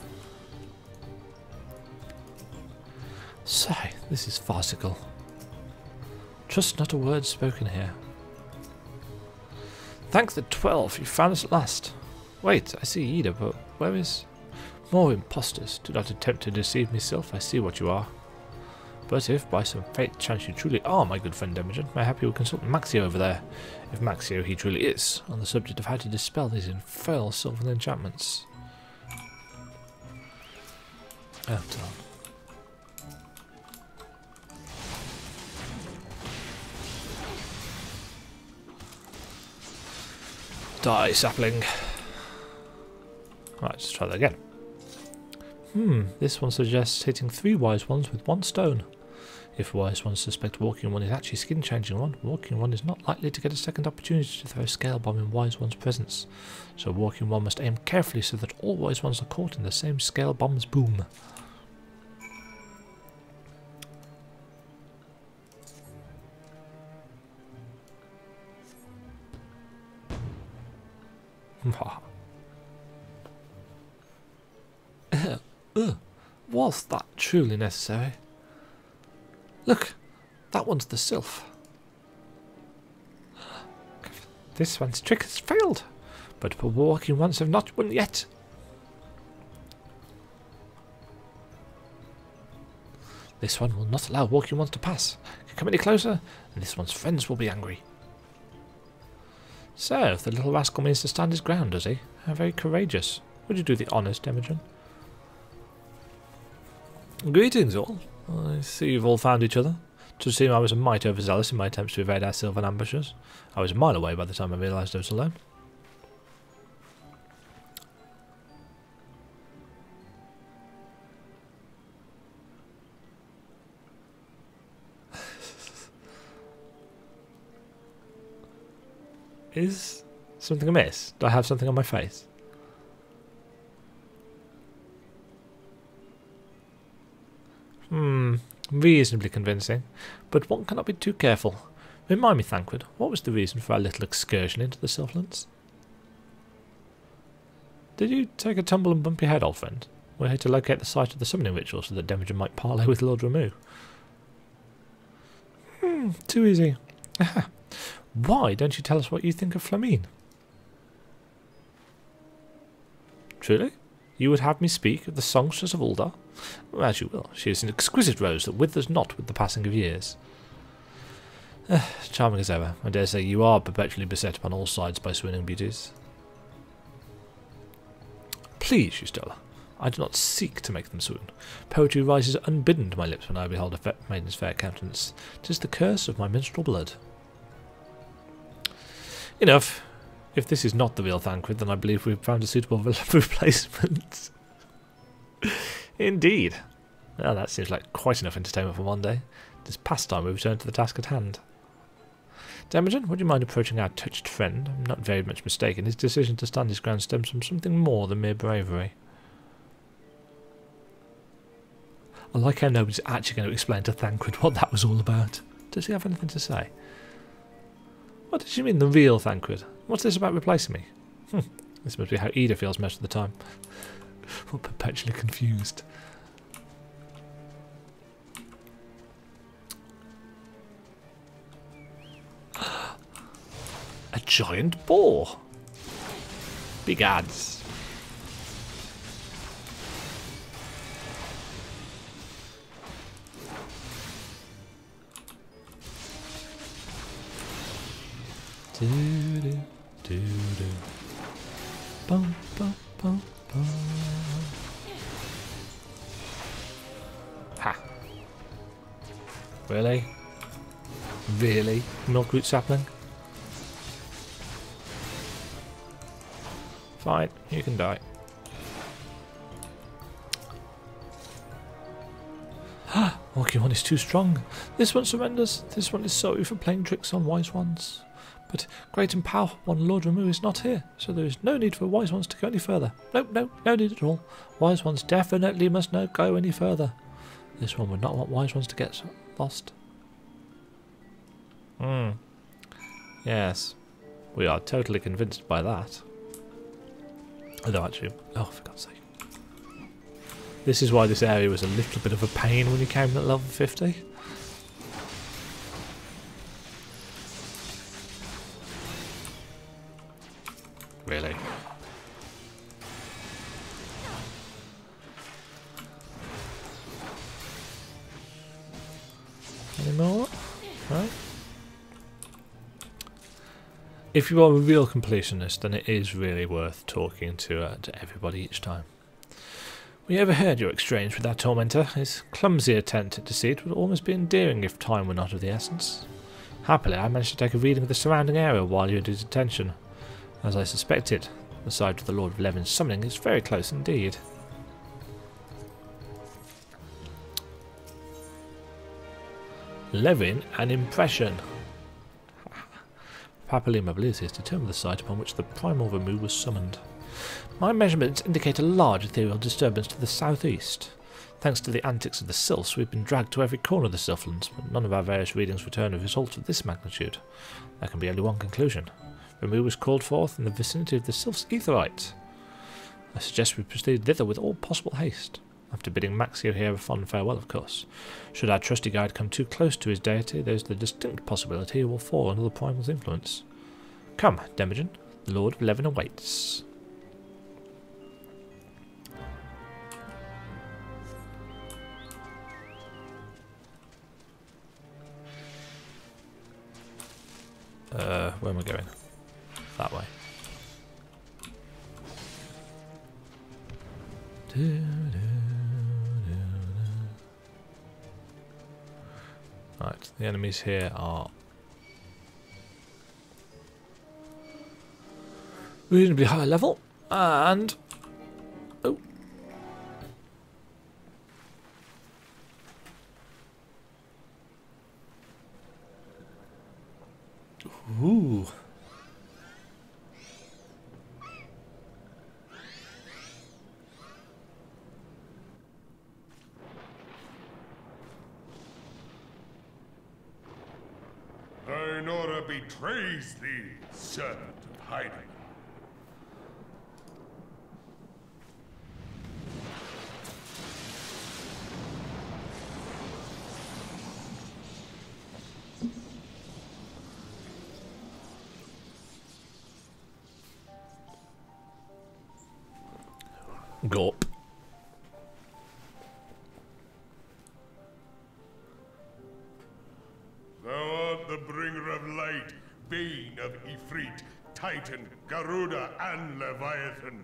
Sigh, this is farcical. Trust not a word spoken here. Thank the 12, you found us at last. Wait, I see Ida, but where is... More impostors. Do not attempt to deceive me, Sylph. I see what you are. But if by some fate chance you truly are my good friend Demajen, may I have you consult Maxio over there, if Maxio he truly is, on the subject of how to dispel these infernal sylvan enchantments. Oh, darn. Die, sapling. Right, let's try that again. This one suggests hitting 3 wise ones with 1 stone. If wise ones suspect walking one is actually skin changing one, walking one is not likely to get a second opportunity to throw a scale bomb in wise one's presence. So walking one must aim carefully so that all wise ones are caught in the same scale bomb's boom. Was that truly necessary? Look, that one's the sylph. This one's trick has failed, but the walking ones have not won yet. This one will not allow walking ones to pass. If you come any closer, and this one's friends will be angry. So, the little rascal means to stand his ground, does he? How very courageous. Would you do the honours, Demajen? Greetings all. I see you've all found each other. To seem I was a mite overzealous in my attempts to evade our sylvan ambushers. I was a mile away by the time I realised I was alone. Is something amiss? Do I have something on my face? Reasonably convincing, but one cannot be too careful. Remind me, Thancred, what was the reason for our little excursion into the Sylphlands? Did you take a tumble and bump your head, old friend? We're here to locate the site of the summoning ritual so that Demajen might parley with Lord Ramu. Too easy. Why don't you tell us what you think of Flamine? Truly? You would have me speak of the songstress of Uldar? As you will. She is an exquisite rose that withers not with the passing of years. Charming as ever. I dare say you are perpetually beset upon all sides by swooning beauties. Please, Justola. I do not seek to make them swoon. Poetry rises unbidden to my lips when I behold a maiden's fair countenance. 'Tis the curse of my minstrel blood. Enough. If this is not the real Thancred, then I believe we've found a suitable replacement. Indeed. Well, that seems like quite enough entertainment for one day. It is past time we return to the task at hand. Demajen, would you mind approaching our touched friend? I'm not very much mistaken. His decision to stand his ground stems from something more than mere bravery. I like how nobody's actually going to explain to Thancred what that was all about. Does he have anything to say? What did you mean, the real Thancred? What's this about replacing me? This must be how Ida feels most of the time. We're perpetually confused. A giant boar. Big ads. Do do do do. Bum bum bum bum. Ha. Really? Really? Milkroot sapling? Fine, you can die. Walking one is too strong. This one surrenders. This one is sorry for playing tricks on wise ones. But great and powerful one Lord Ramu is not here, so there is no need for wise ones to go any further. No need at all. Wise ones definitely must not go any further. This one would not want wise ones to get lost. Yes, we are totally convinced by that. Although actually, oh for God's sake. This is why this area was a little bit of a pain when you came at level 50. Really? Any more? No? If you are a real completionist, then it is really worth talking to everybody each time. We overheard your exchange with our tormentor. His clumsy attempt at deceit would almost be endearing if time were not of the essence. Happily, I managed to take a reading of the surrounding area while you were in detention. As I suspected, the site of the Lord of Levin's summoning is very close indeed. Levin, an impression. Papillon ability is to determine the site upon which the primal Ramu was summoned. My measurements indicate a large ethereal disturbance to the southeast. Thanks to the antics of the sylphs, we've been dragged to every corner of the Sylphlands, but none of our various readings return a result of this magnitude. There can be only one conclusion. Ramu was called forth in the vicinity of the sylphs' aetherite. I suggest we proceed thither with all possible haste. After bidding Maxio here a fond farewell, of course. Should our trusty guide come too close to his deity, there's the distinct possibility he will fall under the primal's influence. Come, Demajen, the Lord of Levin awaits. Where am I going? That way. Right, the enemies here are reasonably high level, and oh, ooh. Ainora betrays thee, servant of hiding. Gulp. Thou art the bringer of light, bane of Ifrit, Titan, Garuda, and Leviathan.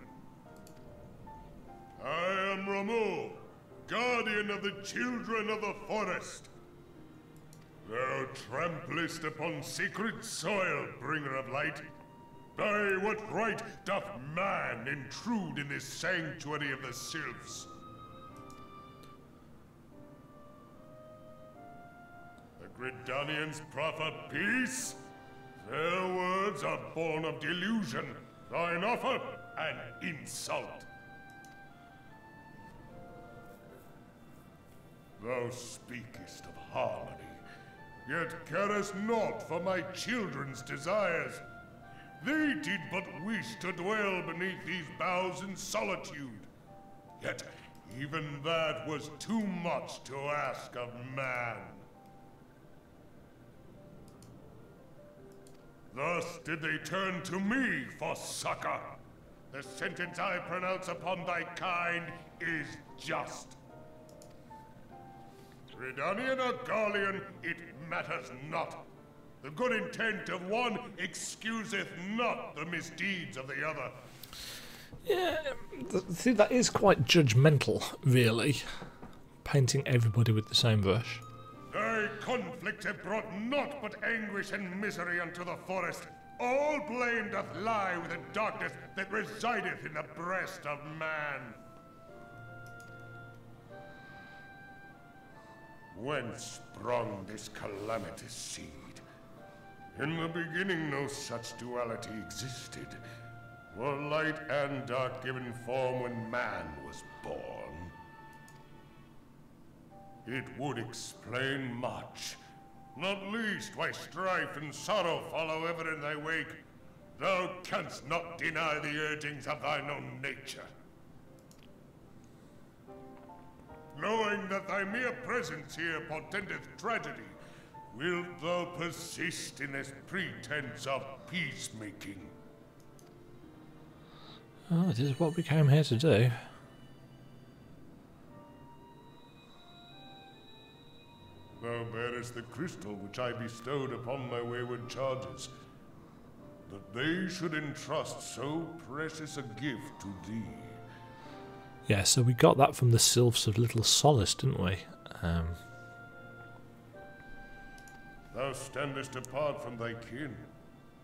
I am Ramu, guardian of the children of the forest. Thou tramplest upon sacred soil, bringer of light. By what right doth man intrude in this sanctuary of the sylphs? The Gridanians proffer peace? Their words are born of delusion, thine offer an insult. Thou speakest of harmony, yet carest naught for my children's desires. They did but wish to dwell beneath these boughs in solitude. Yet even that was too much to ask of man. Thus did they turn to me for succor. The sentence I pronounce upon thy kind is just. Redanian or Garlean, it matters not. The good intent of one excuseth not the misdeeds of the other. Yeah, I think that is quite judgmental, really. Painting everybody with the same brush. Thy conflicts have brought naught but anguish and misery unto the forest. All blame doth lie with the darkness that resideth in the breast of man. Whence sprung this calamitous seed? In the beginning no such duality existed. Were light and dark given form when man was born? It would explain much. Not least why strife and sorrow follow ever in thy wake. Thou canst not deny the urgings of thine own nature. Knowing that thy mere presence here portendeth tragedy, wilt thou persist in this pretense of peacemaking? Oh, it is what we came here to do. Thou bearest the crystal which I bestowed upon my wayward charges. That they should entrust so precious a gift to thee. Yeah, so we got that from the Sylphs of Little Solace, didn't we? Thou standest apart from thy kin.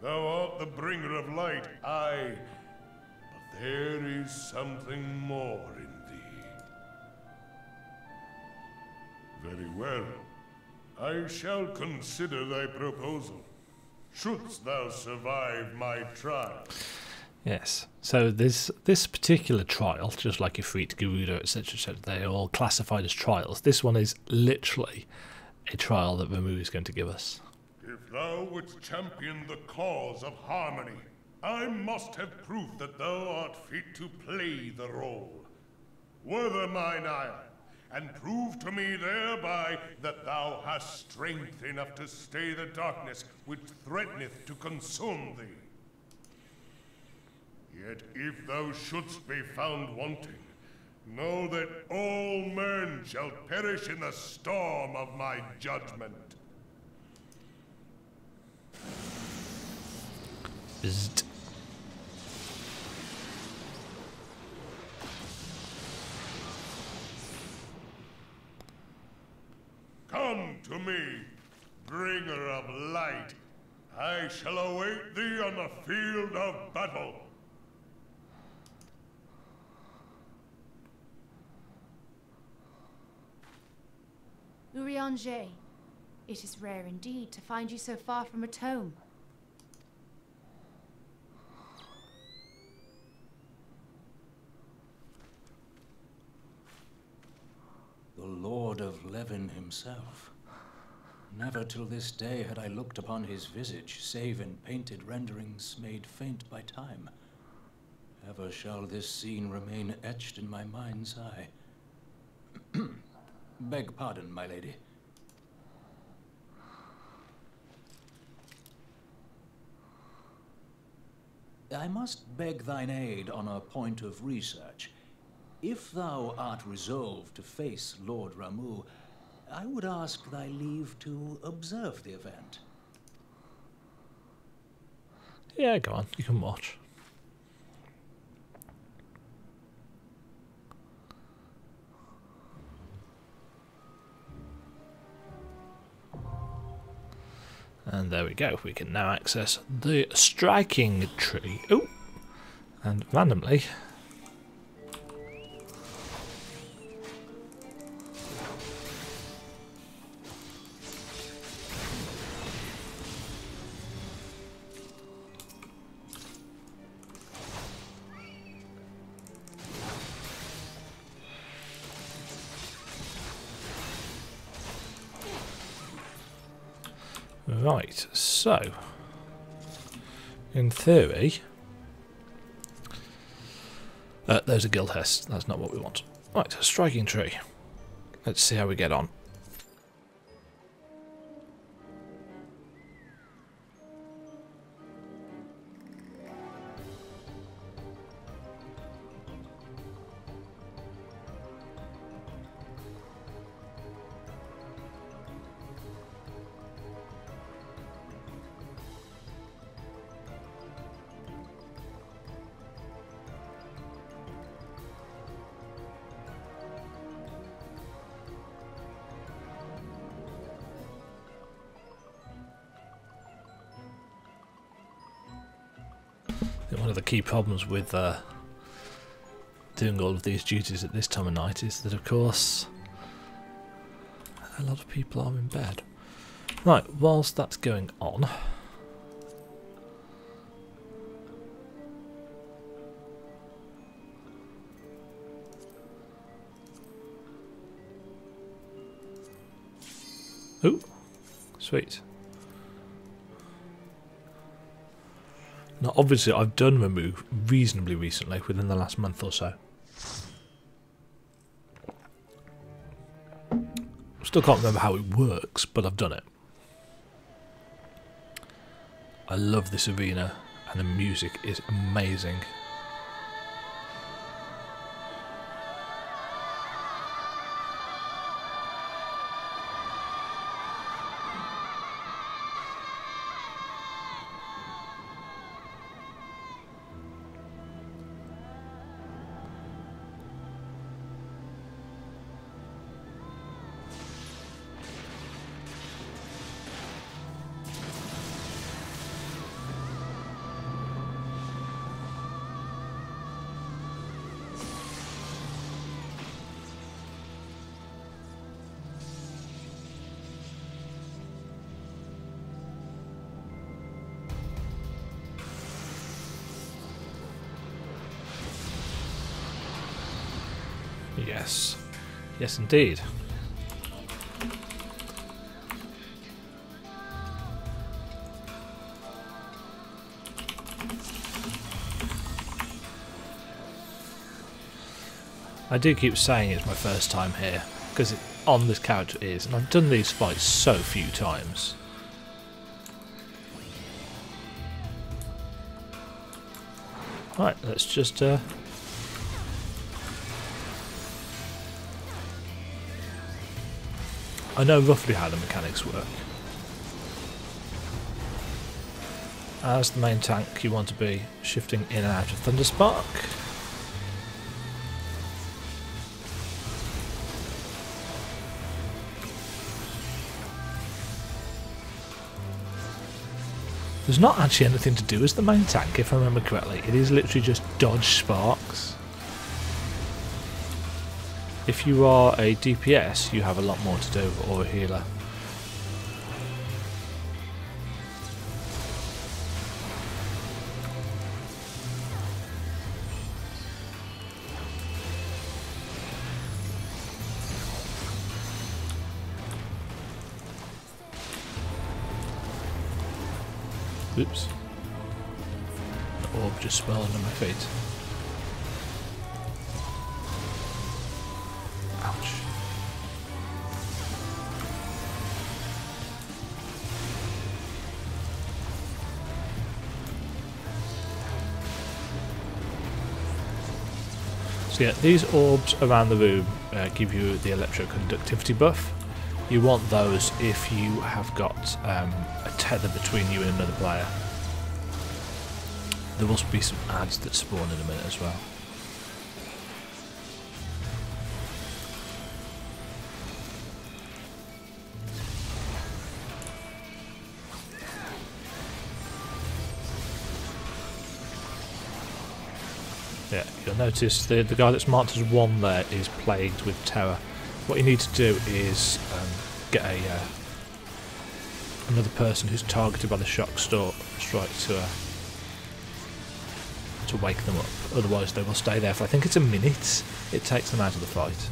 Thou art the bringer of light, aye. But there is something more in thee. Very well. I shall consider thy proposal. Shouldst thou survive my trial. Yes. So this particular trial, just like Ifrit, Garuda, etc., etc., they are all classified as trials. This one is literally a trial that Ramuh is going to give us. If thou wouldst champion the cause of harmony, I must have proof that thou art fit to play the role. Wither mine ire, and prove to me thereby that thou hast strength enough to stay the darkness which threateneth to consume thee. Yet if thou shouldst be found wanting, know that all men shall perish in the storm of my judgment. Bzzzt. Come to me, bringer of light. I shall await thee on the field of battle. Eorzea, it is rare indeed to find you so far from a tome. The Lord of Levin himself. Never till this day had I looked upon his visage, save in painted renderings made faint by time. Ever shall this scene remain etched in my mind's eye. Beg pardon, my lady. I must beg thine aid on a point of research. If thou art resolved to face Lord Ramuh, I would ask thy leave to observe the event. Yeah, go on. You can watch. And there we go. We can now access the striking tree. Oh! And randomly... Right, so, in theory, there's a guild hest, that's not what we want. Right, striking tree. Let's see how we get on. One of the key problems with doing all of these duties at this time of night is that, of course, a lot of people are in bed. Right, whilst that's going on, ooh, sweet. Now, obviously, I've done Ramuh reasonably recently, within the last month or so. Still can't remember how it works, but I've done it. I love this arena, and the music is amazing. Yes. Yes, indeed. I do keep saying it's my first time here, because on this character is, and I've done these fights so few times. Right, let's just I know roughly how the mechanics work. As the main tank, you want to be shifting in and out of Thunderspark. There's not actually anything to do as the main tank, if I remember correctly. It is literally just dodge sparks. If you are a DPS, you have a lot more to do, or a healer. Oops. The orb just spelled under my feet. Ouch. So yeah, these orbs around the room give you the electroconductivity buff. You want those if you have got a tether between you and another player. There will be some ads that spawn in a minute as well. Yeah, you'll notice the guy that's marked as 1 there is plagued with terror. What you need to do is get another person who's targeted by the shock strike to wake them up. Otherwise they will stay there for, I think it's a minute it takes them out of the fight.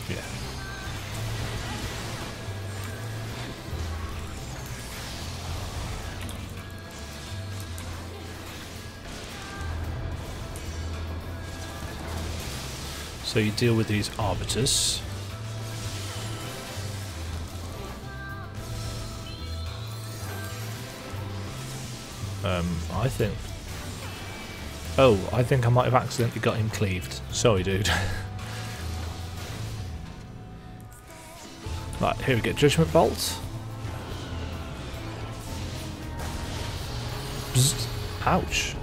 Yeah. So you deal with these arbiters. I think... Oh, I think I might have accidentally got him cleaved. Sorry, dude. Right, here we go. Judgment Bolt. Bzzzt. Ouch.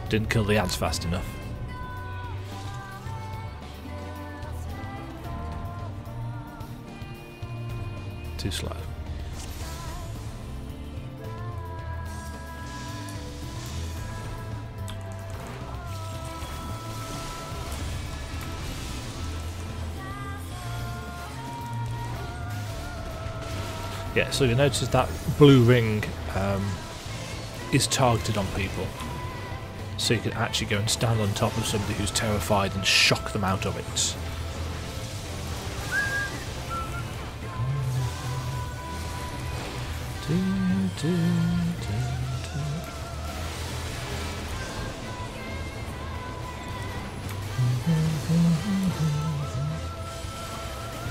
Didn't kill the ads fast enough. Too slow. Yeah, so you notice that blue ring is targeted on people. So you can actually go and stand on top of somebody who's terrified and shock them out of it.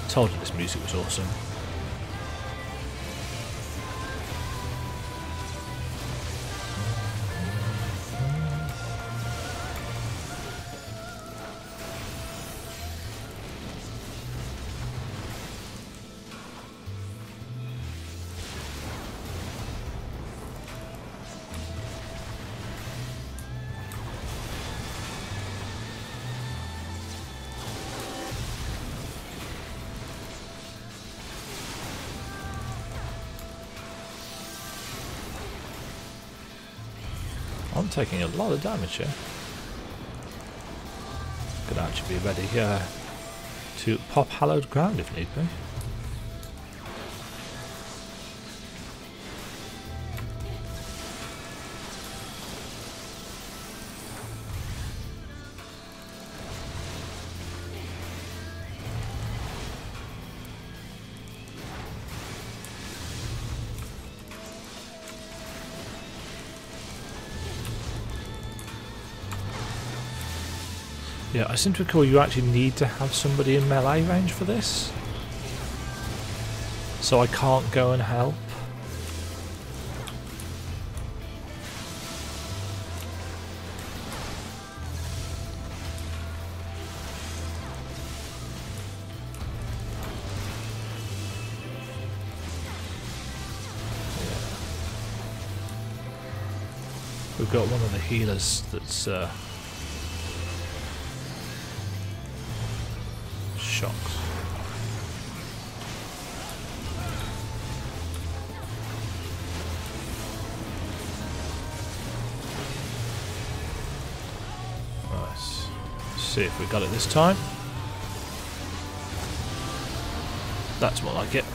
Told you this music was awesome. I'm taking a lot of damage here. Could actually be ready here to pop hallowed ground if need be. Yeah, I seem to recall you actually need to have somebody in melee range for this. So I can't go and help. We've got one of the healers that's shocked. Nice. Let's see if we got it this time. That's more like it.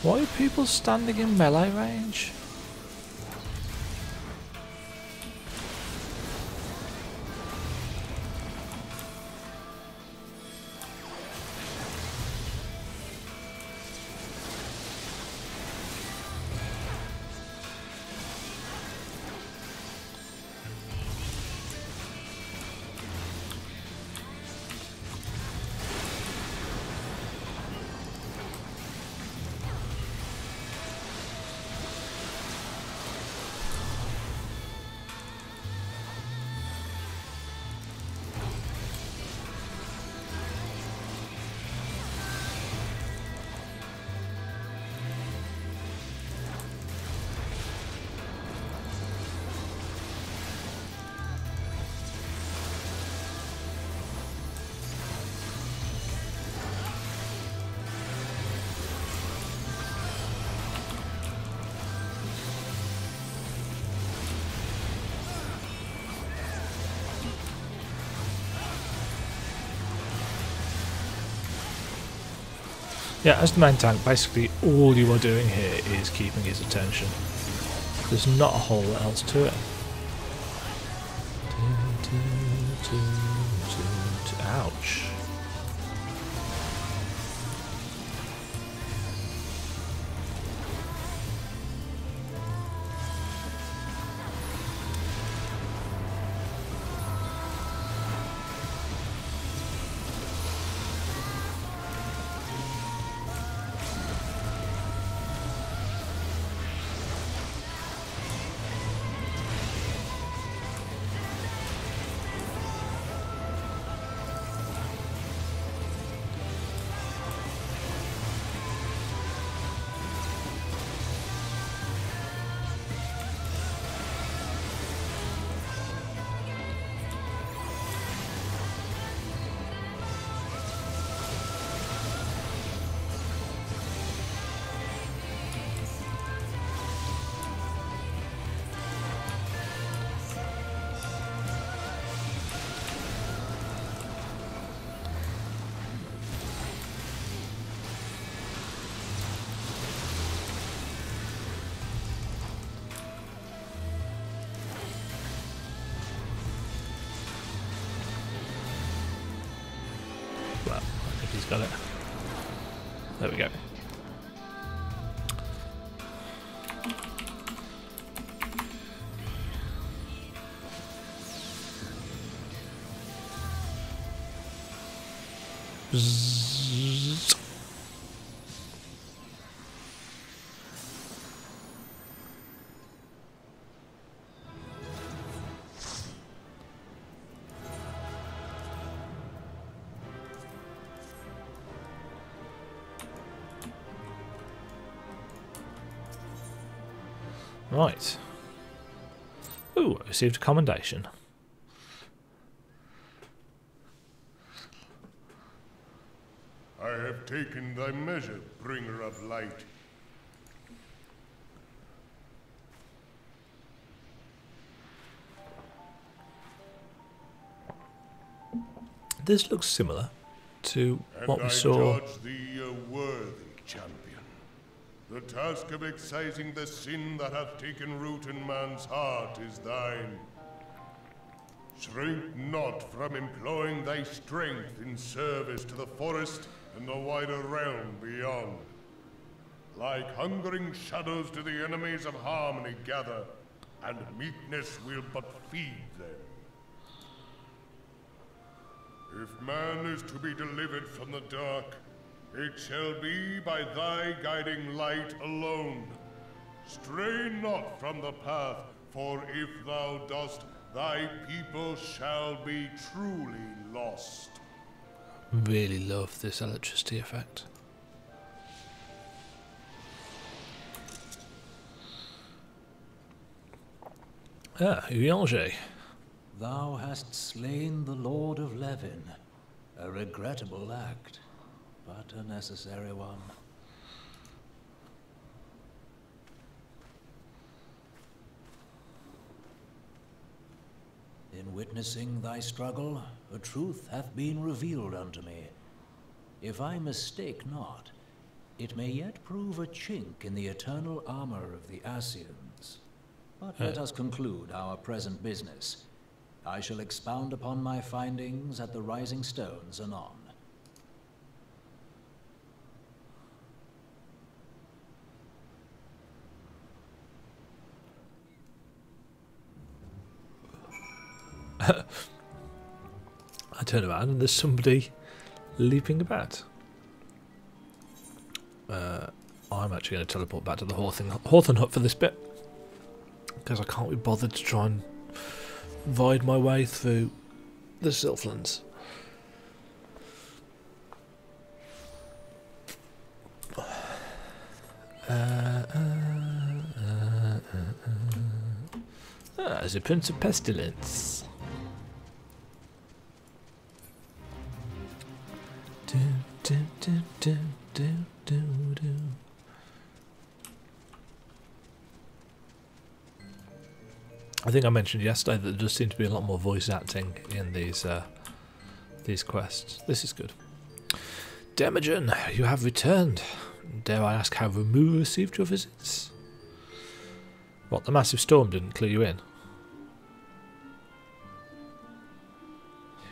Why are people standing in melee range? Yeah, as the main tank, basically all you are doing here is keeping his attention. There's not a whole lot else to it. Ouch. Well, I think he's got it. There we go. Bzzz. Right. Ooh, I received a commendation. I have taken thy measure, bringer of light. This looks similar to what we And I saw. judge thee a worthy champion. The task of excising the sin that hath taken root in man's heart is thine. Shrink not from employing thy strength in service to the forest and the wider realm beyond. Like hungering shadows do the enemies of harmony gather, and meekness will but feed them. If man is to be delivered from the dark, it shall be by thy guiding light alone. Stray not from the path, for if thou dost, thy people shall be truly lost. Really love this electricity effect. Ah, Eorzea. Thou hast slain the Lord of Levin. A regrettable act, but a necessary one. In witnessing thy struggle, a truth hath been revealed unto me. If I mistake not, it may yet prove a chink in the eternal armor of the Assyrians. But let us conclude our present business. I shall expound upon my findings at the Rising Stones anon. I turn around and there's somebody leaping about. I'm actually going to teleport back to the Hawthorne Hut for this bit, because I can't be bothered to try and void my way through the Sylphlands. The Prince of Pestilence. Do, do, do, do, do, do, do. I think I mentioned yesterday that there does seem to be a lot more voice acting in these quests. This is good. Demajen, you have returned. Dare I ask how Ramu received your visits? What, the massive storm didn't clue you in?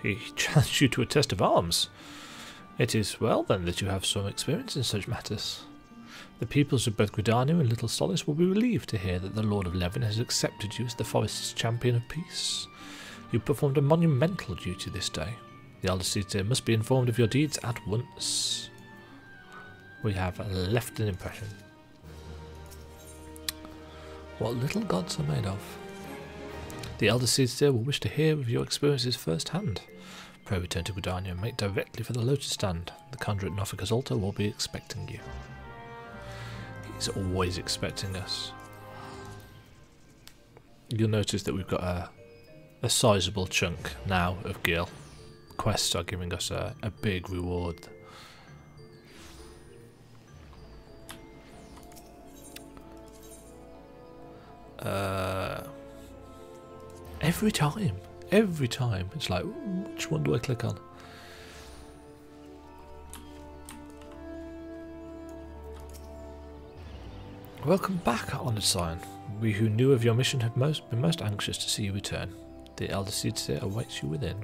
He challenged you to a test of arms. It is well then that you have some experience in such matters. The peoples of both Gridania and Little Solace will be relieved to hear that the Lord of Levin has accepted you as the forest's champion of peace. You performed a monumental duty this day. The Elder Seeds must be informed of your deeds at once. We have left an impression. What little gods are made of. The Elder Seeds will wish to hear of your experiences firsthand. Pray return to Gridania and make directly for the Lotus Stand. The Conjuror at Nofika's altar will be expecting you. He's always expecting us. You'll notice that we've got a sizable chunk now of Gil. Quests are giving us a big reward. Every time, it's like, which one do I click on? Welcome back, Honoured Scion. We who knew of your mission have been most anxious to see you return. The Elder Seedseer awaits you within.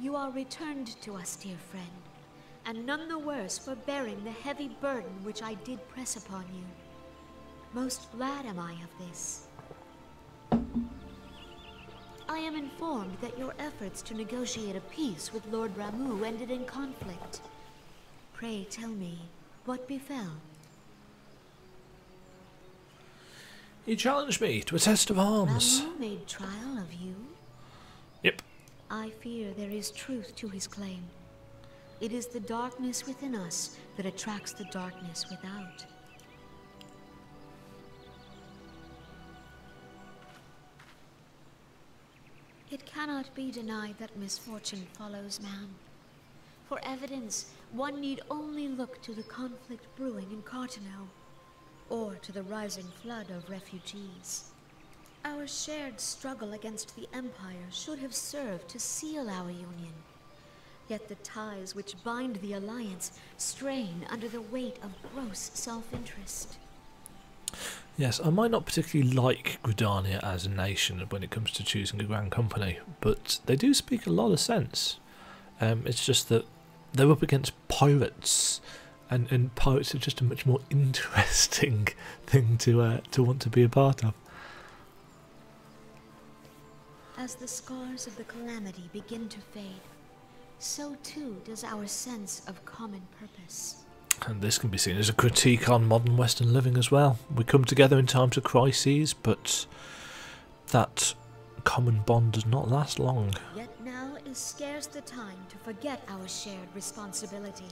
You are returned to us, dear friend, and none the worse for bearing the heavy burden which I did press upon you. Most glad am I of this. I am informed that your efforts to negotiate a peace with Lord Ramu ended in conflict. Pray tell me, what befell. He challenged me to a test of arms. Ramu made trial of you? Yep. I fear there is truth to his claim. It is the darkness within us that attracts the darkness without. It cannot be denied that misfortune follows man. For evidence, one need only look to the conflict brewing in Cartano, or to the rising flood of refugees. Our shared struggle against the Empire should have served to seal our union. Yet the ties which bind the Alliance strain under the weight of gross self-interest. Yes, I might not particularly like Gridania as a nation when it comes to choosing a grand company, but they do speak a lot of sense. It's just that they're up against pirates, and pirates are just a much more interesting thing to want to be a part of. As the scars of the calamity begin to fade, so too does our sense of common purpose. And this can be seen as a critique on modern Western living as well. We come together in times of crises, but that common bond does not last long. Yet now is scarce the time to forget our shared responsibility.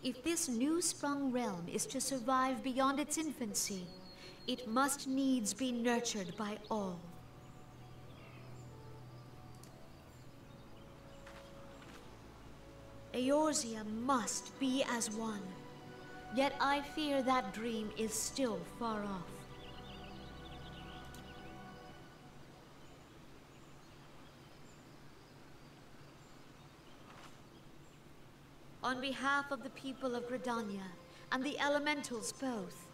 If this new-sprung realm is to survive beyond its infancy, it must needs be nurtured by all. Eorzea must be as one. Yet I fear that dream is still far off. On behalf of the people of Gridania and the elementals both,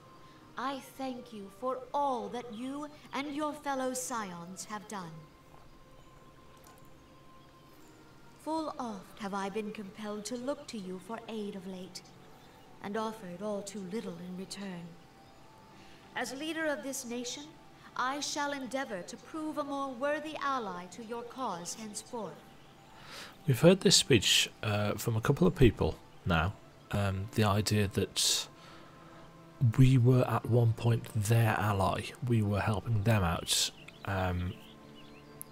I thank you for all that you and your fellow scions have done. Full oft have I been compelled to look to you for aid of late, and offered all too little in return. As leader of this nation, I shall endeavor to prove a more worthy ally to your cause henceforth. We've heard this speech from a couple of people now. The idea that we were at one point their ally, we were helping them out.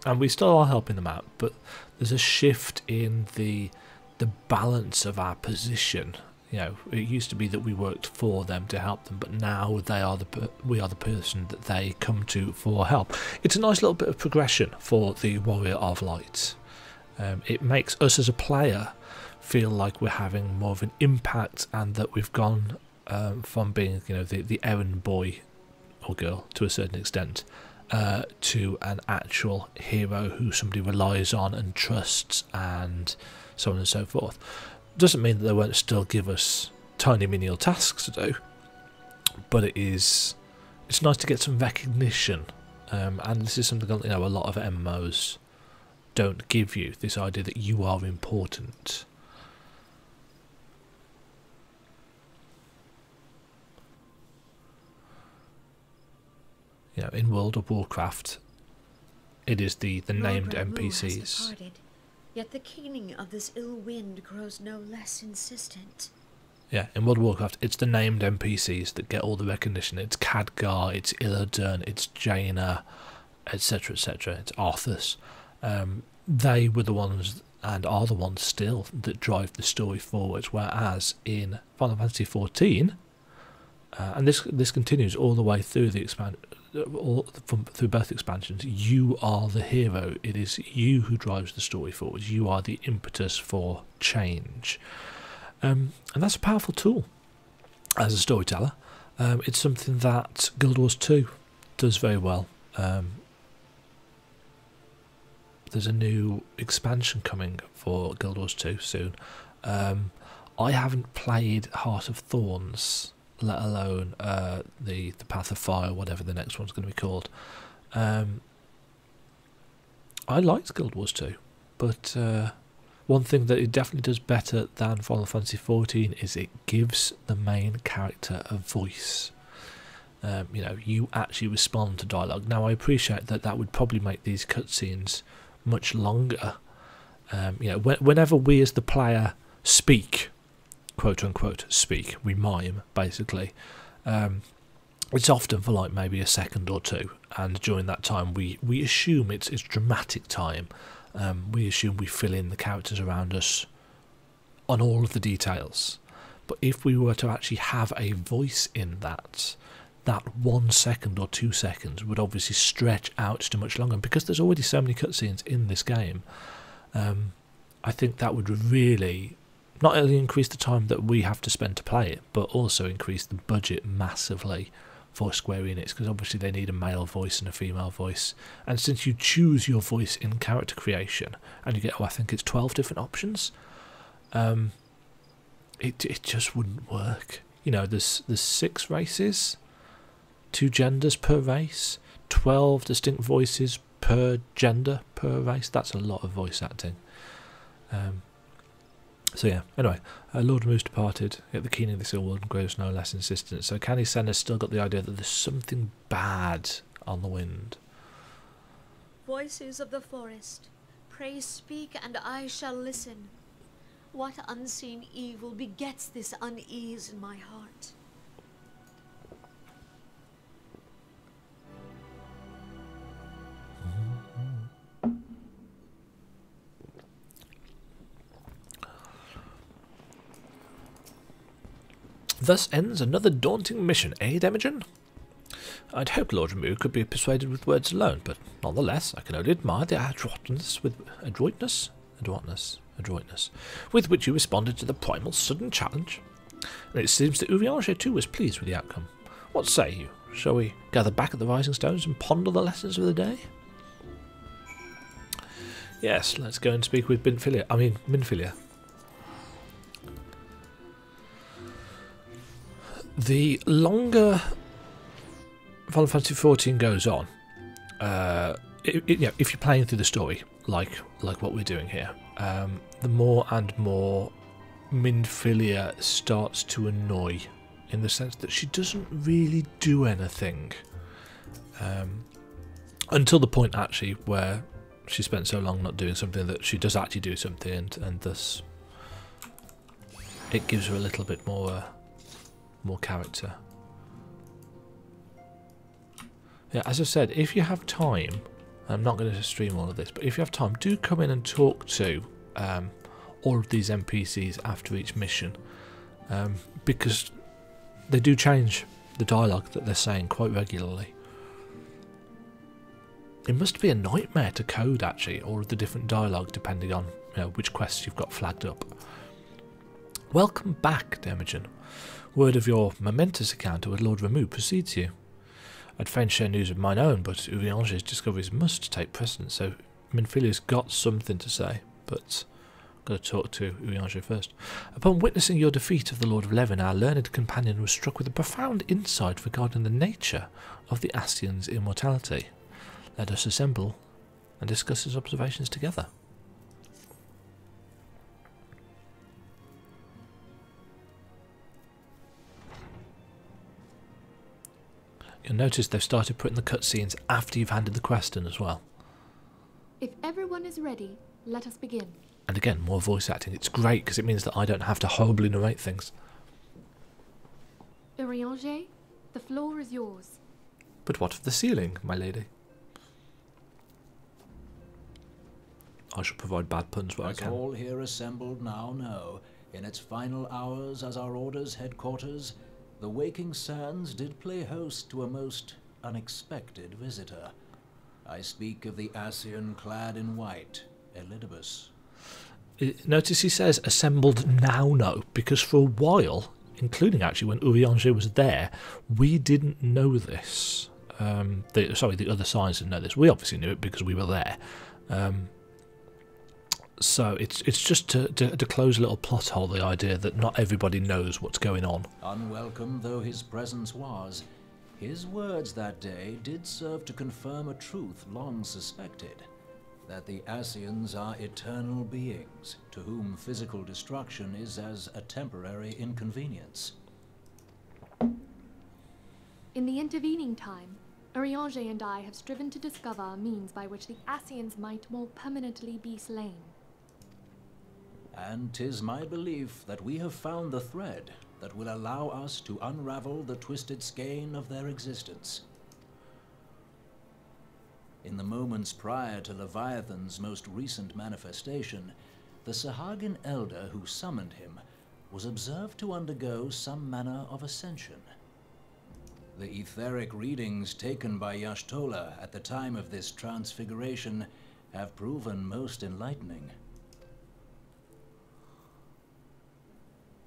And we still are helping them out, but there's a shift in the balance of our position. You know, it used to be that we worked for them to help them, but now we are the person that they come to for help. It's a nice little bit of progression for the Warrior of Light. It makes us as a player feel like we're having more of an impact, and that we've gone from being, you know, the errand boy or girl to a certain extent, to an actual hero who somebody relies on and trusts, and so on and so forth. Doesn't mean that they won't still give us tiny menial tasks to do, but it's nice to get some recognition, and this is something that, you know, a lot of MMOs don't give you, this idea that you are important. You know, in World of Warcraft, it is the named NPCs. Departed, yet the keening of this ill wind grows no less insistent. Yeah, in World of Warcraft, it's the named NPCs that get all the recognition. It's Khadgar, it's Illidan, it's Jaina, etc., etc. It's Arthas. They were the ones, and are the ones still, that drive the story forward. Whereas in Final Fantasy XIV, and this continues all the way through the through both expansions, you are the hero. It is you who drives the story forward. You are the impetus for change, and that's a powerful tool as a storyteller. It's something that Guild Wars 2 does very well. There's a new expansion coming for Guild Wars 2 soon. I haven't played Heart of Thorns, let alone the Path of Fire, whatever the next one's going to be called. I liked Guild Wars 2, but one thing that it definitely does better than Final Fantasy XIV is it gives the main character a voice. You know, you actually respond to dialogue. Now, I appreciate that that would probably make these cutscenes much longer. You know, whenever we as the player speak, quote-unquote speak. We mime, basically. It's often for like maybe a second or two, and during that time we assume it's dramatic time. We assume we fill in the characters around us on all of the details. But if we were to actually have a voice in that 1 second or 2 seconds would obviously stretch out to much longer. And because there's already so many cutscenes in this game, I think that would really not only increase the time that we have to spend to play it, but also increase the budget massively for Square Enix, because obviously they need a male voice and a female voice. And since you choose your voice in character creation, and you get, I think it's 12 different options, it just wouldn't work. You know, there's 6 races, 2 genders per race, 12 distinct voices per gender per race. That's a lot of voice acting. So yeah, anyway, Lord Moose departed, yet the king of this ill world grows no less insistent. So Canny Sen has still got the idea that there's something bad on the wind. Voices of the forest, pray speak and I shall listen. What unseen evil begets this unease in my heart? Thus ends another daunting mission, eh, Demajen? I'd hoped Lord Ramu could be persuaded with words alone, but nonetheless I can only admire the adroitness with which you responded to the primal sudden challenge. And it seems that Eorzea too was pleased with the outcome. What say you? Shall we gather back at the Rising Stones and ponder the lessons of the day? Yes, let's go and speak with Minfilia. The longer Final Fantasy XIV goes on, if you're playing through the story, like what we're doing here, the more and more Minfilia starts to annoy, in the sense that she doesn't really do anything. Until the point, actually, where she spent so long not doing something that she does actually do something, and thus it gives her a little bit more character. Yeah, as I said, if you have time, I'm not going to stream all of this, but if you have time, do come in and talk to all of these NPCs after each mission, because they do change the dialogue that they're saying quite regularly. It must be a nightmare to code, actually, all of the different dialogue depending on which quests you've got flagged up. Welcome back, Demajen. Word of your momentous encounter with Lord Ramu precedes you. I'd fain share news of mine own, but Eorzea's discoveries must take precedence, so Minfilia's got something to say, but I've got to talk to Eorzea first. Upon witnessing your defeat of the Lord of Levin, our learned companion was struck with a profound insight regarding the nature of the Ascian's immortality. Let us assemble and discuss his observations together. You'll notice they've started putting the cutscenes after you've handed the quest in as well. If everyone is ready, let us begin. And again, more voice acting. It's great because it means that I don't have to horribly narrate things. Eorzea, the floor is yours. But what of the ceiling, my lady? I shall provide bad puns where I can. As all here assembled now know, in its final hours as our Order's headquarters, the waking sands did play host to a most unexpected visitor. I speak of the Ascian clad in white, Elidibus. Notice he says assembled now know, because for a while, including actually when Eorzea was there, we didn't know this. The other signs didn't know this. We obviously knew it because we were there. So it's just to close a little plot hole, the idea that not everybody knows what's going on. Unwelcome though his presence was, his words that day did serve to confirm a truth long suspected, that the Ascians are eternal beings, to whom physical destruction is as a temporary inconvenience. In the intervening time, Eorzea and I have striven to discover a means by which the Ascians might more permanently be slain. And 'tis my belief that we have found the thread that will allow us to unravel the twisted skein of their existence. In the moments prior to Leviathan's most recent manifestation, the Sahagin elder who summoned him was observed to undergo some manner of ascension. The etheric readings taken by Y'shtola at the time of this transfiguration have proven most enlightening.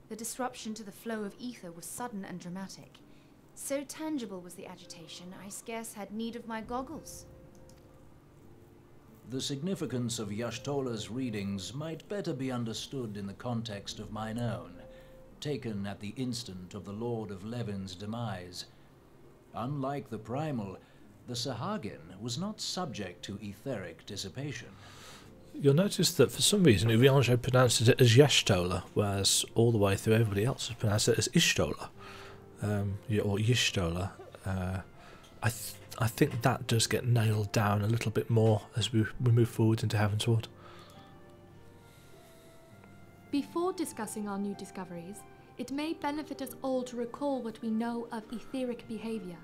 The disruption to the flow of ether was sudden and dramatic. So tangible was the agitation, I scarce had need of my goggles. The significance of Y'shtola's readings might better be understood in the context of mine own, taken at the instant of the Lord of Levin's demise. Unlike the primal, the Sahagin was not subject to etheric dissipation. You'll notice that for some reason Eorzea pronounces it as Y'shtola, whereas all the way through everybody else has pronounced it as Ishtola, or Y'shtola. I think that does get nailed down a little bit more as we move forward into Heavensward. Before discussing our new discoveries, it may benefit us all to recall what we know of etheric behaviour.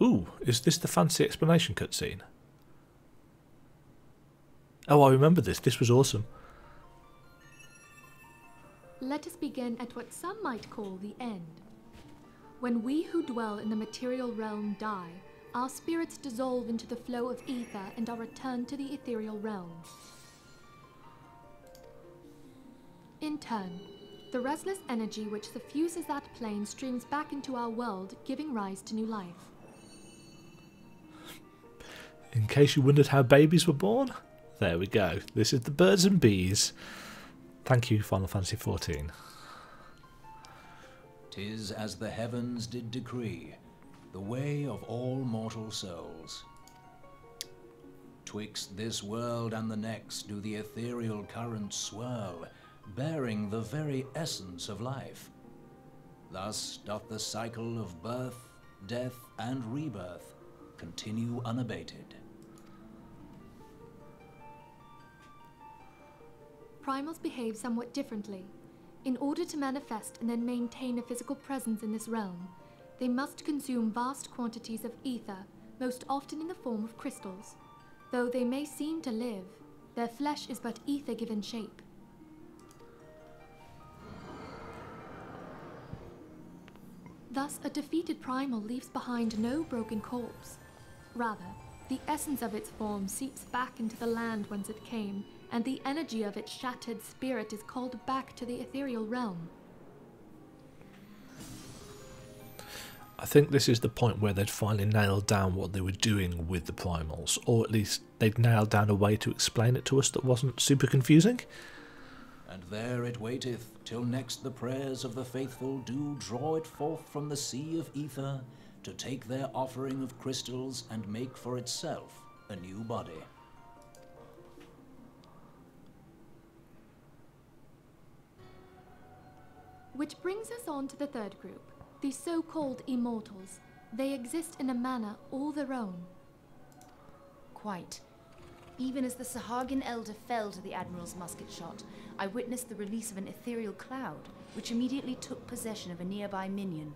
Ooh, is this the fancy explanation cutscene? Oh, I remember this. This was awesome. Let us begin at what some might call the end. When we who dwell in the material realm die, our spirits dissolve into the flow of ether and are returned to the ethereal realm. In turn, the restless energy which suffuses that plane streams back into our world, giving rise to new life. In case you wondered how babies were born, there we go. This is the birds and bees. Thank you, Final Fantasy XIV. 'Tis as the heavens did decree, the way of all mortal souls. Twixt this world and the next do the ethereal currents swirl, bearing the very essence of life. Thus doth the cycle of birth, death, and rebirth continue unabated. Primals behave somewhat differently. In order to manifest and then maintain a physical presence in this realm, they must consume vast quantities of ether, most often in the form of crystals. Though they may seem to live, their flesh is but ether given shape. Thus, a defeated primal leaves behind no broken corpse. Rather, the essence of its form seeps back into the land whence it came, and the energy of its shattered spirit is called back to the ethereal realm. I think this is the point where they'd finally nailed down what they were doing with the primals, or at least they'd nailed down a way to explain it to us that wasn't super confusing. And there it waiteth, till next the prayers of the faithful do draw it forth from the sea of ether, to take their offering of crystals and make for itself a new body. Which brings us on to the third group, the so-called immortals. They exist in a manner all their own. Quite. Even as the Sahagin elder fell to the Admiral's musket shot, I witnessed the release of an ethereal cloud, which immediately took possession of a nearby minion.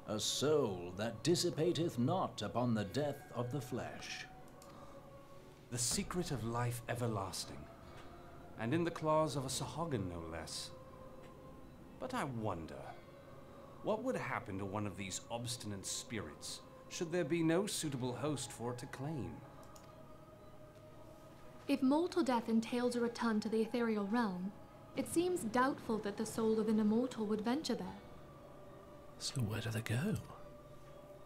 A soul that dissipateth not upon the death of the flesh. The secret of life everlasting, and in the claws of a Sahagin no less. But I wonder, what would happen to one of these obstinate spirits, should there be no suitable host for it to claim? If mortal death entails a return to the ethereal realm, it seems doubtful that the soul of an immortal would venture there. So where do they go?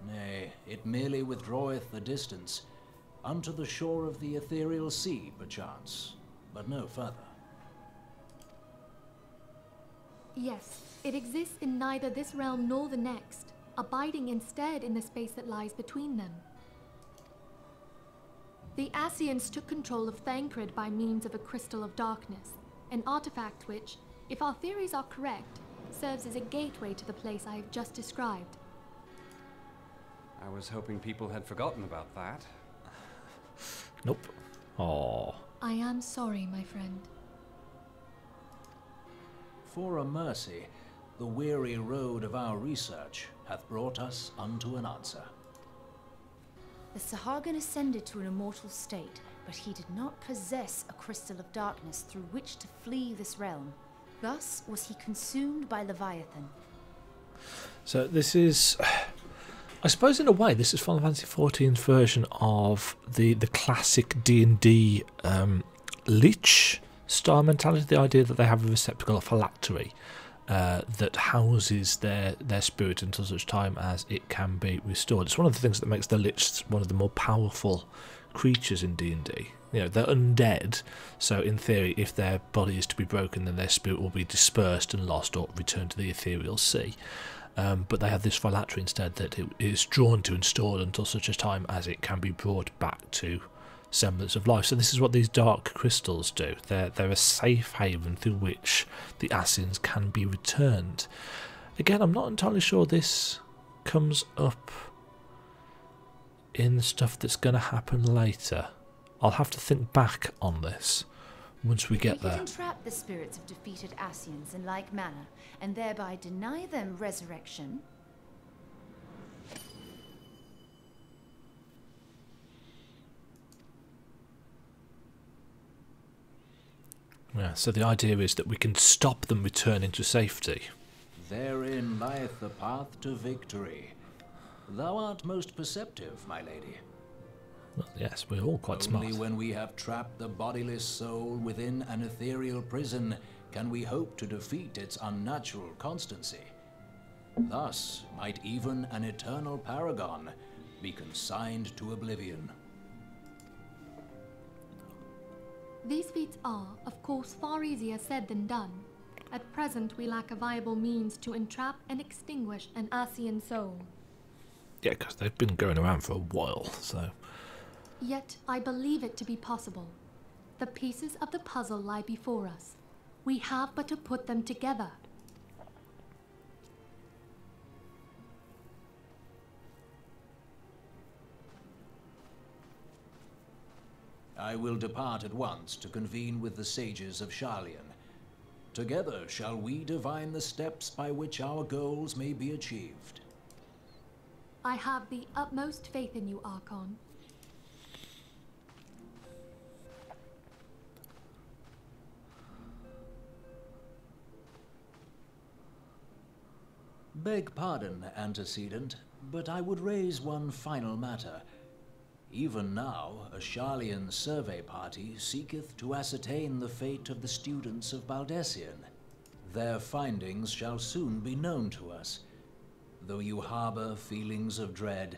Nay, it merely withdraweth the distance, unto the shore of the ethereal sea, perchance, but no further. Yes, it exists in neither this realm nor the next, abiding instead in the space that lies between them. The Ascians took control of Thancred by means of a crystal of darkness, an artifact which, if our theories are correct, serves as a gateway to the place I have just described. I was hoping people had forgotten about that. Nope. Oh. I am sorry, my friend. For a mercy, the weary road of our research hath brought us unto an answer. The Sahagin ascended to an immortal state, but he did not possess a crystal of darkness through which to flee this realm. Thus was he consumed by Leviathan. So this is, I suppose in a way, this is Final Fantasy XIV's version of the classic D&D Lich style mentality, the idea that they have a receptacle, a phylactery, that houses their spirit until such time as it can be restored. It's one of the things that makes the Lich one of the more powerful creatures in D&D. You know, they're undead, so in theory, if their body is to be broken, then their spirit will be dispersed and lost or returned to the ethereal sea. But they have this phylactery instead that it is drawn to and stored until such a time as it can be brought back to semblance of life. So this is what these dark crystals do. They're a safe haven through which the Ascians can be returned. Again, I'm not entirely sure this comes up in the stuff that's going to happen later. I'll have to think back on this once we get there. We could entrap the spirits of defeated Ascians in like manner, and thereby deny them resurrection. Yeah, so the idea is that we can stop them returning to safety. Therein lieth the path to victory. Thou art most perceptive, my lady. Well, yes, we're all quite smart. Only when we have trapped the bodiless soul within an ethereal prison can we hope to defeat its unnatural constancy. Thus might even an eternal paragon be consigned to oblivion. These feats are, of course, far easier said than done. At present, we lack a viable means to entrap and extinguish an Ascian soul. Yeah, because they've been going around for a while, so... Yet, I believe it to be possible. The pieces of the puzzle lie before us. We have but to put them together. I will depart at once to convene with the sages of Sharlayan. Together shall we divine the steps by which our goals may be achieved. I have the utmost faith in you, Archon. Beg pardon, antecedent, but I would raise one final matter. Even now, a Sharlayan survey party seeketh to ascertain the fate of the students of Baldessian. Their findings shall soon be known to us. Though you harbor feelings of dread,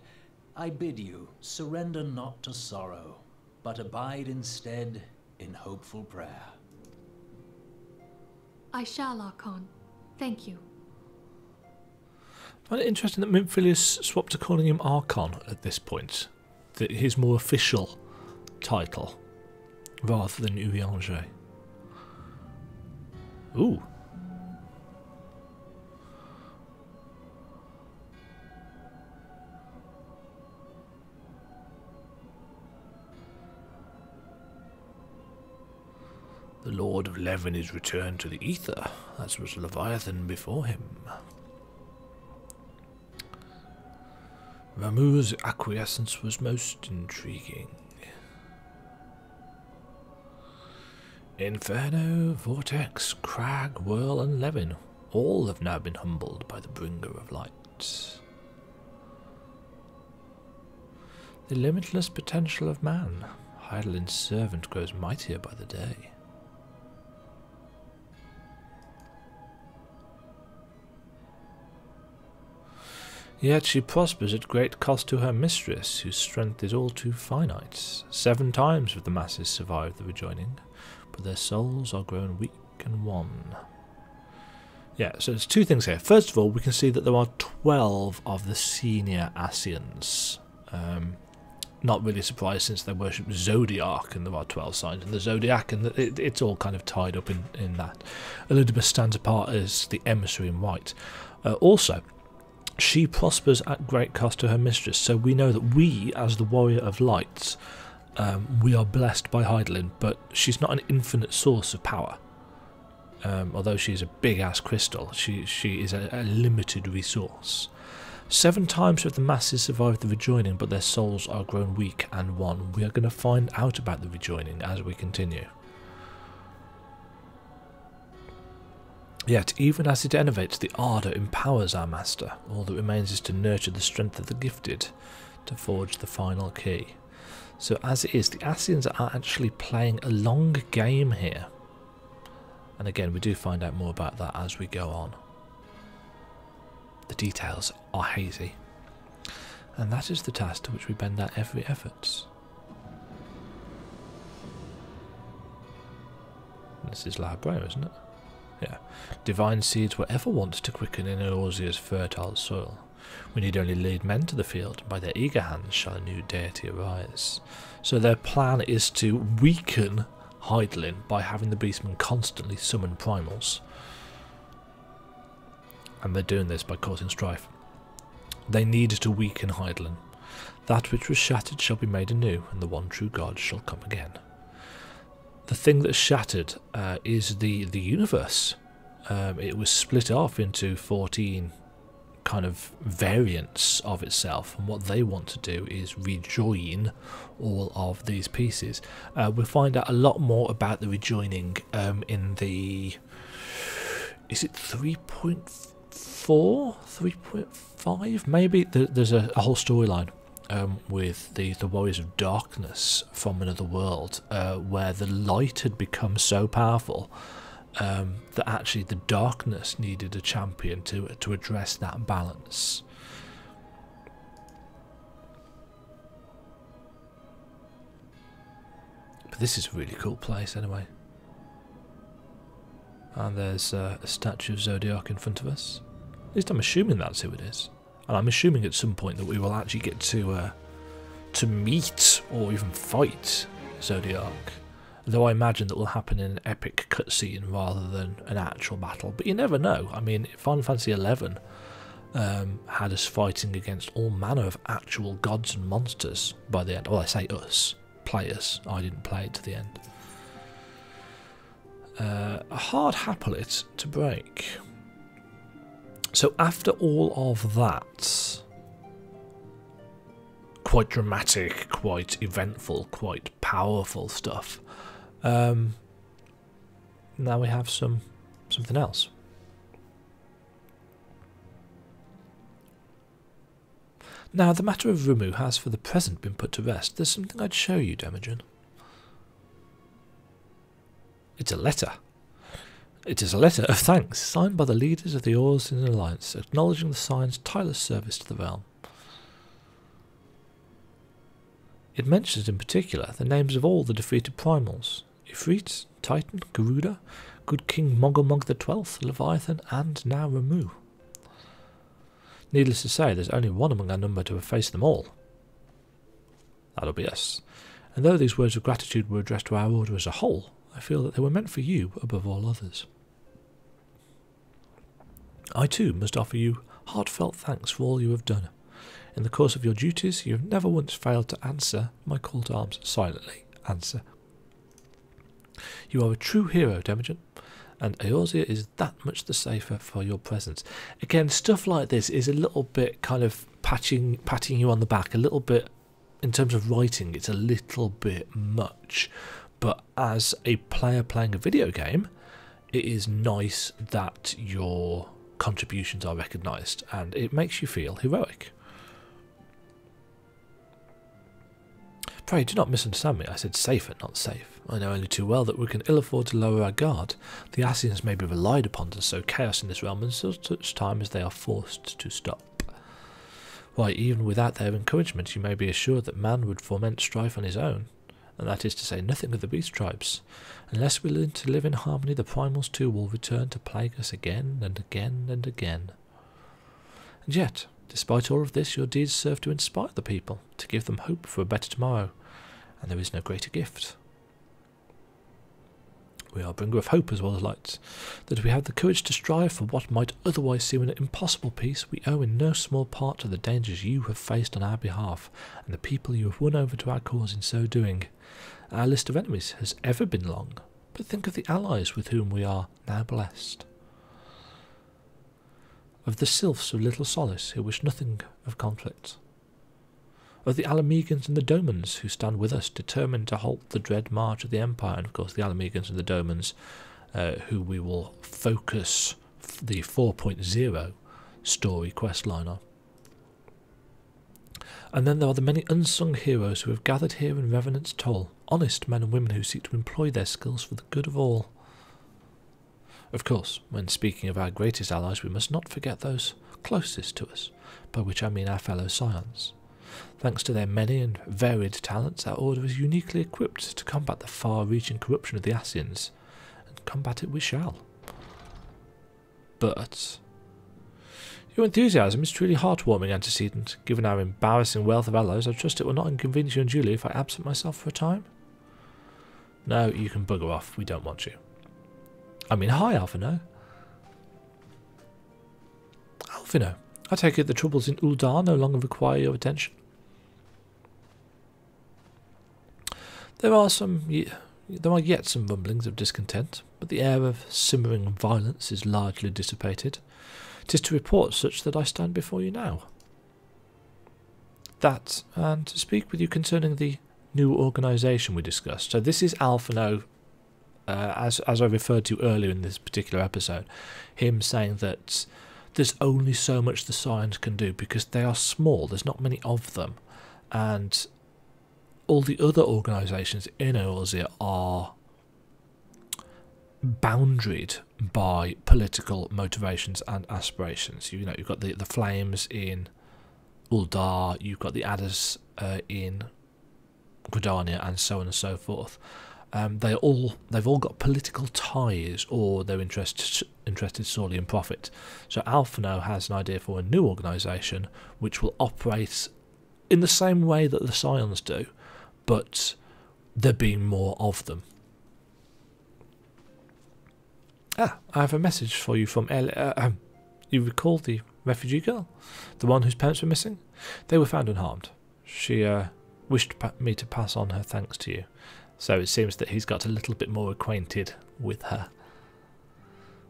I bid you surrender not to sorrow, but abide instead in hopeful prayer. I shall, Archon. Thank you. I find it interesting that Mimphilius swapped to calling him Archon at this point. His more official title, rather than Eorzea. Ooh. The Lord of Levin is returned to the ether, as was Leviathan before him. Ramuh's acquiescence was most intriguing. Inferno, Vortex, Crag, Whirl, and Levin all have now been humbled by the Bringer of Light. The limitless potential of man, Heidelin's servant grows mightier by the day. Yet she prospers at great cost to her mistress, whose strength is all too finite. 7 times have the masses survived the rejoining, but their souls are grown weak and wan. Yeah, so there's 2 things here. First of all, we can see that there are 12 of the senior Ascians. Not really surprised since they worship Zodiac, and there are 12 signs in the Zodiac, and it's all kind of tied up in that. Elizabeth stands apart as the emissary in white. Also, she prospers at great cost to her mistress, so we know that we, as the Warrior of Light, we are blessed by Hydaelyn, but she's not an infinite source of power. Although she's a big-ass crystal, she is a limited resource. 7 times of the masses survived the rejoining, but their souls are grown weak and wan. We are going to find out about the rejoining as we continue. Yet, even as it enervates, the ardour empowers our master. All that remains is to nurture the strength of the gifted, to forge the final key. So as it is, the Ascians are actually playing a long game here. And again, we do find out more about that as we go on. The details are hazy. And that is the task to which we bend our every efforts. This is Labra, isn't it? Yeah. Divine seeds were ever wont to quicken in Eorzea's fertile soil. We need only lead men to the field, and by their eager hands shall a new deity arise. So their plan is to weaken Hydaelyn by having the beastmen constantly summon primals. And they're doing this by causing strife. They need to weaken Hydaelyn. That which was shattered shall be made anew, and the one true God shall come again. The thing that's shattered is the universe. It was split off into 14 kind of variants of itself, and what they want to do is rejoin all of these pieces. We'll find out a lot more about the rejoining in the... is it 3.4? 3.5? Maybe? There's a whole storyline with the Warriors of Darkness from another world, where the light had become so powerful that actually the darkness needed a champion to address that balance. But this is a really cool place anyway. And there's a statue of Zodiac in front of us. At least I'm assuming that's who it is. And I'm assuming at some point that we will actually get to meet or even fight Zodiac. Though I imagine that will happen in an epic cutscene rather than an actual battle. But you never know. I mean, Final Fantasy XI had us fighting against all manner of actual gods and monsters by the end. Well, I say us, players. I didn't play it to the end. A hard haplet to break. So after all of that, quite dramatic, quite eventful, quite powerful stuff, now we have something else. Now the matter of Ramuh has for the present been put to rest. There's something I'd show you, Demajen. It's a letter. It is a letter of thanks signed by the leaders of the Eorzean Alliance, acknowledging the Sign's tireless service to the realm. It mentions in particular the names of all the defeated primals: Ifrit, Titan, Garuda, Good King Mogulmog XII, Leviathan, and now Ramuh. Needless to say, there's only one among our number to have faced them all. That'll be us. And though these words of gratitude were addressed to our order as a whole, I feel that they were meant for you above all others. I too must offer you heartfelt thanks for all you have done. In the course of your duties, you have never once failed to answer my call to arms. Silently answer. You are a true hero, Demajen, and Eorzea is that much the safer for your presence. Again, stuff like this is a little bit kind of patting you on the back, a little bit, in terms of writing, it's a little bit much. But as a player playing a video game, it is nice that your contributions are recognised, and it makes you feel heroic. Pray do not misunderstand me. I said safer, not safe. I know only too well that we can ill afford to lower our guard. The Ascians may be relied upon to sow chaos in this realm until such time as they are forced to stop. Why, even without their encouragement, you may be assured that man would foment strife on his own. And that is to say nothing of the beast tribes. Unless we learn to live in harmony, the primals too will return to plague us again and again and again. And yet, despite all of this, your deeds serve to inspire the people, to give them hope for a better tomorrow, and there is no greater gift. We are a bringer of hope as well as light. That we have the courage to strive for what might otherwise seem an impossible peace, we owe in no small part to the dangers you have faced on our behalf, and the people you have won over to our cause in so doing. Our list of enemies has ever been long, but think of the allies with whom we are now blessed. Of the sylphs of Little Solace, who wish nothing of conflict. Of the Alamegans and the Domans, who stand with us, determined to halt the dread march of the Empire, and of course the Alamegans and the Domans, who we will focus the 4.0 story questline on. And then there are the many unsung heroes who have gathered here in Revenant's Toll, honest men and women who seek to employ their skills for the good of all. Of course, when speaking of our greatest allies, we must not forget those closest to us, by which I mean our fellow Scions. Thanks to their many and varied talents, our order is uniquely equipped to combat the far-reaching corruption of the Ascians, and combat it we shall. But your enthusiasm is truly heartwarming, antecedent. Given our embarrassing wealth of allies, I trust it will not inconvenience you unduly if I absent myself for a time. No, you can bugger off. We don't want you. I mean, hi, Alphino. Alphino, I take it the troubles in Uldar no longer require your attention. There are yet some rumblings of discontent, but the air of simmering violence is largely dissipated. 'Tis to report such that I stand before you now. That, and to speak with you concerning the new organisation we discussed. So this is Alphino, as I referred to earlier in this particular episode, him saying that there's only so much the Scions can do because they are small, there's not many of them, and all the other organisations in Eorzea are boundaried by political motivations and aspirations. You know, you've got the Flames in Uldar, you've got the Adders in Gridania, and so on and so forth. They've all got political ties, or they're interested solely in profit. So Alphino has an idea for a new organisation which will operate in the same way that the Scions do, but there being more of them. I have a message for you from you recall the refugee girl? The one whose parents were missing? They were found unharmed. She wished me to pass on her thanks to you. So it seems that he's got a little bit more acquainted with her.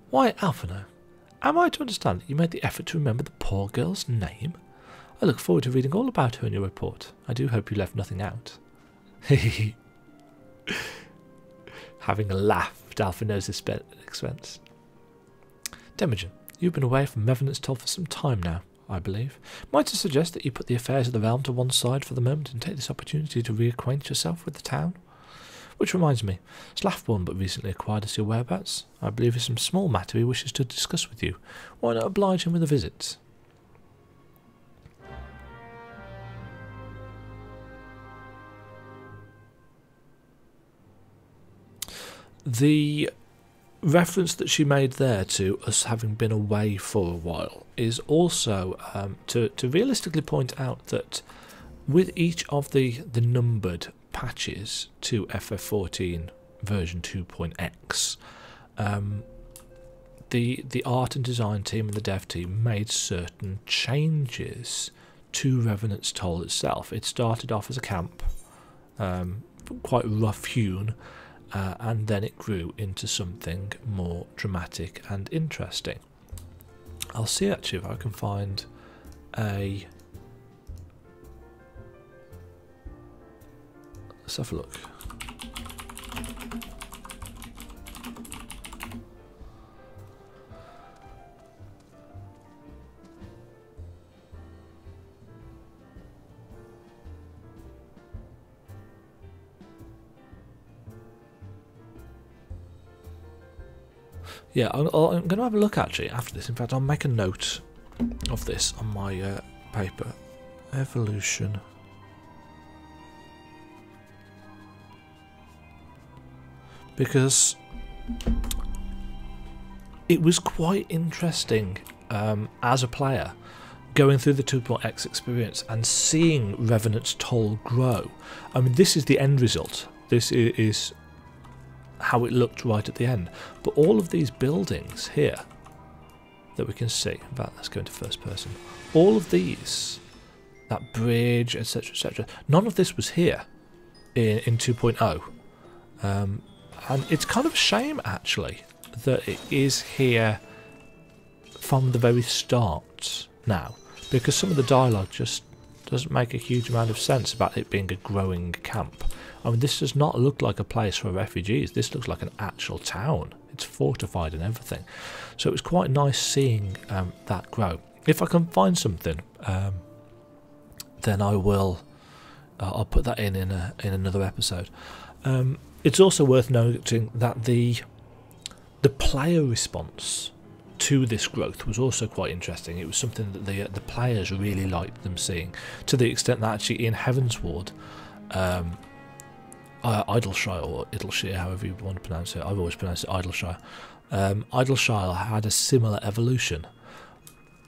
Why, Alphino, am I to understand that you made the effort to remember the poor girl's name? I look forward to reading all about her in your report. I do hope you left nothing out. Having a laugh at Alphino's expense. Demajen, you've been away from Revenant's Toll for some time now, I believe. Might I suggest that you put the affairs of the realm to one side for the moment and take this opportunity to reacquaint yourself with the town? Which reminds me, Slathborn but recently acquired us your whereabouts. I believe it's some small matter he wishes to discuss with you. Why not oblige him with a visit? The reference that she made there to us having been away for a while is also to realistically point out that with each of the numbered patches to FF14 version 2.x, the art and design team and the dev team made certain changes to Revenant's Toll itself. It started off as a camp, quite rough-hewn, and then it grew into something more dramatic and interesting. I'll see actually if I can find a... Let's have a look. Yeah, I'm going to have a look actually after this. In fact, I'll make a note of this on my paper. Evolution. Because it was quite interesting as a player going through the 2.x experience and seeing Revenant's Toll grow. I mean, this is the end result. This is how it looked right at the end. But all of these buildings here that we can see, in fact, let's go into first person. All of these, that bridge, etc., etc., none of this was here in 2.0. And it's kind of a shame, actually, that it is here from the very start now, because some of the dialogue just doesn't make a huge amount of sense about it being a growing camp. I mean, this does not look like a place for refugees. This looks like an actual town. It's fortified and everything. So it was quite nice seeing that grow. If I can find something, then I will. I'll put that in another episode. It's also worth noting that the player response to this growth was also quite interesting. It was something that the players really liked them seeing, to the extent that actually in Heavensward, Idleshire, or Idleshire, however you want to pronounce it, I've always pronounced it Idleshire. Idleshire had a similar evolution.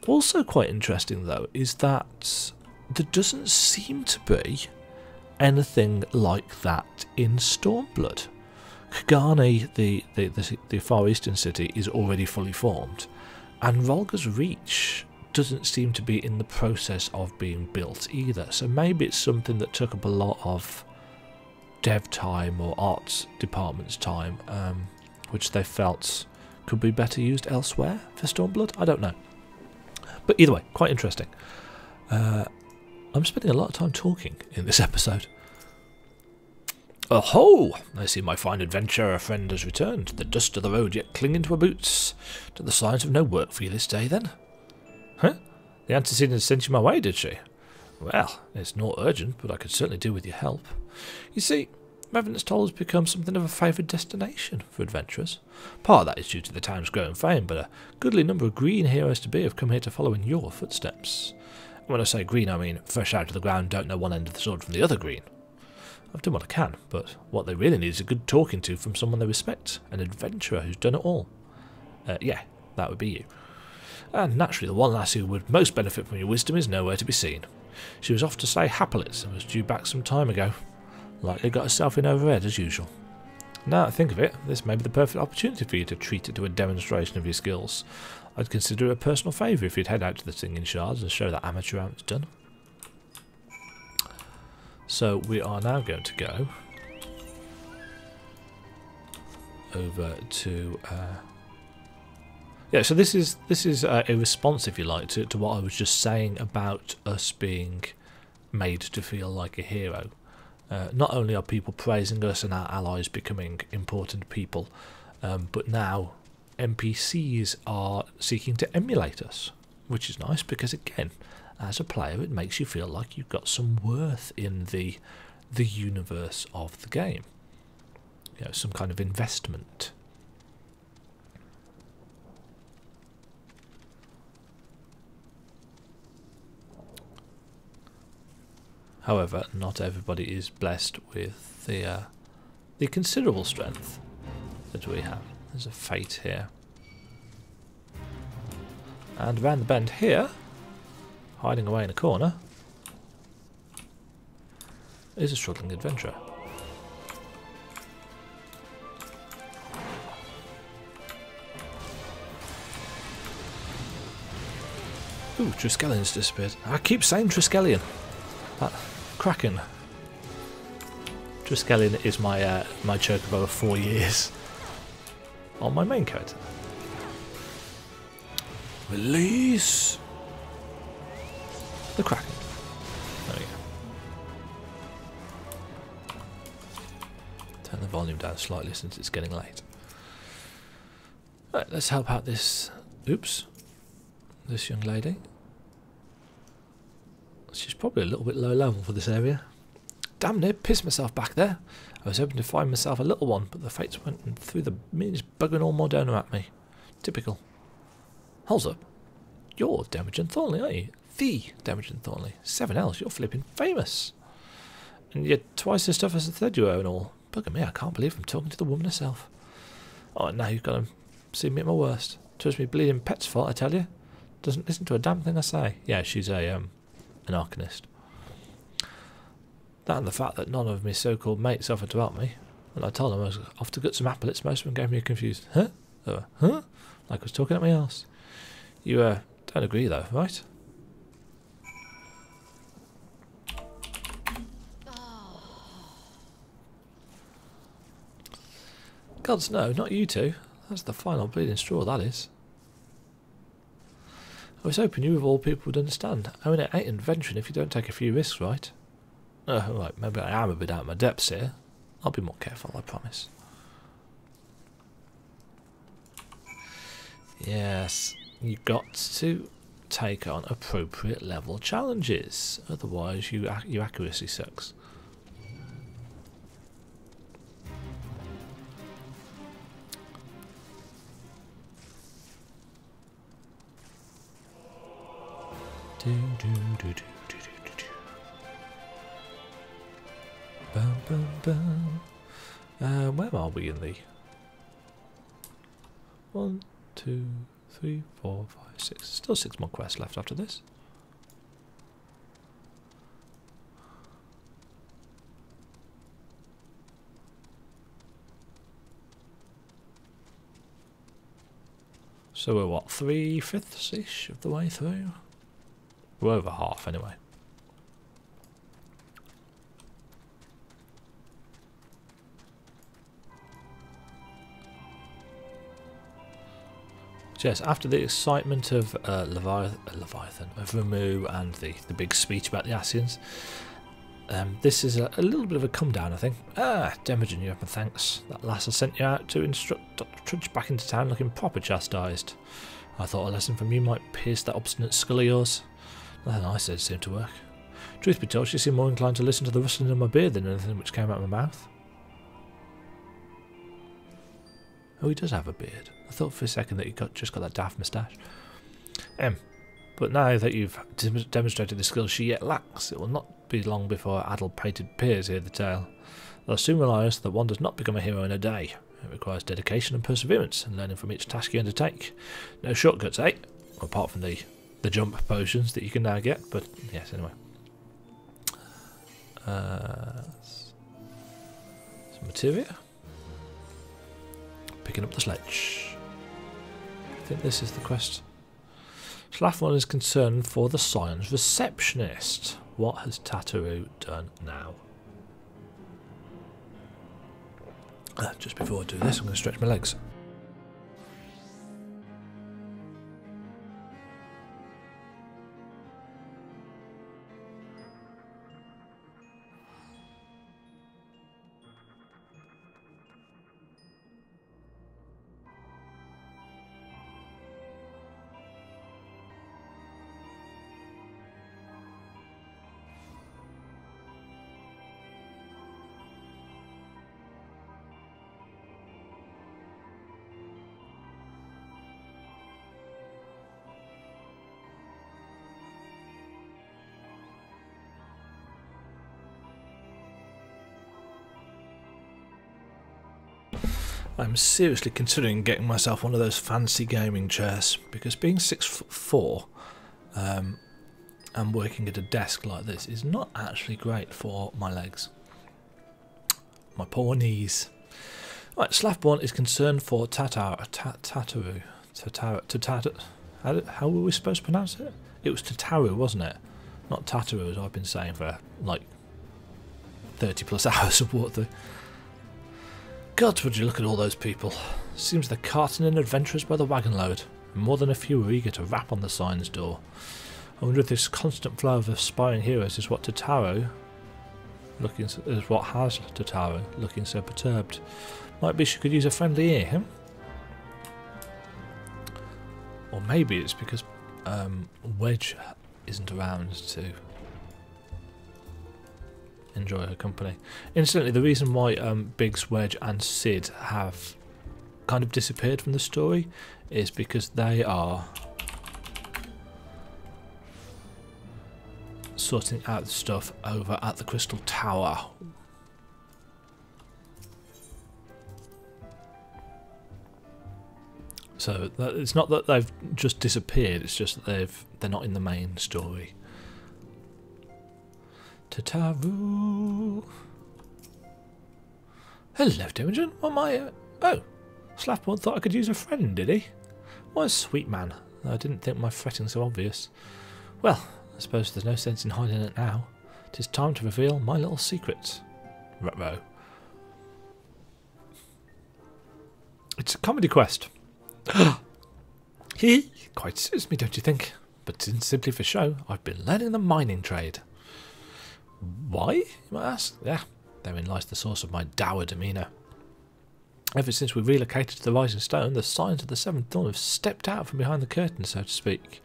Also quite interesting though is that there doesn't seem to be anything like that in Stormblood. Kagani, the Far Eastern city, is already fully formed, and Rolga's Reach doesn't seem to be in the process of being built either. So maybe it's something that took up a lot of dev time or arts department's time, which they felt could be better used elsewhere for Stormblood. I don't know. But either way, quite interesting. I'm spending a lot of time talking in this episode. Oh-ho! I see my fine adventurer friend has returned. The dust of the road yet clinging to her boots. Do the signs of no work for you this day, then? Huh? The antecedent sent you my way, did she? Well, it's not urgent, but I could certainly do with your help. You see, Revenant's Toll has become something of a favoured destination for adventurers. Part of that is due to the town's growing fame, but a goodly number of green heroes to be have come here to follow in your footsteps. And when I say green, I mean fresh out of the ground, don't know one end of the sword from the other green. I've done what I can, but what they really need is a good talking to from someone they respect, an adventurer who's done it all. Yeah, that would be you. And naturally, the one lass who would most benefit from your wisdom is nowhere to be seen. She was off to say Happilitz and was due back some time ago. Likely got herself in over head as usual. Now that I think of it, this may be the perfect opportunity for you to treat it to a demonstration of your skills. I'd consider it a personal favour if you'd head out to the Singing Shards and show that amateur how it's done. So we are now going to go over to yeah. So this is a response, if you like, to what I was just saying about us being made to feel like a hero. Not only are people praising us and our allies becoming important people, but now NPCs are seeking to emulate us, which is nice because, again, as a player, it makes you feel like you've got some worth in the universe of the game. You know, some kind of investment. However, not everybody is blessed with the considerable strength that we have. There's a fate here. And around the bend here, hiding away in a corner, is a struggling adventurer. Ooh, Triskellion's disappeared. I keep saying Triskelion. That Kraken. Triskelion is my my chocobo of 4 years on my main character. Release the Kraken. There we go. Turn the volume down slightly since it's getting late. Right, let's help out this. Oops, this young lady. She's probably a little bit low level for this area. Damn near pissed myself back there. I was hoping to find myself a little one, but the fates went and threw the meanest bugging all Mordona at me. Typical. Hold up. You're Demajen Thornley, aren't you? The Demajen Thornley. 7Ls, you're flipping famous. And you're twice the stuff as I said you were and all. Bugger me, I can't believe I'm talking to the woman herself. Oh, now you've got to see me at my worst. Trust me, bleeding pet's fault, I tell you. Doesn't listen to a damn thing I say. Yeah, she's an Arcanist. That and the fact that none of my so-called mates offered to help me. And I told him I was off to get some applets. Most of them gave me a confused, huh? Huh? Like I was talking at my arse. You don't agree though, right? Gods no, not you two. That's the final bleeding straw, that is. I was hoping you of all people would understand. I mean, it ain't adventuring if you don't take a few risks, right? Right, maybe I am a bit out of my depths here. I'll be more careful, I promise. Yes, you've got to take on appropriate level challenges, otherwise your accuracy sucks. Bum, bum, bum. Where are we in the 1, 2, 3, 4, 5, 6? Still 6 more quests left after this. So we're what, 3/5-ish of the way through? We're over half anyway. So yes, after the excitement of Leviathan, of Ramu and the big speech about the Ascians, this is a little bit of a come down, I think. Demajen, you have my thanks. That lass I sent you out to instruct Dr. Trudge back into town looking proper chastised. I thought a lesson from you might pierce that obstinate skull of yours. Nothing I said seemed to work. Truth be told, she seemed more inclined to listen to the rustling of my beard than anything which came out of my mouth. Oh, he does have a beard. I thought for a second that he just got that daft moustache. But now that you've demonstrated the skills she yet lacks, it will not be long before addle-pated peers hear the tale. They'll soon realise that one does not become a hero in a day. It requires dedication and perseverance, and learning from each task you undertake. No shortcuts, eh? Apart from the jump potions that you can now get, but yes, anyway. Some materia. Picking up the sledge. I think this is the quest. Slafmon is concerned for the Scion's receptionist. What has Tataru done now? Just before I do this, I'm going to stretch my legs. I'm seriously considering getting myself one of those fancy gaming chairs, because being 6'4" and working at a desk like this is not actually great for my legs. My poor knees. Right, Slafborn is concerned for Tataru. How were we supposed to pronounce it? It was Tataru, wasn't it? Not Tataru, as I've been saying for like 30 plus hours of walkthrough. God, would you look at all those people. Seems they're carting in adventurers by the wagon load, and more than a few are eager to rap on the sign's door. I wonder if this constant flow of aspiring heroes is what has Tataru looking so perturbed. Might be she could use a friendly ear, huh? Or maybe it's because Wedge isn't around to enjoy her company. Incidentally, the reason why Biggs, Wedge and Sid have kind of disappeared from the story is because they are sorting out the stuff over at the Crystal Tower. So it's not that they've just disappeared, it's just that they're not in the main story. Tataru. Hello, Demajen. What am I... Oh, Slapboard thought I could use a friend, did he? What a sweet man. I didn't think my fretting so obvious. Well, I suppose there's no sense in hiding it now. 'Tis time to reveal my little secret. Ruh-roh. It's a comedy quest. He quite suits me, don't you think? But simply for show, I've been learning the mining trade. Why, you might ask? Yeah, therein lies the source of my dour demeanour. Ever since we relocated to the Rising Stone, the Signs of the Seventh Dawn have stepped out from behind the curtain, so to speak.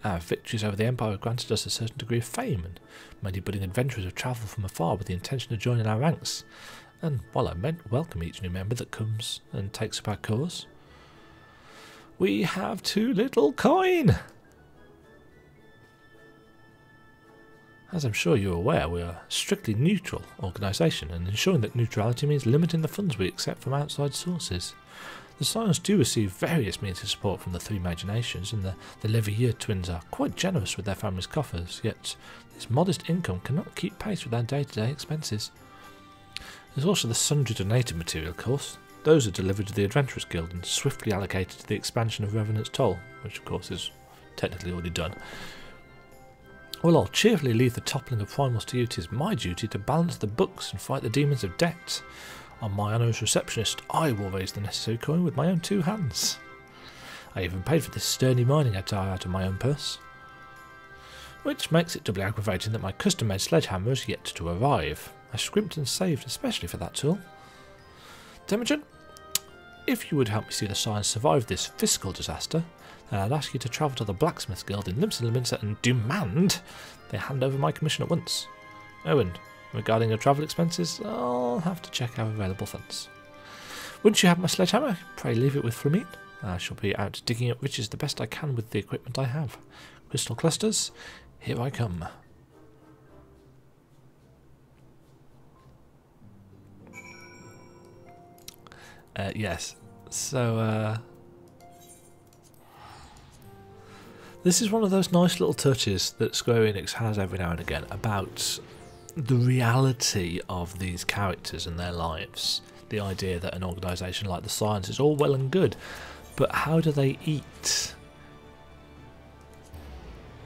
Our victories over the Empire have granted us a certain degree of fame, and many budding adventurers have travelled from afar with the intention of joining our ranks. And while I welcome each new member that comes and takes up our cause, we have too little coin! As I'm sure you're aware, we are a strictly neutral organisation, and ensuring that neutrality means limiting the funds we accept from outside sources. The Scions do receive various means of support from the three major nations, and the Levier twins are quite generous with their families' coffers, yet this modest income cannot keep pace with our day-to-day expenses. There's also the sundry donated material, of course. Those are delivered to the Adventurers Guild and swiftly allocated to the expansion of Revenant's Toll, which of course is technically already done. Well, I'll cheerfully leave the toppling of primals to you. 'Tis my duty to balance the books and fight the demons of debt. On my honour as receptionist, I will raise the necessary coin with my own two hands. I even paid for this sturdy mining attire out of my own purse. Which makes it doubly aggravating that my custom-made sledgehammer has yet to arrive. I scrimped and saved especially for that tool. Demajen, if you would help me see the Scions survive this fiscal disaster, then I'd ask you to travel to the Blacksmith Guild in Limsa and demand they hand over my commission at once. Oh, and regarding your travel expenses, I'll have to check our available funds. Once you have my sledgehammer, pray leave it with Flamine. I shall be out digging up riches the best I can with the equipment I have. Crystal clusters, here I come. Yes, so this is one of those nice little touches that Square Enix has every now and again about the reality of these characters and their lives. The idea that an organisation like the Scions is all well and good, but how do they eat?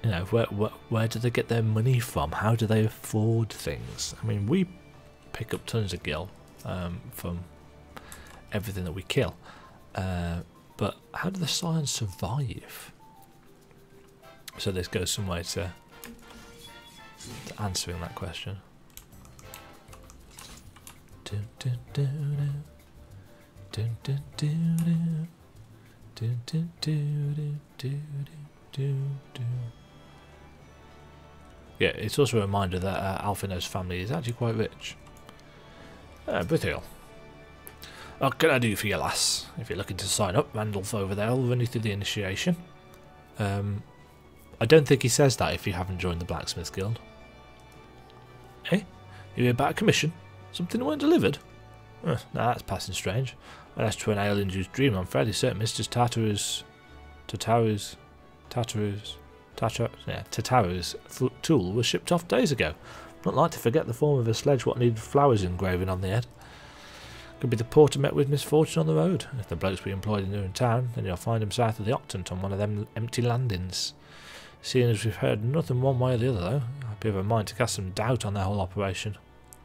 You know, where do they get their money from? How do they afford things? I mean, we pick up tons of gil from everything that we kill, but how do the Scions survive? So this goes some way to answering that question. Yeah, it's also a reminder that Alfino's family is actually quite rich. Brithiel. What can I do for you, lass? If you're looking to sign up, Randolph over there will run you through the initiation. I don't think he says that if you haven't joined the Blacksmith Guild. Eh? You hear about a commission? Something that weren't delivered? Nah, that's passing strange. Unless to an alien-induced dream, I'm fairly certain Mr. Tataru's tool was shipped off days ago. Not like to forget the form of a sledge what needed flowers engraving on the head. Could be the porter met with misfortune on the road. If the blokes we employed in town, then you'll find him south of the Octant on one of them empty landings. Seeing as we've heard nothing one way or the other, though, I'd be of a mind to cast some doubt on their whole operation.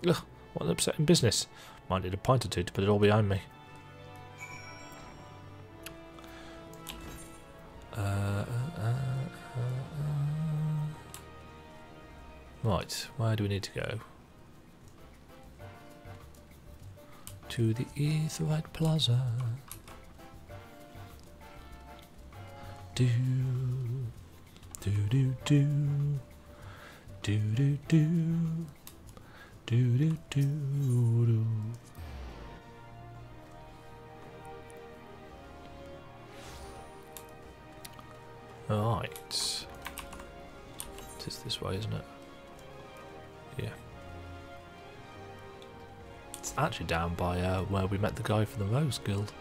Ugh, what an upsetting business. Might need a pint or two to put it all behind me. Right, where do we need to go? To the Aetheryte Plaza. Do do do do do do do do do do. Right, it is this way, isn't it? Yeah. It's actually down by where we met the guy from the Rose Guild.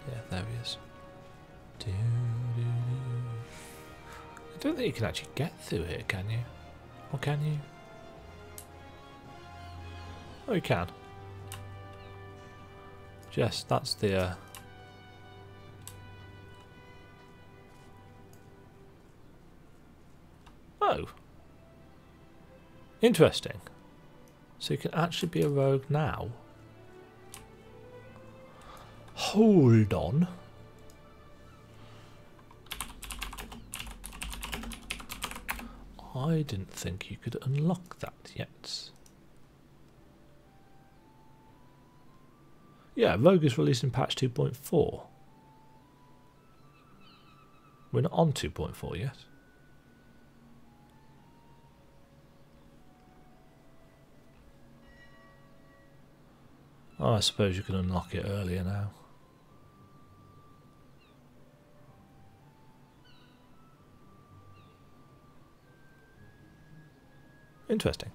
Yeah, there he is. I don't think you can actually get through here, can you? Or can you? Oh, you can. Yes, that's the... Oh. Interesting. So you can actually be a rogue now. Hold on. I didn't think you could unlock that yet. Yeah, Rogue is released in patch 2.4. We're not on 2.4 yet. Oh, I suppose you can unlock it earlier now. Interesting.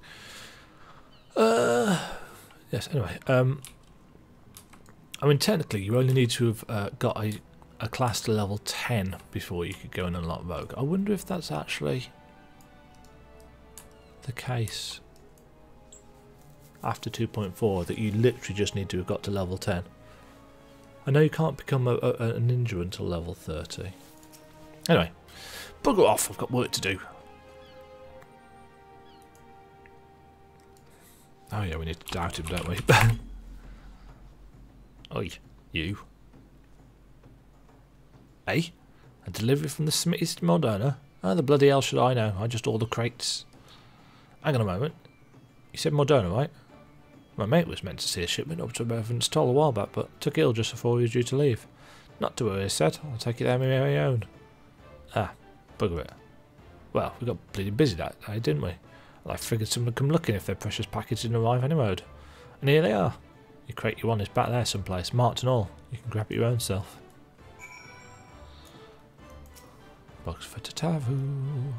Yes, anyway. I mean, technically, you only need to have got a class to level 10 before you could go and unlock Rogue. I wonder if that's actually the case after 2.4, that you literally just need to have got to level 10. I know you can't become a ninja until level 30. Anyway, bugger off, I've got work to do. Oh yeah, we need to doubt him, don't we? Oi, you. Hey? A delivery from the Smithies to Moderna? How the bloody hell should I know? I just order crates. Hang on a moment. You said Moderna, right? My mate was meant to see a shipment up to Reverend's Toll a while back, but took ill just before he was due to leave. Not to worry, he said. I'll take it there on my very own. Ah, bugger it. Well, we got bloody busy that day, didn't we? Well, I figured someone would come looking if their precious package didn't arrive anyway. And here they are. Your crate you want is back there someplace, marked and all. You can grab it your own self. Box for Tataru.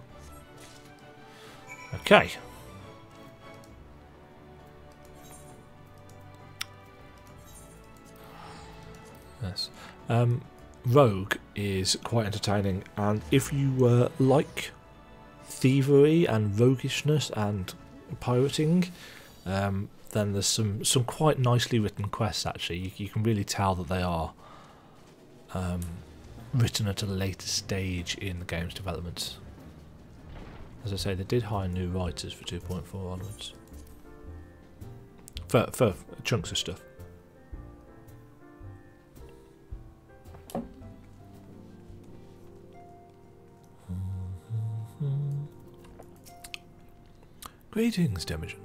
Okay. Yes. Rogue is quite entertaining, and if you like thievery and roguishness and pirating, then there's some quite nicely written quests. Actually, you can really tell that they are written at a later stage in the game's development. As I say, they did hire new writers for 2.4 onwards for chunks of stuff. Greetings, Demajen.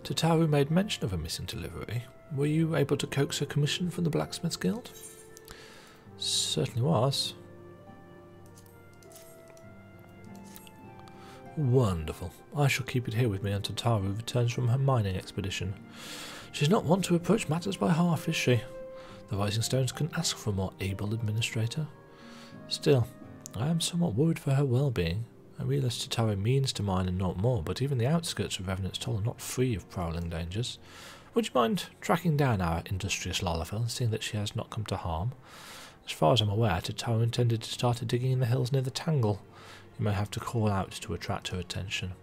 Tataru made mention of a missing delivery. Were you able to coax her commission from the Blacksmiths Guild? Certainly was. Wonderful. I shall keep it here with me until Tataru returns from her mining expedition. She's not one to approach matters by half, is she? The Rising Stones can ask for a more able administrator. Still, I am somewhat worried for her well-being. I realise Tataru means to mine and not more, but even the outskirts of Revenant's Toll are not free of prowling dangers. Would you mind tracking down our industrious Lalafell, seeing that she has not come to harm? As far as I'm aware, Tataru intended to start digging in the hills near the Tangle. You may have to call out to attract her attention.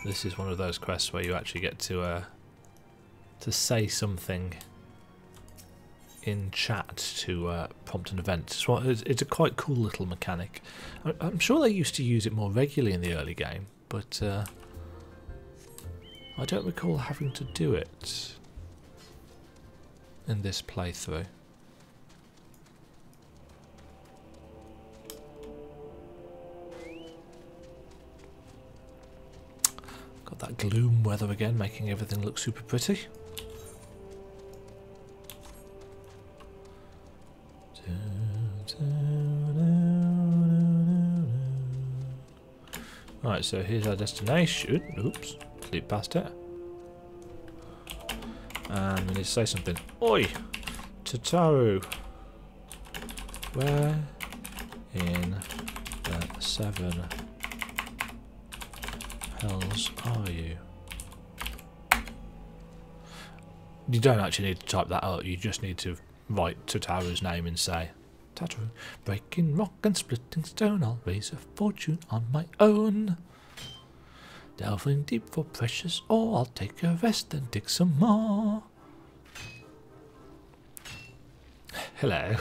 This is one of those quests where you actually get to say something in chat to prompt an event. It's a quite cool little mechanic. I'm sure they used to use it more regularly in the early game, but I don't recall having to do it in this playthrough. Got that gloom weather again, making everything look super pretty. Right, so here's our destination. Oops, leap past it. And we need to say something. Oi! Tataru! Where in the 7 hells are you? You don't actually need to type that out, you just need to write Tataru's name and say, Tataru, breaking rock and splitting stone, I'll raise a fortune on my own. Delving deep for precious ore, I'll take a rest and dig some more. Hello.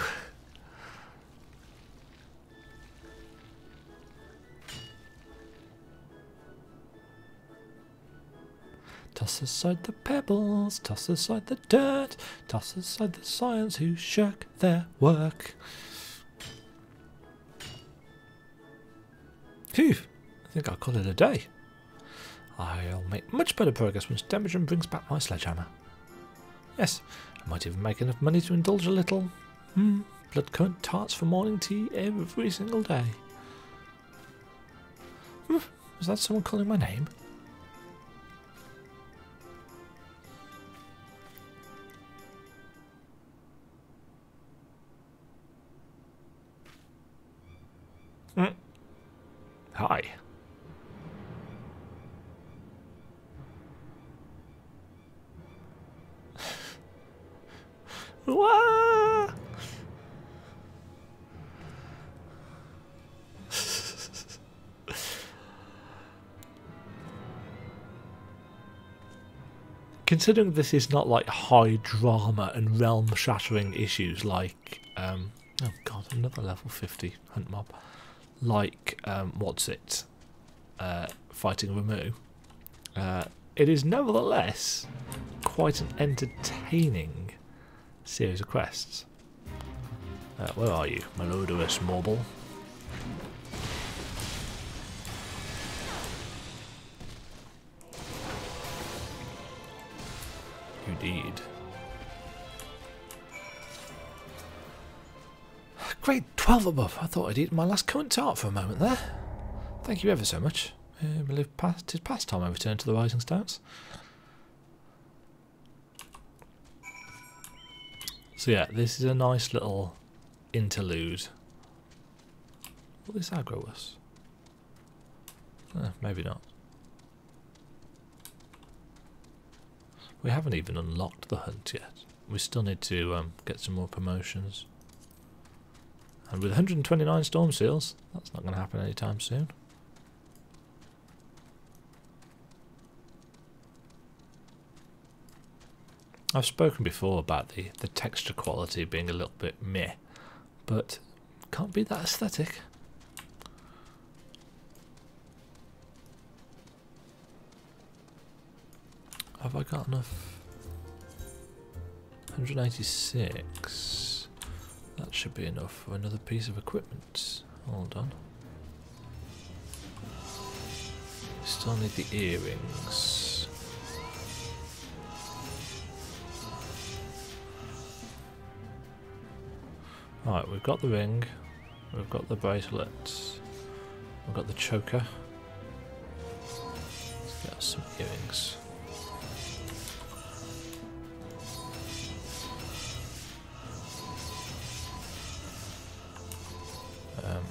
Toss aside the pebbles, toss aside the dirt, toss aside the science who shirk their work. Phew, I think I'll call it a day. I'll make much better progress once Demajen brings back my sledgehammer. Yes, I might even make enough money to indulge a little blood-currant tarts for morning tea every single day. Was that someone calling my name? Hi. Wah! Considering this is not like high drama and realm shattering issues like oh god, another level 50 hunt mob. Like what's it? Fighting Ramu. It is nevertheless quite an entertaining series of quests. Where are you, malodorous marble? Indeed. Grade 12 above. I thought I'd eaten my last currant tart for a moment there. Thank you ever so much. I believe it is past time I return to the Rising Stones. So yeah, this is a nice little interlude. Will this aggro us? Maybe not. We haven't even unlocked the hunt yet. We still need to get some more promotions. And with 129 storm seals, that's not going to happen anytime soon. I've spoken before about the texture quality being a little bit meh, but can't be that aesthetic. Have I got enough? 186. That should be enough for another piece of equipment. Hold on. Still need the earrings. Right, we've got the ring, we've got the bracelet, we've got the choker. Let's get us some earrings.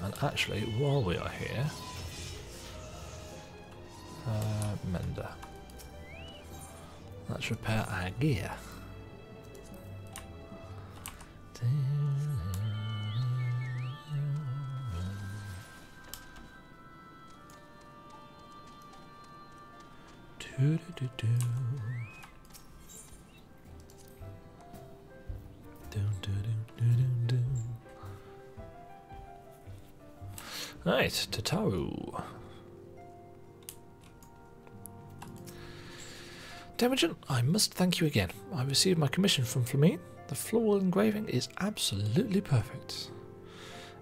And actually, while we are here, mender. Let's repair our gear. Right, Tataru. Demajen, I must thank you again. I received my commission from Flamine. The floral engraving is absolutely perfect.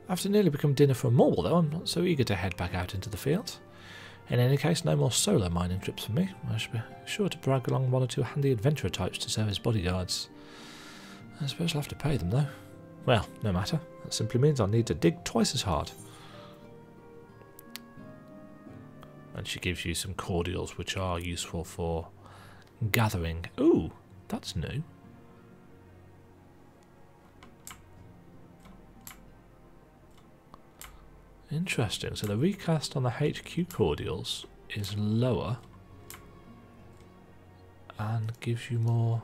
After nearly become dinner for a marble though, I'm not so eager to head back out into the field. In any case, no more solo mining trips for me. I should be sure to brag along one or two handy adventurer types to serve as bodyguards. I suppose I'll have to pay them though. Well, no matter. That simply means I'll need to dig twice as hard. And she gives you some cordials which are useful for gathering. Ooh, that's new. Interesting. So the recast on the HQ cordials is lower and gives you more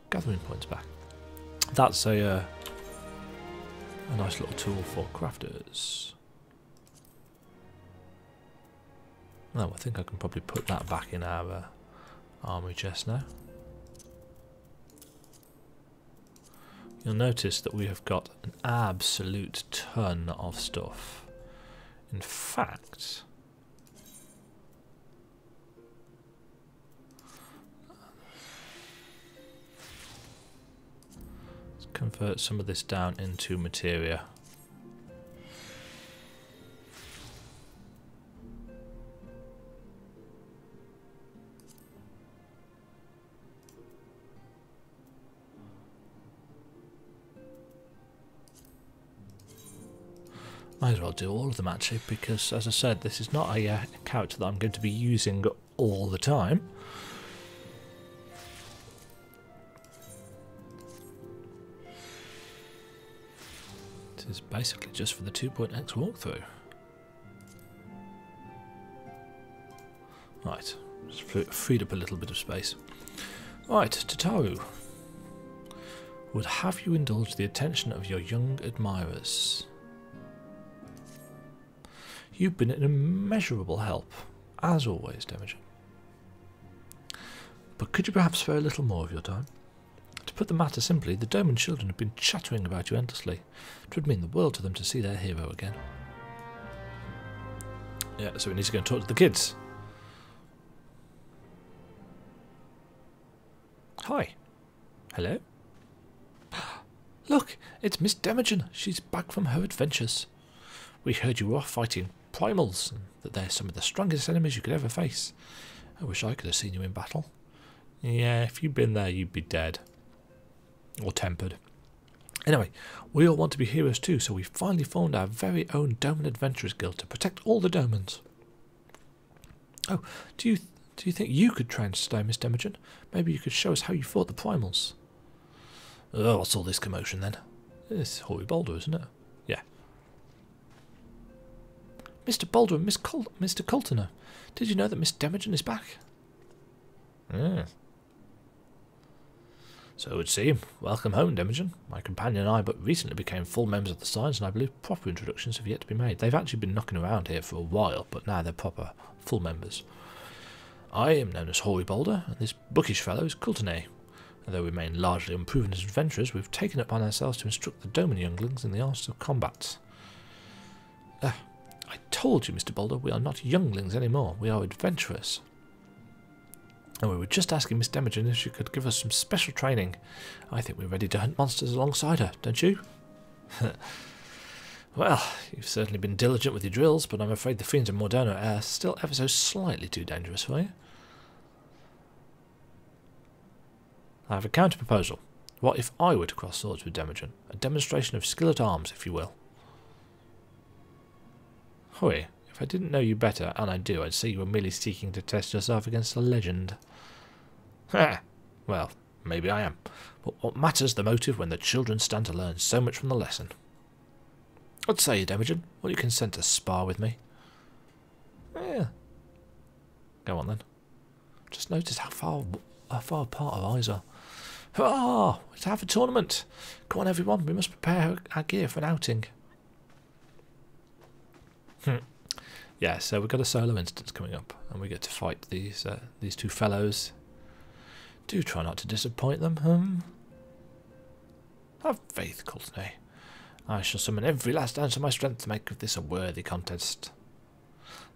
gathering points back. That's a nice little tool for crafters. Oh, I think I can probably put that back in our armory chest now. You'll notice that we have got an absolute ton of stuff. In fact, let's convert some of this down into materia. Might as well do all of them actually, because as I said, this is not a character that I'm going to be using all the time. It is basically just for the 2.x walkthrough. Right, just freed up a little bit of space. Right, Tataru. Would have you indulge the attention of your young admirers? You've been an immeasurable help, as always, Demajen. But could you perhaps spare a little more of your time? To put the matter simply, the Doman children have been chattering about you endlessly. It would mean the world to them to see their hero again. Yeah, so we need to go and talk to the kids. Hi. Hello? Look, it's Miss Demajen. She's back from her adventures. We heard you were off fighting primals, and that they're some of the strongest enemies you could ever face. I wish I could have seen you in battle. Yeah, if you'd been there, you'd be dead. Or tempered. Anyway, we all want to be heroes too, so we finally formed our very own Doman Adventurers Guild to protect all the Domans. Oh, do you think you could train today, Miss Demajen? Maybe you could show us how you fought the primals. Oh, what's all this commotion then? It's Hoary Boulder, isn't it? Yeah. Mr. Boulder and Mr. Coulter, did you know that Miss Demajen is back? Yes. So it would seem. Welcome home, Demajen. My companion and I but recently became full members of the Science, and I believe proper introductions have yet to be made. They've actually been knocking around here for a while, but now they're proper full members. I am known as Hoary Boulder, and this bookish fellow is Coulter. Although we remain largely unproven as adventurers, we've taken it upon ourselves to instruct the Doman younglings in the arts of combat. I told you, Mr. Boulder, we are not younglings anymore. We are adventurers. And we were just asking Miss Demajen if she could give us some special training. I think we're ready to hunt monsters alongside her, don't you? Well, you've certainly been diligent with your drills, but I'm afraid the fiends of Mordono are still ever so slightly too dangerous for you. I have a counter-proposal. What if I were to cross swords with Demajen? A demonstration of skill at arms, if you will. Hoy, if I didn't know you better, and I do, I'd say you were merely seeking to test yourself against a legend. Ha! Well, maybe I am. But what matters the motive when the children stand to learn so much from the lesson? What say you, Demajen? Will you consent to spar with me? Yeah. Go on then. Just notice how far apart our eyes are. Hurrah! It's half a tournament. Come on, everyone. We must prepare our gear for an outing. Yeah, so we've got a solo instance coming up, and we get to fight these two fellows. Do try not to disappoint them. Have faith, Coulter. I shall summon every last ounce of my strength to make of this a worthy contest.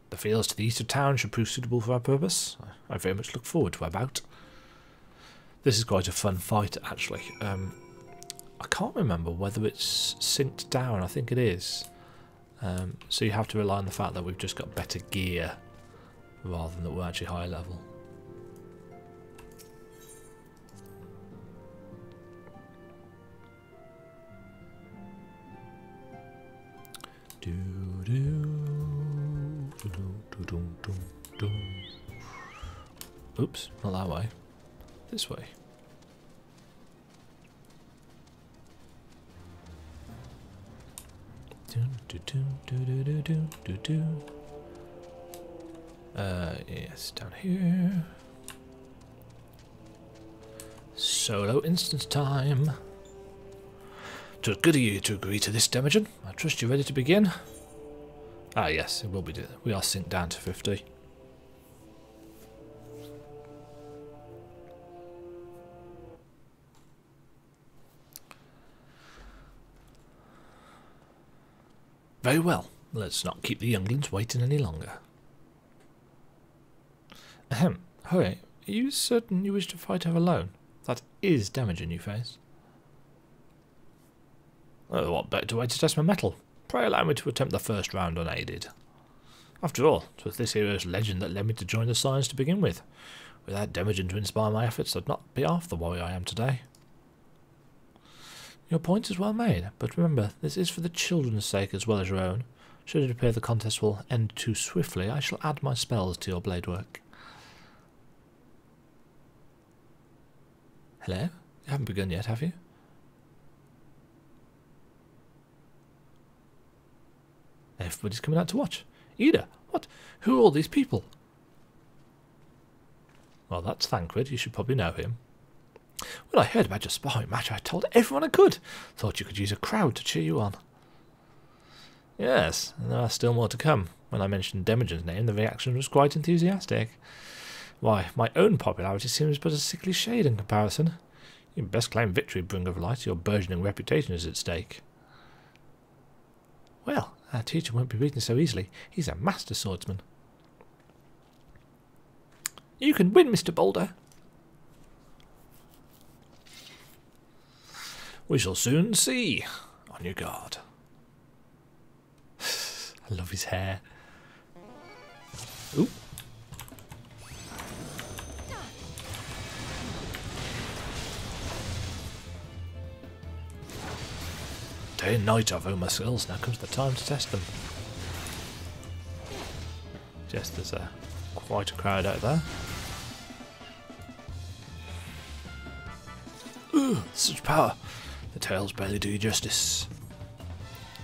The fields to the east of town should prove suitable for our purpose. I very much look forward to our bout. This is quite a fun fight, actually. I can't remember whether it's synced down. I think it is. So you have to rely on the fact that we've just got better gear rather than that we're actually higher level. Oops, not that way. This way. Yes, down here. Solo instance time. 'Twas good of you to agree to this, Demajen. I trust you're ready to begin. Ah, yes, it will be. We are synced down to 50. Very well. Let's not keep the younglings waiting any longer. Ahem. Hurry. Are you certain you wish to fight her alone? That is Demajen you face. Oh, what better way to test my mettle? Pray allow me to attempt the first round unaided. After all, 'twas this hero's legend that led me to join the Science to begin with. Without Demajen to inspire my efforts, I'd not be half the warrior I am today. Your point is well made, but remember, this is for the children's sake as well as your own. Should it appear the contest will end too swiftly, I shall add my spells to your blade work. Hello? You haven't begun yet, have you? Everybody's coming out to watch. Ida, what? Who are all these people? Well, that's Thancred. You should probably know him. When I heard about your sparring match, I told everyone I could. Thought you could use a crowd to cheer you on. Yes, and there are still more to come. When I mentioned Demajen's name, the reaction was quite enthusiastic. Why, my own popularity seems but a sickly shade in comparison. You'd best claim victory, Bringer of Light. Your burgeoning reputation is at stake. Well, our teacher won't be beaten so easily. He's a master swordsman. You can win, Mr. Boulder. We shall soon see. On your guard. I love his hair. Ooh. Day and night I've honed my skills. Now comes the time to test them. Yes, there's quite a crowd out there. Ooh, such power. The tails barely do you justice.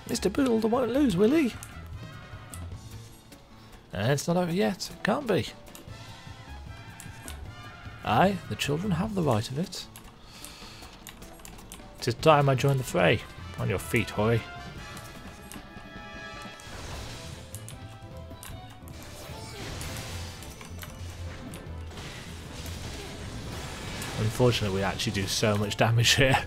Mr. Boulder won't lose, will he? And it's not over yet. It can't be. Aye, the children have the right of it. It is time I joined the fray. On your feet, Hoy. Unfortunately, we actually do so much damage here.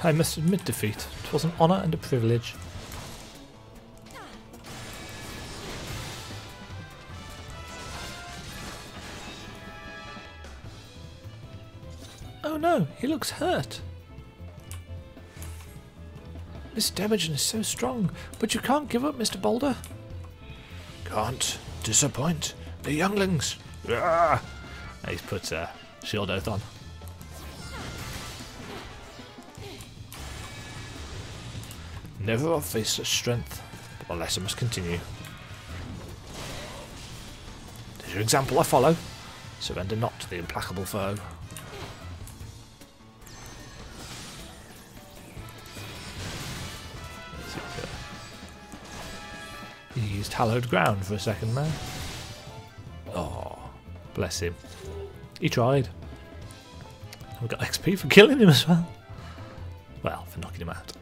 I must admit defeat. It was an honour and a privilege. Oh no, he looks hurt. Miss Demajen is so strong, but you can't give up, Mr. Boulder. Can't disappoint the younglings. Ah! He's put shield oath on. Never have faced such strength, but the lesson must continue. Tis your example I follow. Surrender not to the implacable foe. He used hallowed ground for a second there. Oh, bless him. He tried. We got XP for killing him as well. Well, for knocking him out.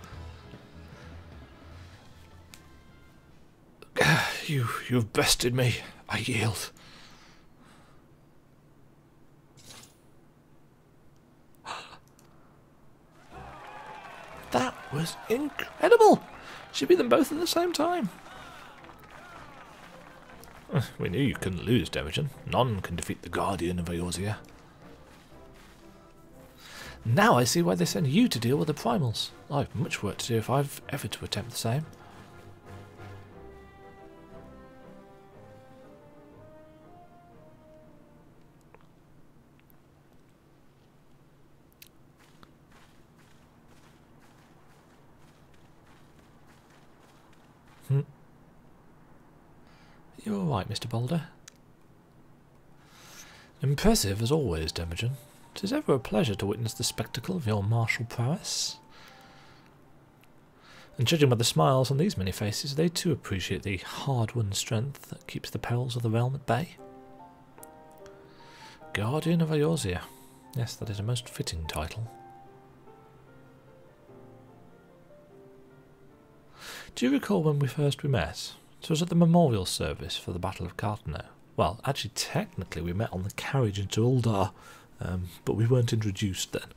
You've bested me. I yield. That was incredible. She beat them both at the same time. We knew you couldn't lose, Demajen. None can defeat the Guardian of Eorzea. Now I see why they send you to deal with the primals. I've much work to do if I've ever to attempt the same. You're alright, Mr. Boulder. Impressive as always, Demajen. 'Tis ever a pleasure to witness the spectacle of your martial prowess. And judging by the smiles on these many faces, they too appreciate the hard-won strength that keeps the perils of the realm at bay. Guardian of Eorzea. Yes, that is a most fitting title. Do you recall when we first met? It was at the memorial service for the Battle of Cartano. Well, actually, technically we met on the carriage into Uldar, but we weren't introduced then.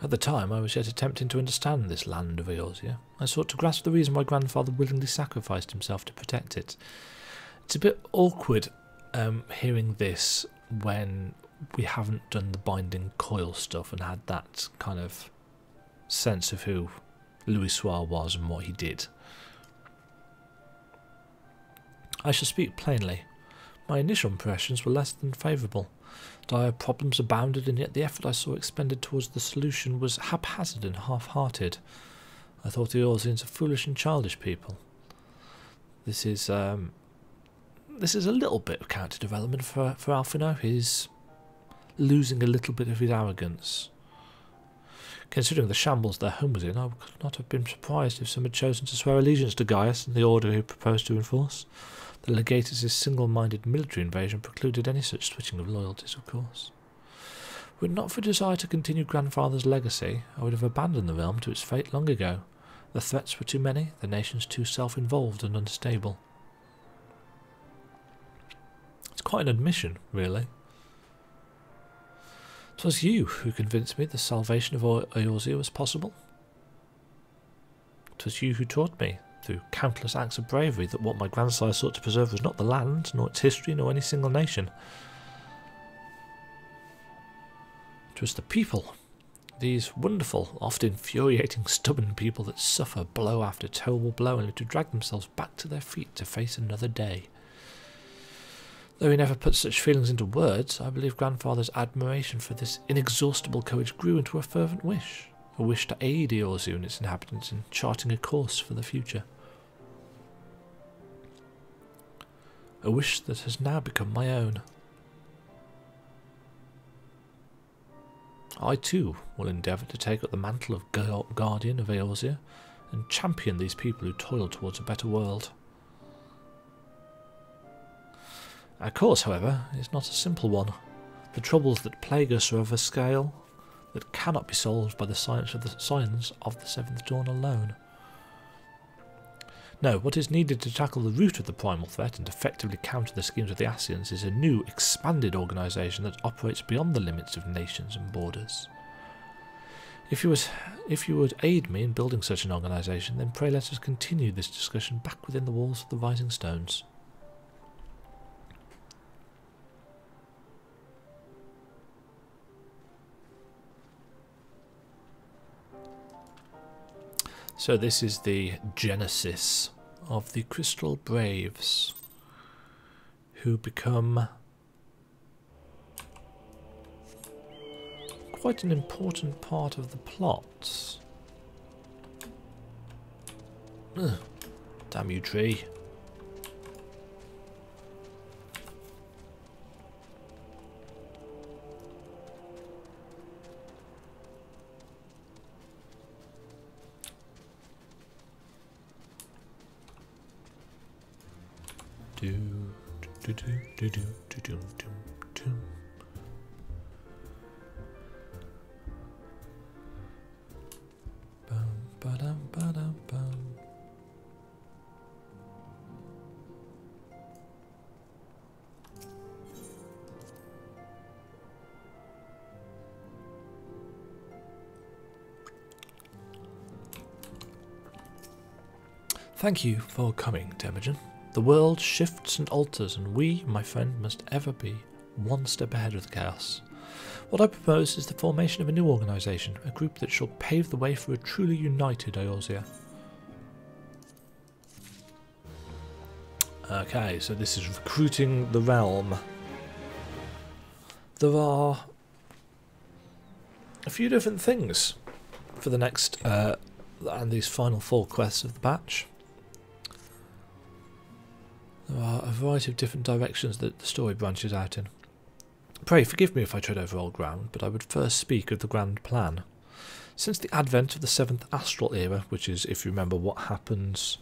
At the time, I was yet attempting to understand this land of Eorzea. I sought to grasp the reason why Grandfather willingly sacrificed himself to protect it. It's a bit awkward hearing this when we haven't done the binding coil stuff and had that kind of sense of who Louis Soir was and what he did. I shall speak plainly. My initial impressions were less than favourable. Dire problems abounded, and yet the effort I saw expended towards the solution was haphazard and half-hearted. I thought the Eorzeans a foolish and childish people. This is a little bit of character development for Alphino. He's losing a little bit of his arrogance. Considering the shambles their home was in, I could not have been surprised if some had chosen to swear allegiance to Gaius and the order he proposed to enforce. The Legatus' single-minded military invasion precluded any such switching of loyalties, of course. Were it not for a desire to continue Grandfather's legacy, I would have abandoned the realm to its fate long ago. The threats were too many, the nations too self-involved and unstable. It's quite an admission, really. 'Twas you who convinced me the salvation of Eorzea was possible. 'Twas you who taught me, through countless acts of bravery, that what my grandsire sought to preserve was not the land, nor its history, nor any single nation. It was the people, these wonderful, oft infuriating, stubborn people that suffer blow after terrible blow only to drag themselves back to their feet to face another day. Though he never put such feelings into words, I believe Grandfather's admiration for this inexhaustible courage grew into a fervent wish. A wish to aid Eorzea and its inhabitants in charting a course for the future. A wish that has now become my own. I too will endeavour to take up the mantle of Guardian of Eorzea and champion these people who toil towards a better world. Our course, however, is not a simple one. The troubles that plague us are of a scale that cannot be solved by the science of the Seventh Dawn alone. No, what is needed to tackle the root of the primal threat and effectively counter the schemes of the Ascians is a new, expanded organisation that operates beyond the limits of nations and borders. If you would aid me in building such an organisation, then pray let us continue this discussion back within the walls of the Rising Stones. So this is the genesis of the Crystal Braves, who become quite an important part of the plot. Ugh, damn you, tree. Thank you for coming, Demajen. The world shifts and alters, and we, my friend, must ever be one step ahead of the chaos. What I propose is the formation of a new organisation, a group that shall pave the way for a truly united Eorzea. Okay, so this is recruiting the realm. There are a few different things for the next and these final 4 quests of the batch. There are a variety of different directions that the story branches out in. Pray forgive me if I tread over old ground, but I would first speak of the grand plan. Since the advent of the 7th Astral Era, which is, if you remember, what happens,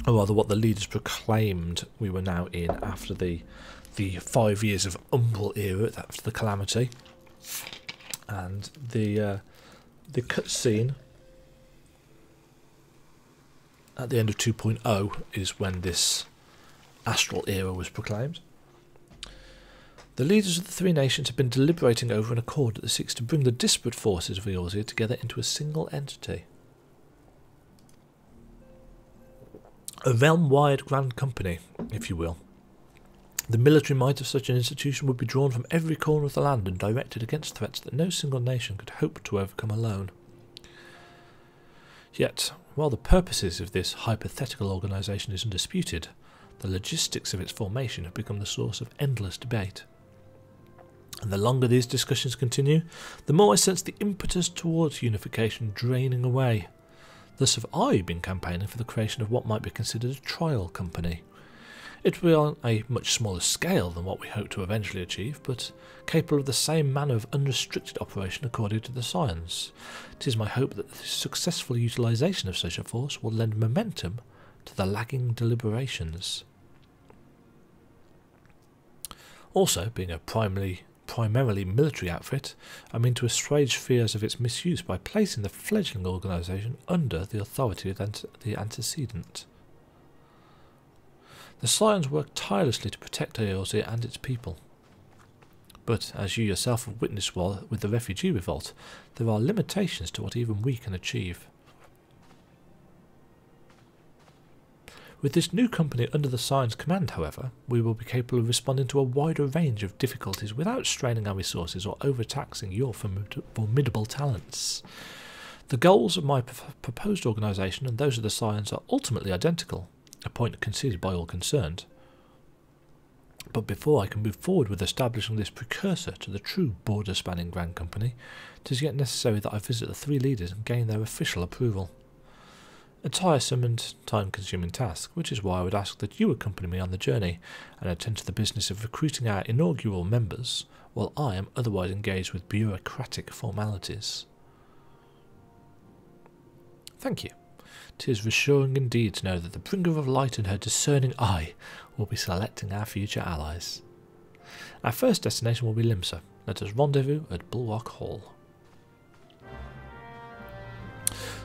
or rather what the leaders proclaimed we were now in after the 5 years of Umbral Era, after the Calamity, and the cutscene at the end of 2.0 is when this Astral Era was proclaimed. The leaders of the three nations have been deliberating over an accord that seeks to bring the disparate forces of Eorzea together into a single entity. A realm-wide grand company, if you will. The military might of such an institution would be drawn from every corner of the land and directed against threats that no single nation could hope to overcome alone. Yet, while the purposes of this hypothetical organisation is undisputed, the logistics of its formation have become the source of endless debate. And the longer these discussions continue, the more I sense the impetus towards unification draining away. Thus have I been campaigning for the creation of what might be considered a trial company. It will be on a much smaller scale than what we hope to eventually achieve, but capable of the same manner of unrestricted operation according to the science. It is my hope that the successful utilisation of such a force will lend momentum to the lagging deliberations. Also, being a primarily military outfit, I mean to assuage fears of its misuse by placing the fledgling organisation under the authority of the antecedent. The Scions work tirelessly to protect Eorzea and its people. But, as you yourself have witnessed with the refugee revolt, there are limitations to what even we can achieve. With this new company under the Scions' command, however, we will be capable of responding to a wider range of difficulties without straining our resources or overtaxing your formidable talents. The goals of my proposed organisation and those of the Scions are ultimately identical, a point conceded by all concerned. But before I can move forward with establishing this precursor to the true border-spanning Grand Company, it is yet necessary that I visit the three leaders and gain their official approval. A tiresome and time-consuming task, which is why I would ask that you accompany me on the journey and attend to the business of recruiting our inaugural members, while I am otherwise engaged with bureaucratic formalities. Thank you. 'Tis reassuring indeed to know that the bringer of light and her discerning eye will be selecting our future allies. Our first destination will be Limsa. Let us rendezvous at Bulwark Hall.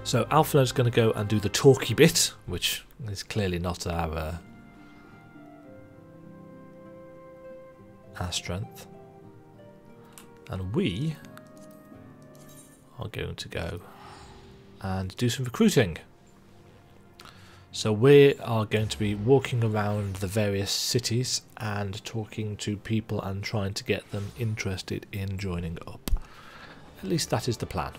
So Alphina's going to go and do the talky bit, which is clearly not our strength. And we are going to go and do some recruiting. So we are going to be walking around the various cities and talking to people and trying to get them interested in joining up. At least that is the plan.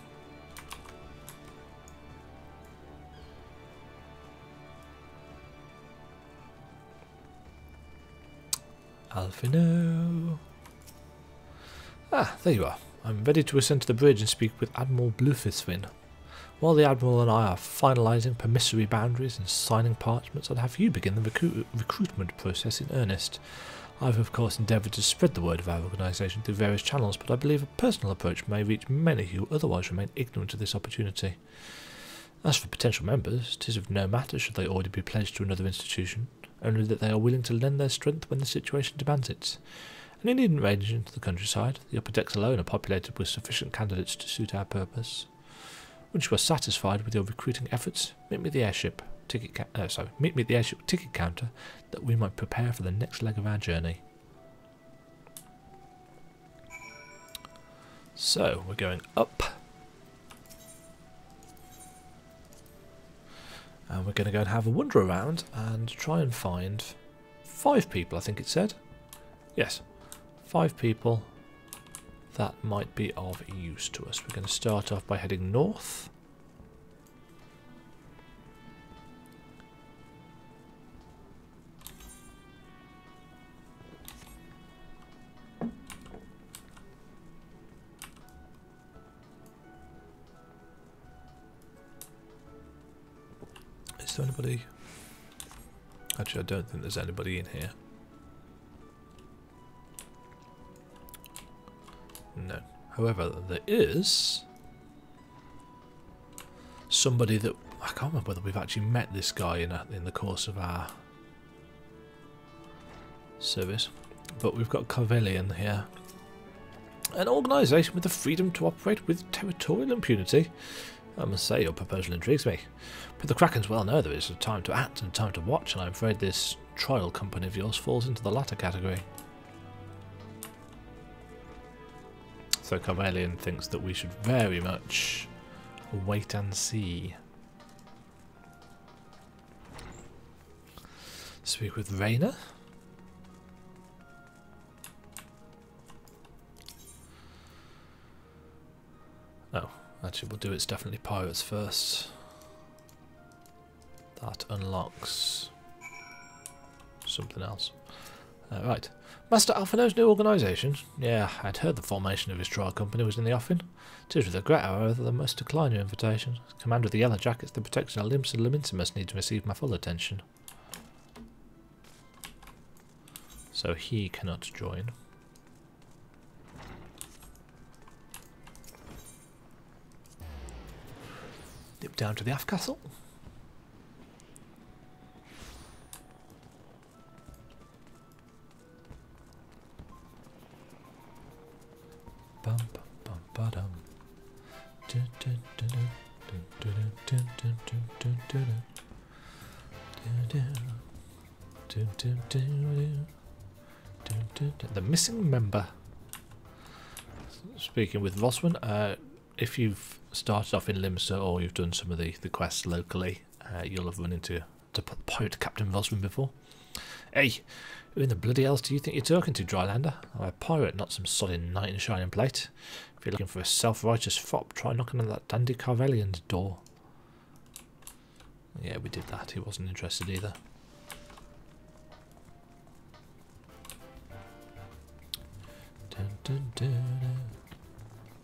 Alphino. Ah, there you are. I'm ready to ascend to the bridge and speak with Admiral Bluefiswin. While the Admiral and I are finalising permissory boundaries and signing parchments, I'd have you begin the recruitment process in earnest. I've of course endeavoured to spread the word of our organisation through various channels, but I believe a personal approach may reach many who otherwise remain ignorant of this opportunity. As for potential members, 'tis of no matter should they already be pledged to another institution, only that they are willing to lend their strength when the situation demands it. And you needn't range into the countryside. The upper decks alone are populated with sufficient candidates to suit our purpose. Once you are satisfied with your recruiting efforts, meet me at the airship ticket counter, that we might prepare for the next leg of our journey. So we're going up, and we're going to go and have a wander around and try and find 5 people. I think it said, yes, 5 people that might be of use to us. We're going to start off by heading north. Is there anybody? Actually, I don't think there's anybody in here. No. However, there is somebody that I can't remember whether we've actually met this guy in the course of our service, but we've got Carvelian here. An organisation with the freedom to operate with territorial impunity. I must say, your proposal intrigues me. But the Krakens well know there is a time to act and a time to watch, and I'm afraid this trial company of yours falls into the latter category. So Carvelian thinks that we should very much wait and see. Speak with Rainer. Oh, actually we'll do it's definitely pirates first. That unlocks something else. Right. Master Alphino's new organisation? Yeah, I'd heard the formation of his trial company was in the offing. It is with regret, however, that I must decline your invitation. As Commander of the Yellow Jackets, the protection of Limsa Limitimus need to receive my full attention. So he cannot join. Dip down to the aft castle. Bum bum bum ba-dum. The missing member. Speaking with Roswin, if you've started off in Limsa or you've done some of the quests locally, you'll have run into Pirate Captain Roswin before. Hey, who in the bloody hell do you think you're talking to, Drylander? I'm a pirate, not some solid knight in shining plate. If you're looking for a self-righteous fop, try knocking on that dandy Carvelian's door. Yeah, we did that. He wasn't interested either. Dun, dun, dun,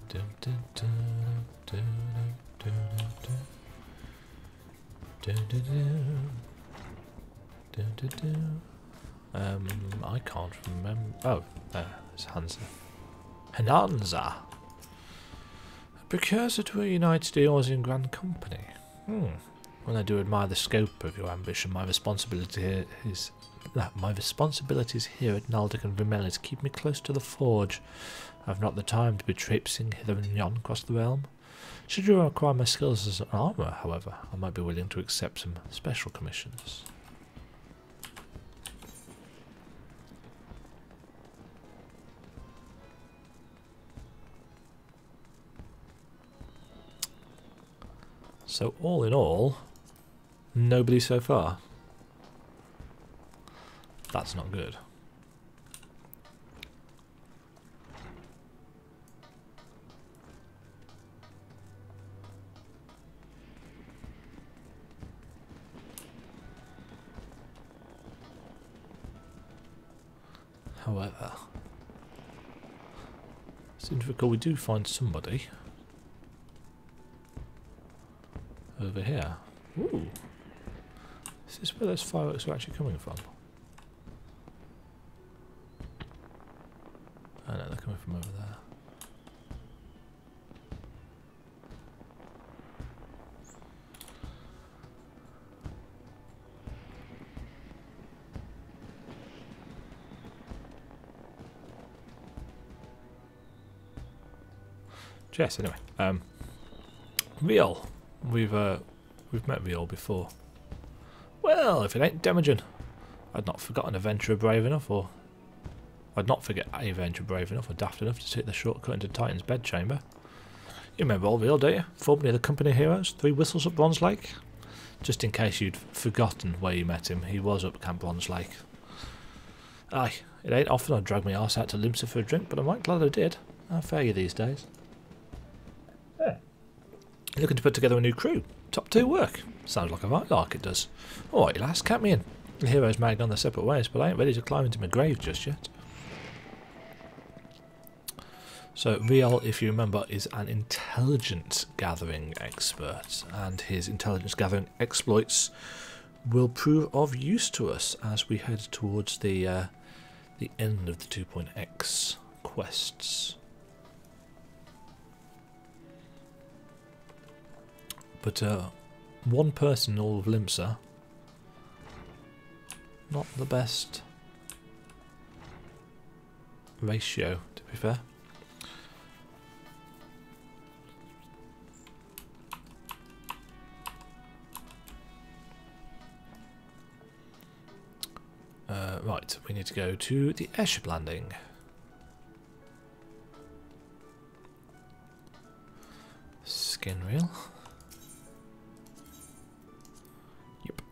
dun, dun, dun, dun, dun, dun, dun, dun, dun, dun. I can't remember. Oh, there's Hansa. Hansa. A precursor to a united Eorzean Grand Company. When I do admire the scope of your ambition, my responsibility is my responsibilities here at Naldic and Vimelis keep me close to the forge. I've not the time to be traipsing hither and yon across the realm. Should you require my skills as an armourer, however, I might be willing to accept some special commissions. So all in all, nobody so far. That's not good. However, seems to recall we do find somebody over here. Ooh. Is this where those fireworks are actually coming from? Oh no, they're coming from over there. Yes, anyway. Riol. We've met Riol before. Well, if it ain't Demajen. I'd not forgotten a venturer brave enough, or I'd not forget a venturer brave enough or daft enough to take the shortcut into Titan's bedchamber. You remember old Riol, don't you? Formerly of the Company of Heroes, 3 Whistles at Bronze Lake. Just in case you'd forgotten where you met him, he was up Camp Bronze Lake. Aye, it ain't often I drag my arse out to Limsa for a drink, but I'm right glad I did. How fare you these days? Yeah. Looking to put together a new crew. Top 2 work. Sounds like a right lark, it does. Alright, lass, count me in. The heroes may have gone their separate ways, but I ain't ready to climb into my grave just yet. So, Riol, if you remember, is an intelligence gathering expert, and his intelligence gathering exploits will prove of use to us as we head towards the end of the 2.x quests. But one person in all of Limsa, not the best ratio, to be fair. Right, we need to go to the airship landing. Skin reel. Yep.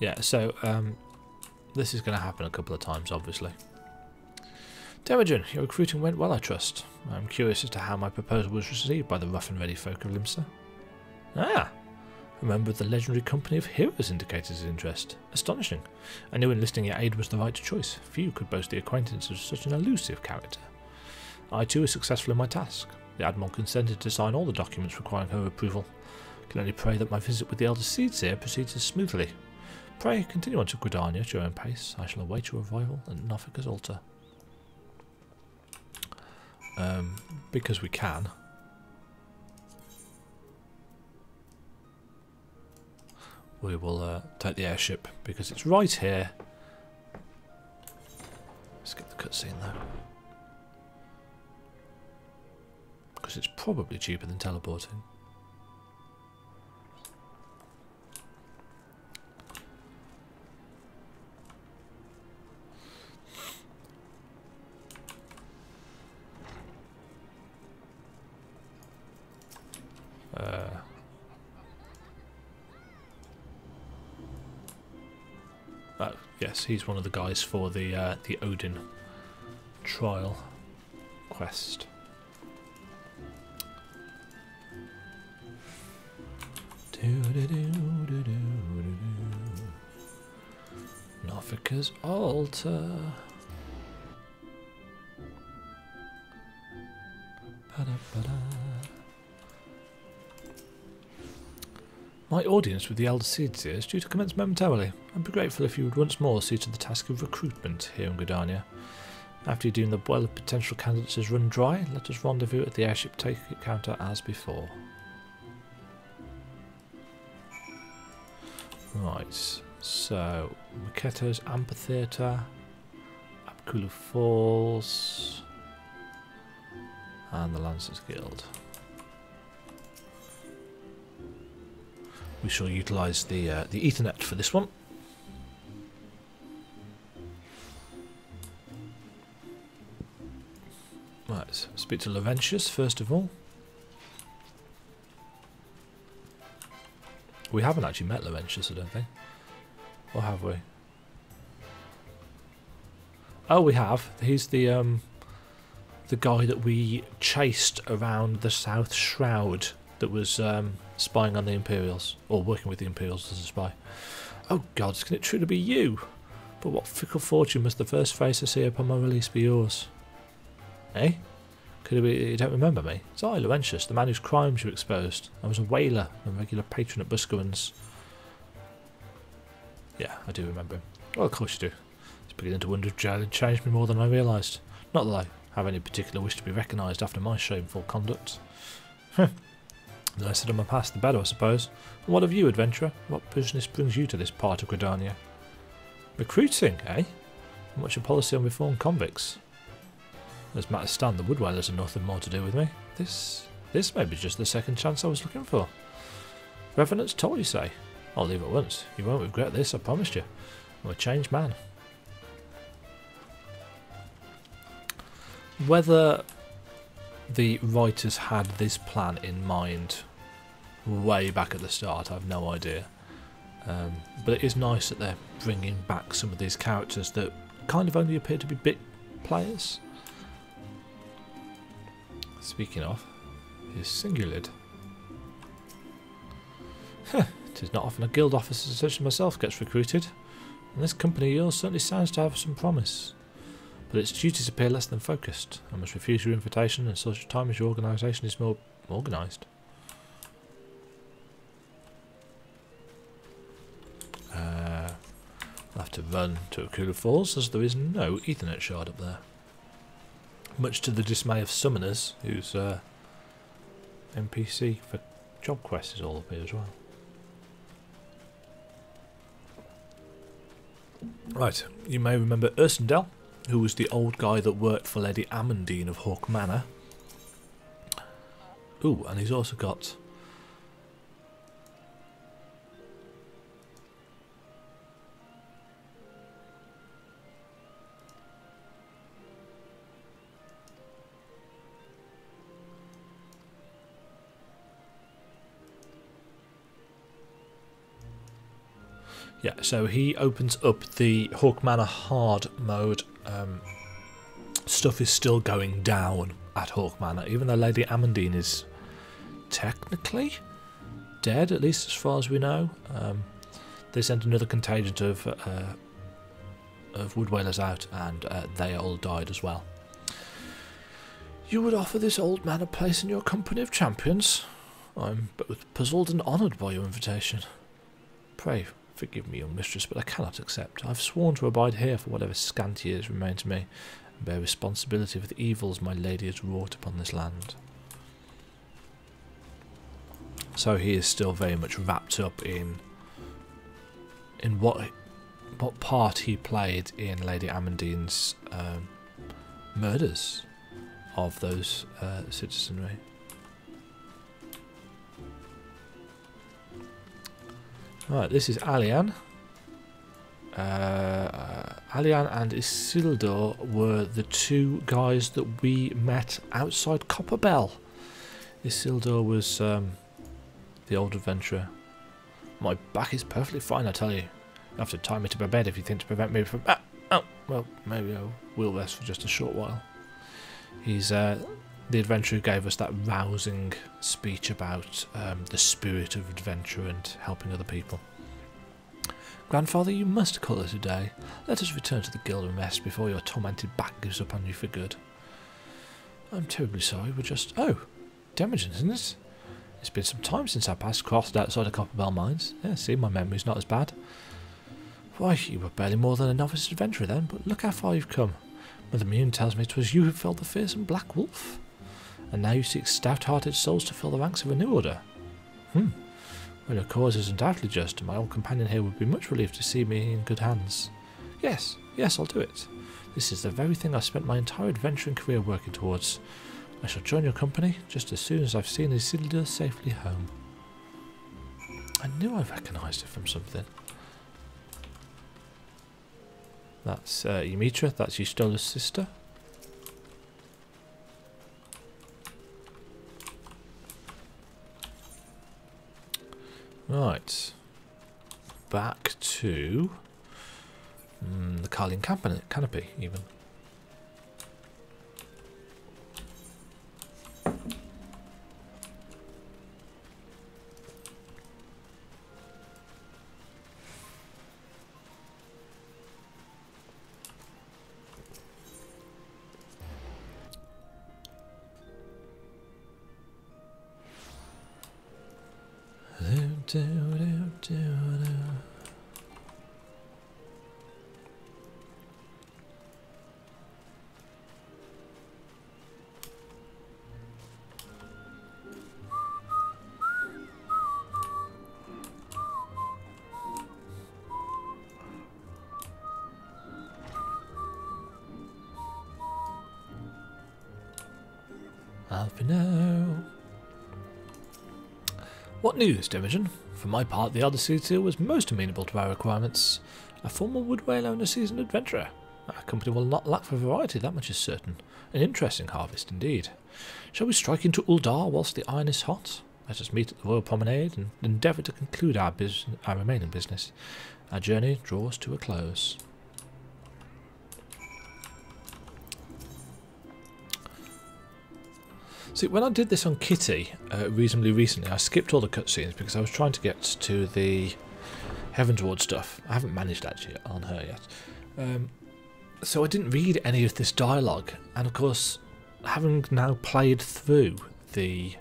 Yeah, so this is going to happen a couple of times, obviously. Demajen, your recruiting went well, I trust. I'm curious as to how my proposal was received by the rough and ready folk of Limsa. Ah! A member of the legendary company of heroes indicated his interest. Astonishing. I knew enlisting your aid was the right choice. Few could boast the acquaintance of such an elusive character. I too was successful in my task. The Admiral consented to sign all the documents requiring her approval. I can only pray that my visit with the Elder Seedseer proceeds as smoothly. Pray, continue on to Gridania at your own pace. I shall await your arrival at Nofika's altar. Because we can. We will take the airship because it's right here. Let's get the cutscene though. Because it's probably cheaper than teleporting. Oh, yes, he's one of the guys for the Odin trial quest. Nofika's altar. My audience with the Elder Seedseer is due to commence momentarily. I'd be grateful if you would once more see to the task of recruitment here in Gridania. After you deem the well of potential candidates has run dry, let us rendezvous at the airship take counter as before. Right, so Maketo's Amphitheatre, Apkulu Falls, and the Lancers Guild. We shall utilise the Ethernet for this one. Right, speak to Laurentius first of all. We haven't actually met Laurentius, I don't think. Or have we? Oh, we have. He's the guy that we chased around the South Shroud that was spying on the Imperials, or working with the Imperials as a spy. Oh gods, can it truly be you? But what fickle fortune must the first face I see upon my release be yours? Eh? Could it be you don't remember me? It's I, Laurentius, the man whose crimes you exposed. I was a whaler and regular patron at Buscowan's. Yeah, I do remember him. Well, of course you do. It's beginning to wonder if jail had changed me more than I realised. Not that I have any particular wish to be recognised after my shameful conduct. The less said of my past, the better, I suppose. And what of you, adventurer? What business brings you to this part of Gridania? Recruiting, eh? And what's your policy on reformed convicts? As matters stand, the Woodwellers have nothing more to do with me. This may be just the second chance I was looking for. Revenant's told you say. I'll leave at once. You won't regret this, I promised you. I'm a changed man. Whether the writers had this plan in mind way back at the start, I have no idea. But it is nice that they're bringing back some of these characters that kind of only appear to be bit players. Speaking of, is Singulid. It is not often a guild officer such as myself gets recruited, and this company of yours certainly sounds to have some promise. But its duties appear less than focused. I must refuse your invitation in such a time as your organisation is more organised. have to run to Akula Falls as there is no Ethernet shard up there. Much to the dismay of Summoners, whose NPC for job quest is all up here as well. Right, you may remember Ursendel, who was the old guy that worked for Lady Amandine of Hawk Manor. Ooh, and he's also got... Yeah, so he opens up the Hawk Manor hard mode. Stuff is still going down at Hawk Manor, even though Lady Amandine is technically dead, at least as far as we know. They sent another contingent of wood whalers out, and they all died as well. You would offer this old man a place in your company of champions? I'm both puzzled and honoured by your invitation. Pray, forgive me, young mistress, but I cannot accept. I've sworn to abide here for whatever scant years remain to me, and bear responsibility for the evils my lady has wrought upon this land. So he is still very much wrapped up in what part he played in Lady Amandine's murders of those citizenry. Right, this is Alian. Alian and Isildur were the two guys that we met outside Copperbell. Isildur was the old adventurer. My back is perfectly fine, I tell you. You have to tie me to my bed if you think to prevent me from... Oh, well, maybe I will rest for just a short while. He's the adventurer who gave us that rousing speech about the spirit of adventure and helping other people. Grandfather, you must call it a day. Let us return to the guild and rest before your tormented back gives up on you for good. I'm terribly sorry, we're just... Oh, Demajen, isn't it? It's been some time since I passed crossed outside the Copperbell mines. Yeah, see, my memory's not as bad. Why, you were barely more than a novice adventurer then, but look how far you've come. Mother Mune tells me 'twas you who felled the fearsome Black Wolf. And now you seek stout-hearted souls to fill the ranks of a new order. Well, your cause is undoubtedly just, and my old companion here would be much relieved to see me in good hands. Yes, I'll do it. This is the very thing I spent my entire adventuring career working towards. I shall join your company just as soon as I've seen Isildur safely home. I knew I recognised it from something. That's Ymitra, that's Ystola's sister. Right, back to the Carlian Canopy, even. Alphino. What news, Demajen? For my part, the Elder Seal was most amenable to our requirements. A former wood whaler and a seasoned adventurer. Our company will not lack for variety, that much is certain. An interesting harvest indeed. Shall we strike into Uldar whilst the iron is hot? Let us meet at the Royal Promenade and endeavour to conclude our remaining business. Our journey draws to a close. See, when I did this on Kitty reasonably recently, I skipped all the cutscenes because I was trying to get to the Heavensward stuff. I haven't managed actually on her yet. So I didn't read any of this dialogue, and of course, having now played through the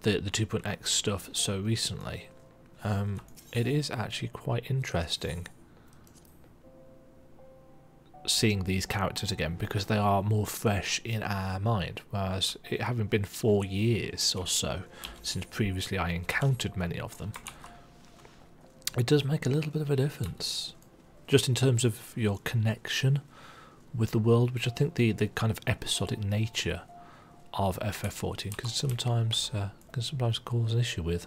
2.x stuff so recently, it is actually quite interesting seeing these characters again, because they are more fresh in our mind, whereas it having been 4 years or so since previously I encountered many of them, it does make a little bit of a difference, just in terms of your connection with the world, which I think the kind of episodic nature of FF14 can sometimes cause an issue with.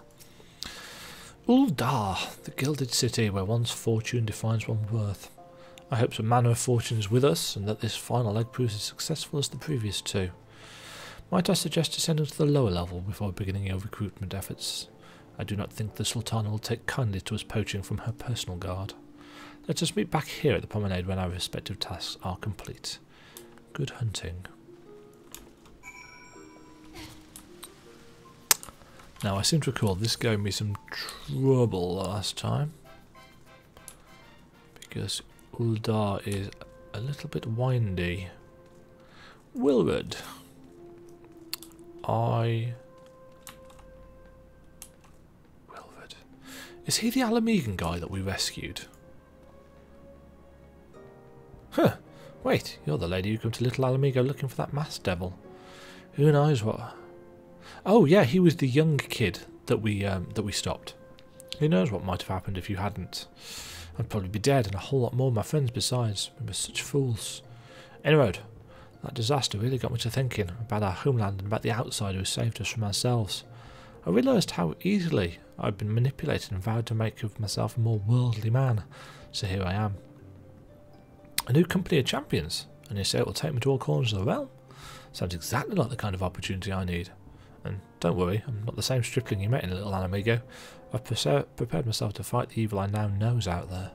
Uldar, the gilded city where one's fortune defines one's worth. I hope some manner of fortune is with us, and that this final leg proves as successful as the previous 2. Might I suggest descending to the lower level before beginning your recruitment efforts? I do not think the Sultana will take kindly to us poaching from her personal guard. Let us meet back here at the promenade when our respective tasks are complete. Good hunting. Now, I seem to recall this gave me some trouble last time, because Uldar is a little bit windy. Wilred. Wilred. Is he the Alamegan guy that we rescued? Huh. Wait, you're the lady who came to Little Alamigo looking for that masked devil. Who knows what... Oh yeah, he was the young kid that we stopped. Who knows what might have happened if you hadn't. I'd probably be dead, and a whole lot more of my friends besides. We were such fools. Anyway, that disaster really got me to thinking about our homeland and about the outsider who saved us from ourselves. I realised how easily I'd been manipulated and vowed to make of myself a more worldly man. So here I am. A new company of champions, and you say it will take me to all corners of the realm? Sounds exactly like the kind of opportunity I need. And don't worry, I'm not the same stripling you met in Little Alamigo. I've prepared myself to fight the evil I now know is out there.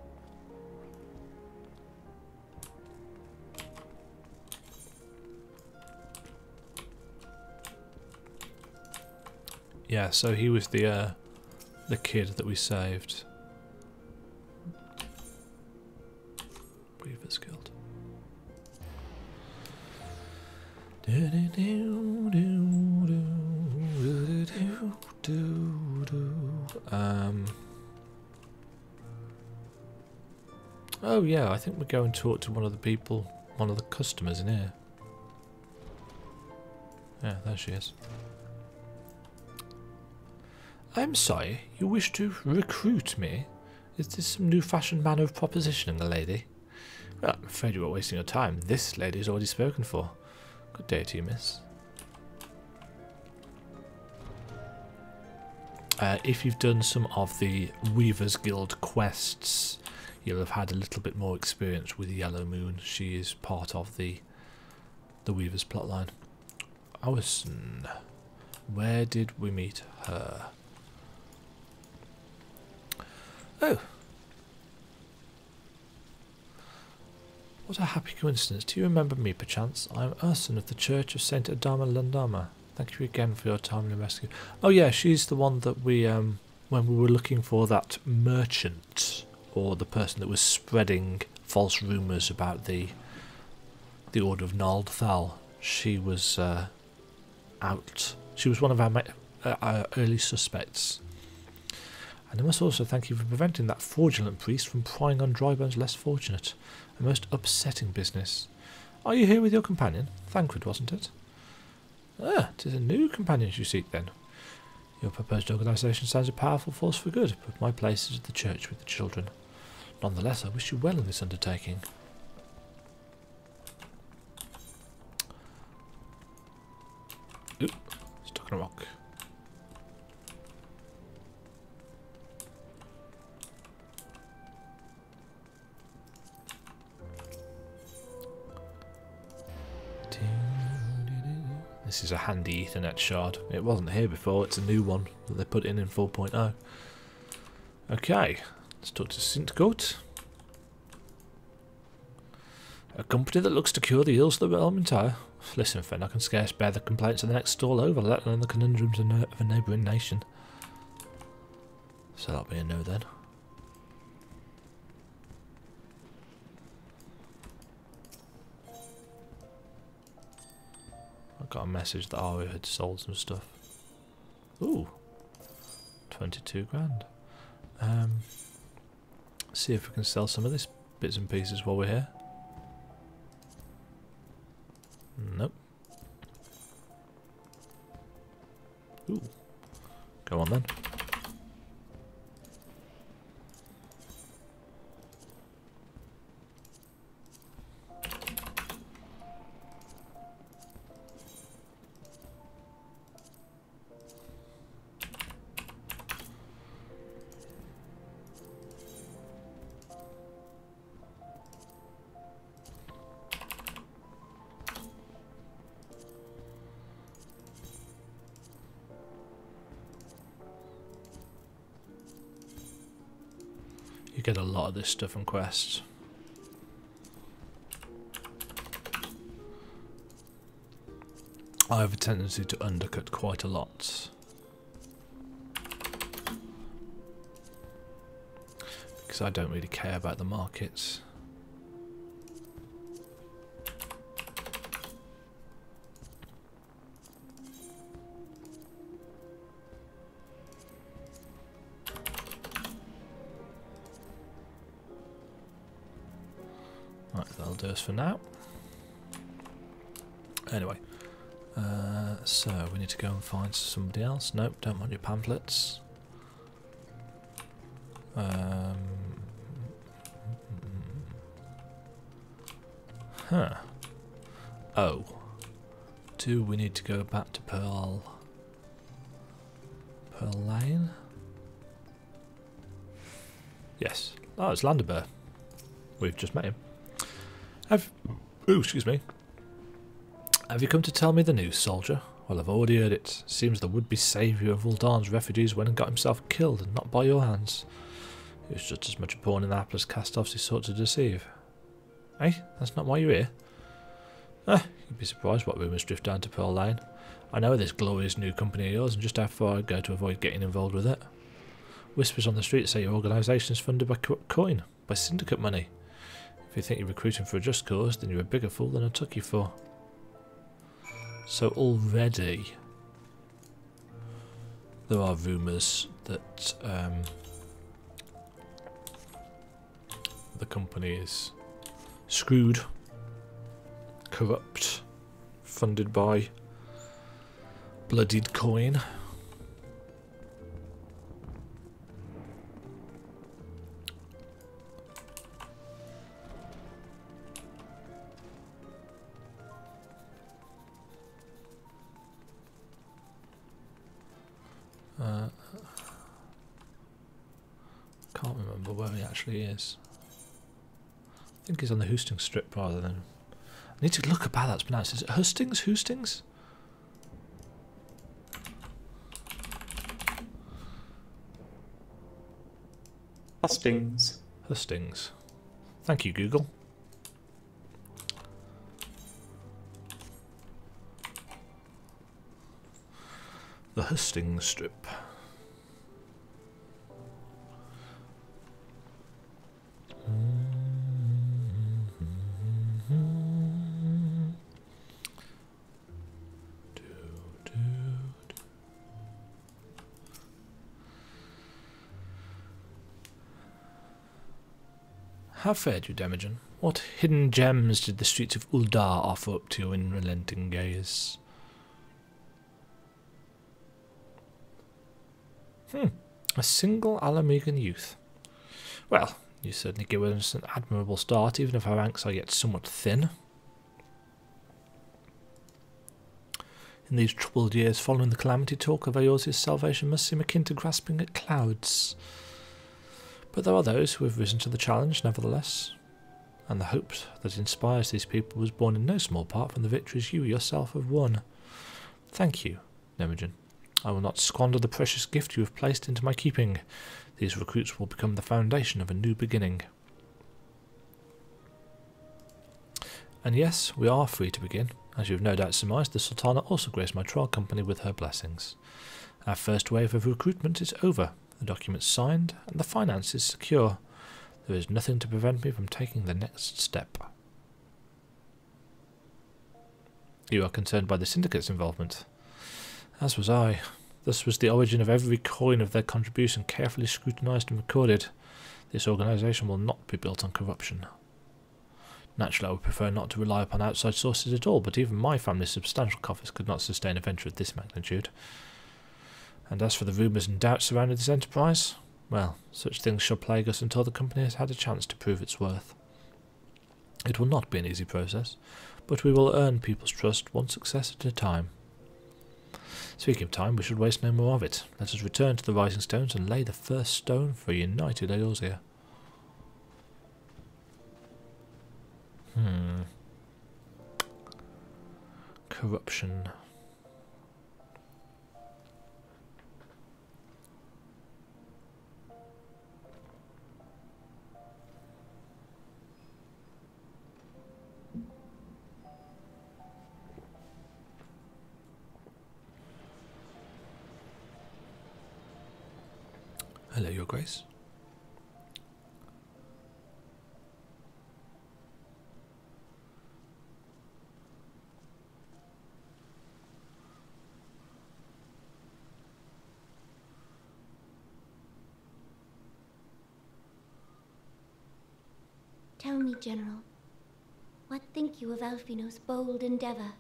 Yeah, so he was the kid that we saved. Weaver's Guild. Oh yeah, I think we go and talk to one of the people, one of the customers in here. Yeah, there she is. I'm sorry, you wish to recruit me? Is this some new-fashioned manner of propositioning a lady? Well, I'm afraid you are wasting your time. This lady is already spoken for. Good day to you, miss. If you've done some of the Weaver's Guild quests, you'll have had a little bit more experience with Yellow Moon. She is part of the Weaver's plotline. Alison, where did we meet her? Oh. What a happy coincidence. Do you remember me, perchance? I am Urson of the Church of St. Adama Landama. Thank you again for your timely rescue. Oh yeah, she's the one that we, when we were looking for that merchant, or the person that was spreading false rumours about the Order of Naldthal. She was out. She was one of our early suspects. And I must also thank you for preventing that fraudulent priest from prying on Drybone's less fortunate. A most upsetting business. Are you here with your companion? Thancred, wasn't it? Ah, 'tis a new companion you seek then. Your proposed organisation sounds a powerful force for good, but my place is at the church with the children. Nonetheless, I wish you well in this undertaking. Ooh, stuck in a rock. This is a handy Ethernet shard. It wasn't here before, it's a new one that they put in 4.0. Okay, let's talk to Sintgoat. A company that looks to cure the ills of the realm entire. Listen, friend, I can scarce bear the complaints of the next stall over, let alone the conundrums of a neighbouring nation. So that'll be a no then. I got a message that Aria had sold some stuff. Ooh, 22 grand. See if we can sell some of this bits and pieces while we're here. Nope. Ooh. Go on then. You get a lot of this stuff on quests. I have a tendency to undercut quite a lot. Because I don't really care about the markets. Right, that'll do us for now. Anyway, so we need to go and find somebody else. Nope, don't want your pamphlets. Huh. Oh. Do we need to go back to Pearl Lane? Yes. Oh, it's Landerbear. We've just met him. Excuse me. Have you come to tell me the news, soldier? Well, I've already heard it. Seems the would-be saviour of Ul'daan's refugees went and got himself killed, and not by your hands. He was just as much a pawn in the hapless cast-offs he sought to deceive. Eh? That's not why you're here? You'd be surprised what rumours drift down to Pearl Lane. I know this glorious new company of yours and just how far I'd go to avoid getting involved with it. Whispers on the street say your organisation is funded by corrupt coin, by syndicate money. If you think you're recruiting for a just cause, then you're a bigger fool than I took you for. So already there are rumours that the company is screwed, corrupt, funded by bloodied coin. Can't remember where he actually is. I think he's on the Hustings strip rather than... I need to look up how that's pronounced. Is it Hustings? Hustings? Hustings. Hustings. Thank you, Google. The Hustings strip. How fared you, Demajen? What hidden gems did the streets of Ul'dah offer up to your unrelenting gaze? A single Alamegan youth. Well, you certainly give us an admirable start, even if our ranks are yet somewhat thin. In these troubled years following the calamity, talk of Eorzea's salvation must seem akin to grasping at clouds. But there are those who have risen to the challenge, nevertheless, and the hope that inspires these people was born in no small part from the victories you yourself have won. Thank you, Demajen. I will not squander the precious gift you have placed into my keeping. These recruits will become the foundation of a new beginning. And yes, we are free to begin. As you have no doubt surmised, the Sultana also graced my trial company with her blessings. Our first wave of recruitment is over, the documents signed, and the finances secure. There is nothing to prevent me from taking the next step. You are concerned by the Syndicate's involvement. As was I. Thus was the origin of every coin of their contribution carefully scrutinised and recorded. This organisation will not be built on corruption. Naturally, I would prefer not to rely upon outside sources at all, but even my family's substantial coffers could not sustain a venture of this magnitude. And as for the rumours and doubts surrounding this enterprise, well, such things shall plague us until the company has had a chance to prove its worth. It will not be an easy process, but we will earn people's trust one success at a time. Speaking of time, we should waste no more of it. Let us return to the Rising Stones and lay the first stone for a united Eorzea. Corruption. Hello, Your Grace. Tell me, General, what think you of Alfino's bold endeavor?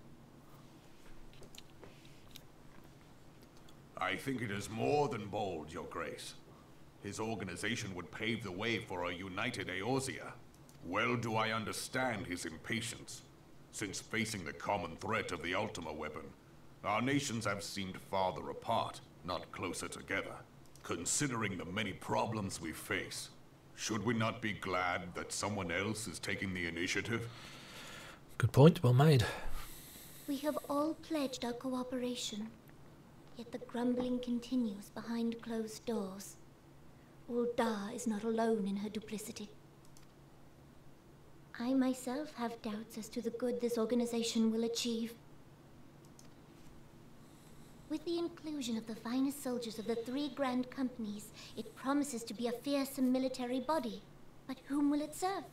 I think it is more than bold, Your Grace. His organization would pave the way for a united Eorzea. Well do I understand his impatience, since facing the common threat of the Ultima weapon, our nations have seemed farther apart, not closer together. Considering the many problems we face, should we not be glad that someone else is taking the initiative? Good point, well made. We have all pledged our cooperation, yet the grumbling continues behind closed doors. Ul'dah is not alone in her duplicity. I myself have doubts as to the good this organization will achieve. With the inclusion of the finest soldiers of the 3 grand companies, it promises to be a fearsome military body. But whom will it serve?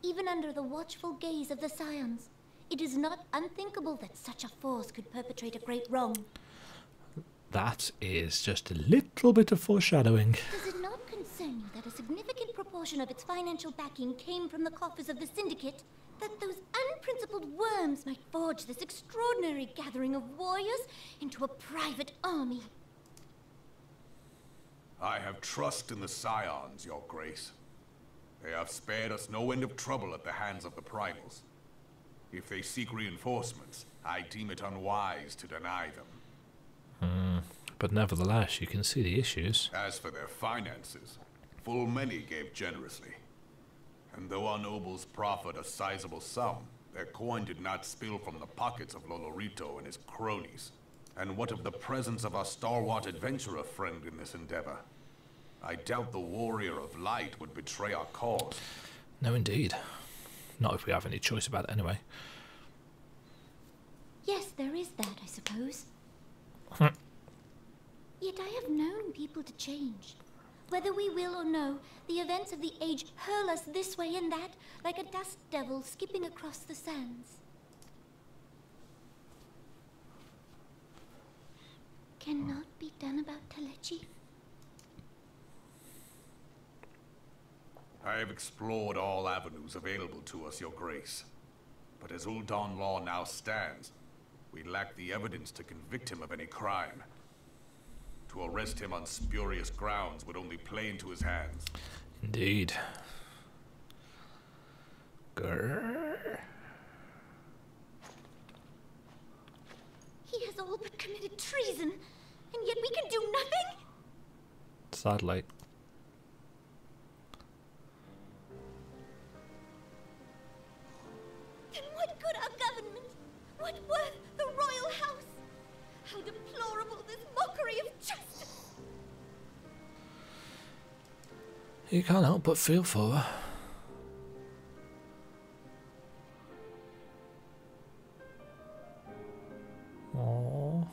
Even under the watchful gaze of the Scions, it is not unthinkable that such a force could perpetrate a great wrong. That is just a little bit of foreshadowing. Does it not concern you that a significant proportion of its financial backing came from the coffers of the Syndicate? That those unprincipled worms might forge this extraordinary gathering of warriors into a private army? I have trust in the Scions, Your Grace. They have spared us no end of trouble at the hands of the Primals. If they seek reinforcements, I deem it unwise to deny them. But nevertheless, you can see the issues. As for their finances, full many gave generously. And though our nobles proffered a sizable sum, their coin did not spill from the pockets of Lolorito and his cronies. And what of the presence of our stalwart adventurer friend in this endeavor? I doubt the Warrior of Light would betray our cause. No, indeed. Not if we have any choice about it anyway. Yes, there is that, I suppose. Yet I have known people to change. Whether we will or no, the events of the age hurl us this way and that, like a dust devil skipping across the sands. Cannot be done about Telechi. I have explored all avenues available to us, Your Grace. But as Ul'dah law now stands, we lack the evidence to convict him of any crime. To arrest him on spurious grounds would only play into his hands. Indeed. Grrr. He has all but committed treason, and yet we can do nothing? Sadly. Then what good our government? What worth the royal house? How deplorable this mockery of justice! You can't help but feel for her. Aww.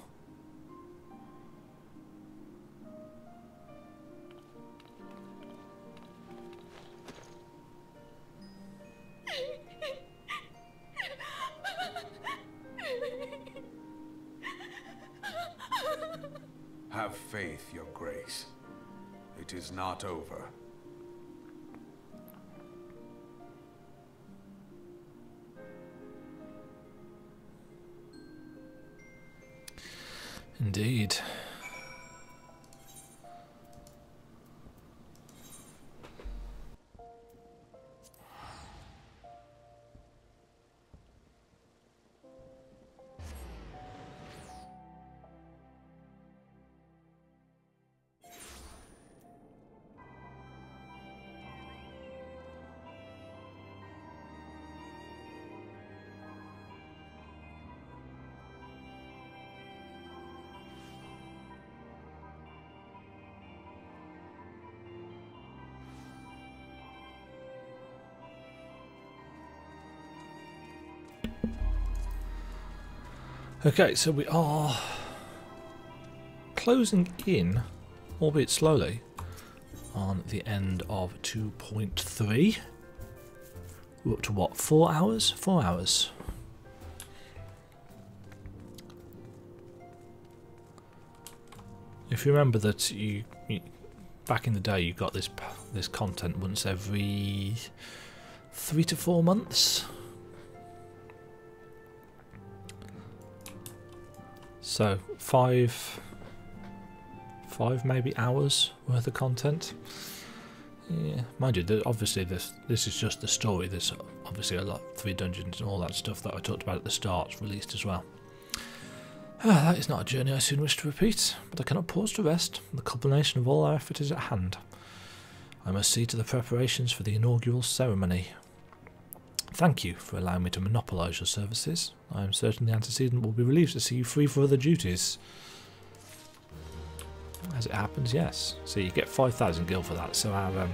faith, Your Grace. It is not over. Indeed. Okay, so we are closing in, albeit slowly, on the end of 2.3. We're up to what, 4 hours? 4 hours. If you remember that you back in the day you got this content once every 3 to 4 months. So five maybe hours worth of content. Yeah, mind you, obviously this is just the story. There's obviously a lot, 3 dungeons and all that stuff that I talked about at the start released as well. That is not a journey I soon wish to repeat, but I cannot pause to rest. The culmination of all our effort is at hand. I must see to the preparations for the inaugural ceremony. Thank you for allowing me to monopolise your services. I am certain the antecedent will be relieved to see you free for other duties. As it happens, yes. So you get 5,000 gil for that, so our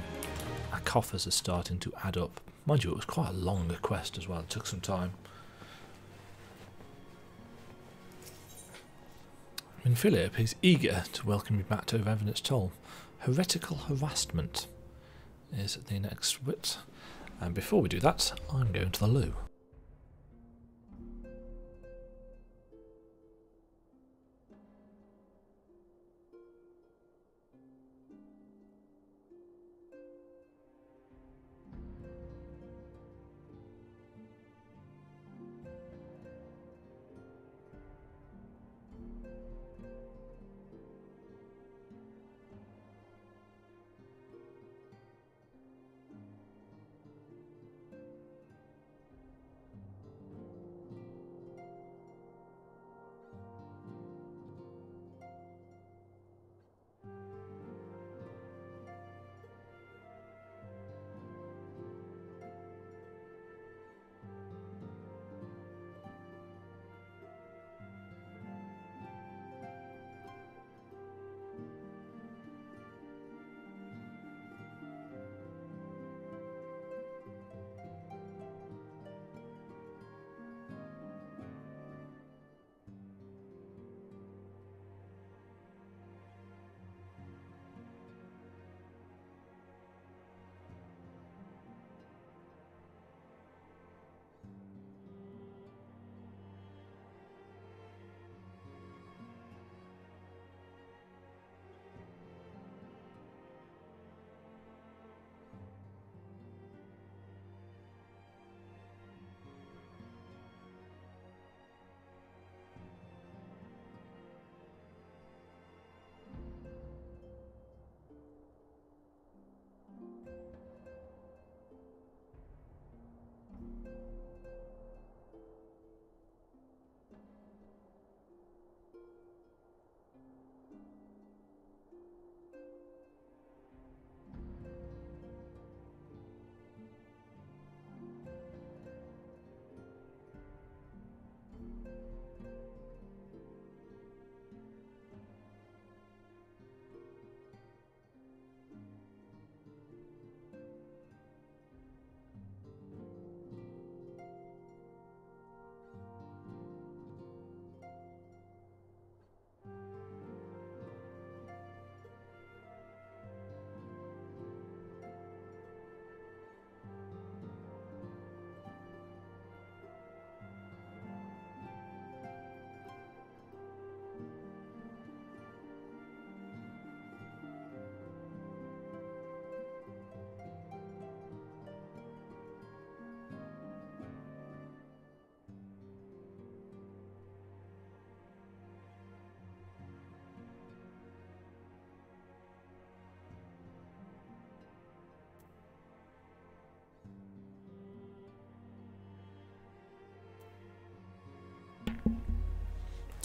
coffers are starting to add up. Mind you, it was quite a long quest as well, it took some time. Philip is eager to welcome you back to Revenant's Toll. Heretical harassment is the next wit. And before we do that, I'm going to the loo.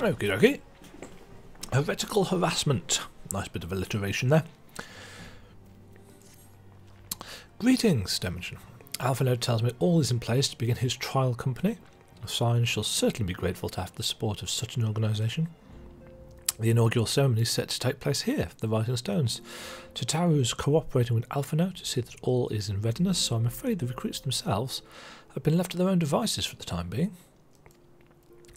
Okie dokie. Heretical harassment. Nice bit of alliteration there. Greetings, Demajen. Alphinaud tells me all is in place to begin his trial company. The Scions shall certainly be grateful to have the support of such an organisation. The inaugural ceremony is set to take place here, the Rising Stones. Tataru is cooperating with Alphinaud to see that all is in readiness, so I'm afraid the recruits themselves have been left to their own devices for the time being.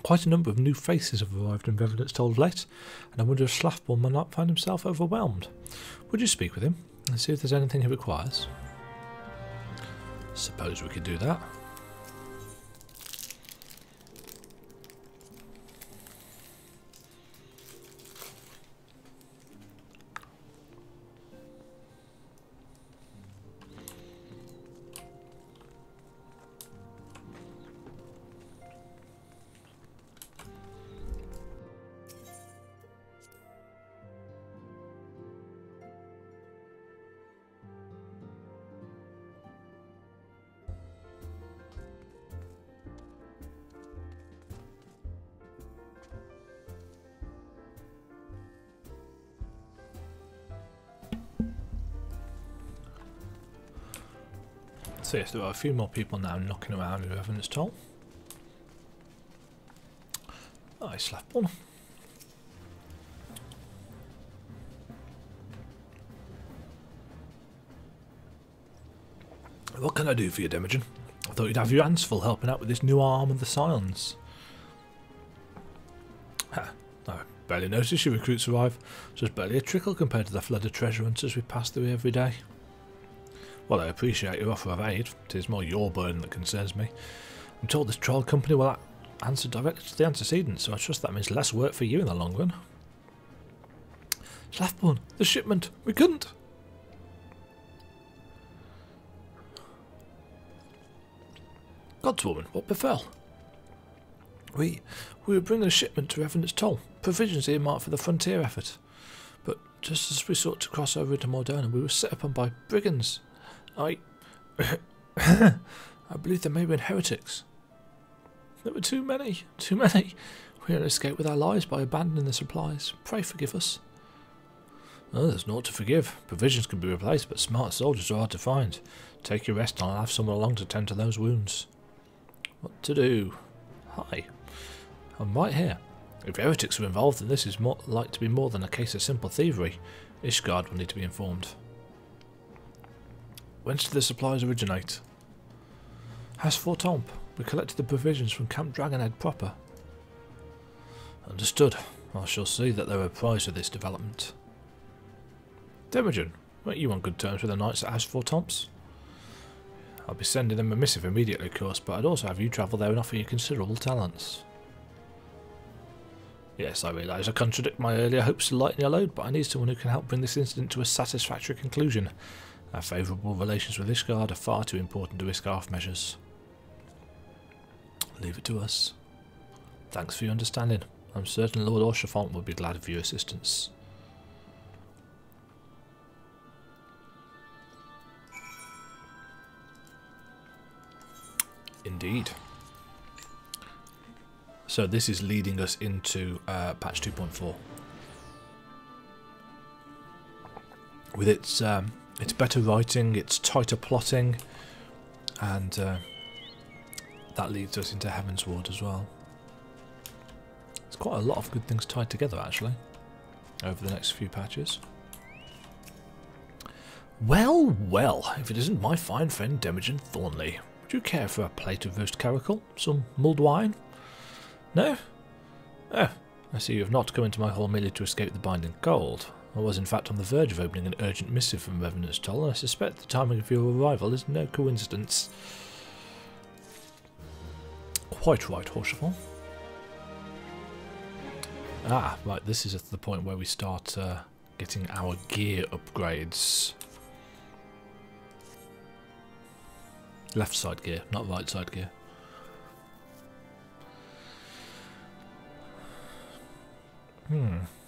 Quite a number of new faces have arrived in Revenant's Toll of late, and I wonder if Slaffborn might not find himself overwhelmed. Would you speak with him and see if there's anything he requires? Suppose we could do that. So yes, there are a few more people now knocking around in Revenant's Toll. Hi, Slaffborn. What can I do for you, Demajen? I thought you'd have your hands full helping out with this new arm of the Scions. Ha, I barely noticed your recruits arrive. Just barely a trickle compared to the flood of treasure hunters we pass through every day. Well, I appreciate your offer of aid. It is more your burden that concerns me. I'm told this trial company will answer directly to the antecedents, so I trust that means less work for you in the long run. Slaffborn, the shipment! We couldn't! Godswoman, what befell? We were bringing a shipment to Revenant's Toll, provisions earmarked for the frontier effort. But just as we sought to cross over into Mordona, we were set upon by brigands. I believe they may have been heretics. There were too many. We had escaped with our lives by abandoning the supplies. Pray forgive us. Oh, there's naught to forgive. Provisions can be replaced, but smart soldiers are hard to find. Take your rest and I'll have someone along to tend to those wounds. What to do? Hi. I'm right here. If heretics are involved, then this is like to be more than a case of simple thievery. Ishgard will need to be informed. Whence did the supplies originate? Has Fort Tomp. We collected the provisions from Camp Dragonhead proper. Understood. I shall see that they're apprised of this development. Demajen, weren't you on good terms with the knights at Fort Tomps? I'll be sending them a missive immediately, of course, but I'd also have you travel there and offer you considerable talents. Yes, I realise I contradict my earlier hopes to lighten your load, but I need someone who can help bring this incident to a satisfactory conclusion. Our favourable relations with Ishgard are far too important to risk half measures. Leave it to us. Thanks for your understanding. I'm certain Lord Orchefant will be glad of your assistance. Indeed. So this is leading us into patch 2.4. With its better writing, its tighter plotting, and that leads us into Heaven's Ward as well. There's quite a lot of good things tied together actually over the next few patches. Well, well, if it isn't my fine friend Demajen Thornley. Would you care for a plate of roast caracal? Some mulled wine? No? Oh, I see you have not come into my hall merely to escape the binding cold. I was in fact on the verge of opening an urgent missive from Revenant's Toll, and I suspect the timing of your arrival is no coincidence. Quite right, Horsefall. Ah, right, this is at the point where we start getting our gear upgrades. Left side gear, not right side gear.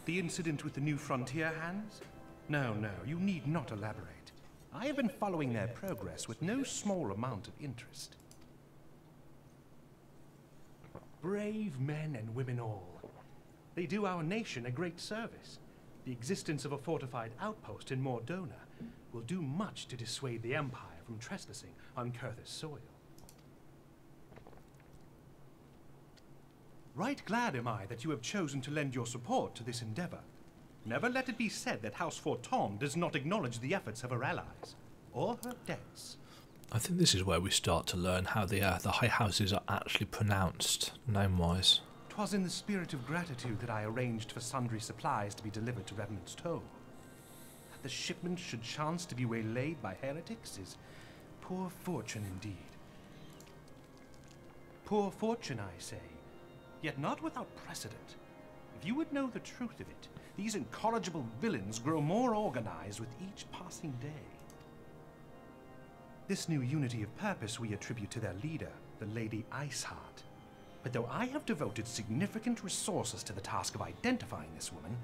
The incident with the new frontier hands? No, you need not elaborate. I have been following their progress with no small amount of interest. Brave men and women all. They do our nation a great service. The existence of a fortified outpost in Mordona will do much to dissuade the Empire from trespassing on Kurthus soil. Right glad am I that you have chosen to lend your support to this endeavor. Never let it be said that House Fortom does not acknowledge the efforts of her allies, or her debts. I think this is where we start to learn how the high houses are actually pronounced, name-wise. 'Twas in the spirit of gratitude that I arranged for sundry supplies to be delivered to Revenant's Toll. That the shipment should chance to be waylaid by heretics is poor fortune indeed. Poor fortune, I say, yet not without precedent. If you would know the truth of it, these incorrigible villains grow more organized with each passing day. This new unity of purpose we attribute to their leader, the Lady Iceheart. But though I have devoted significant resources to the task of identifying this woman,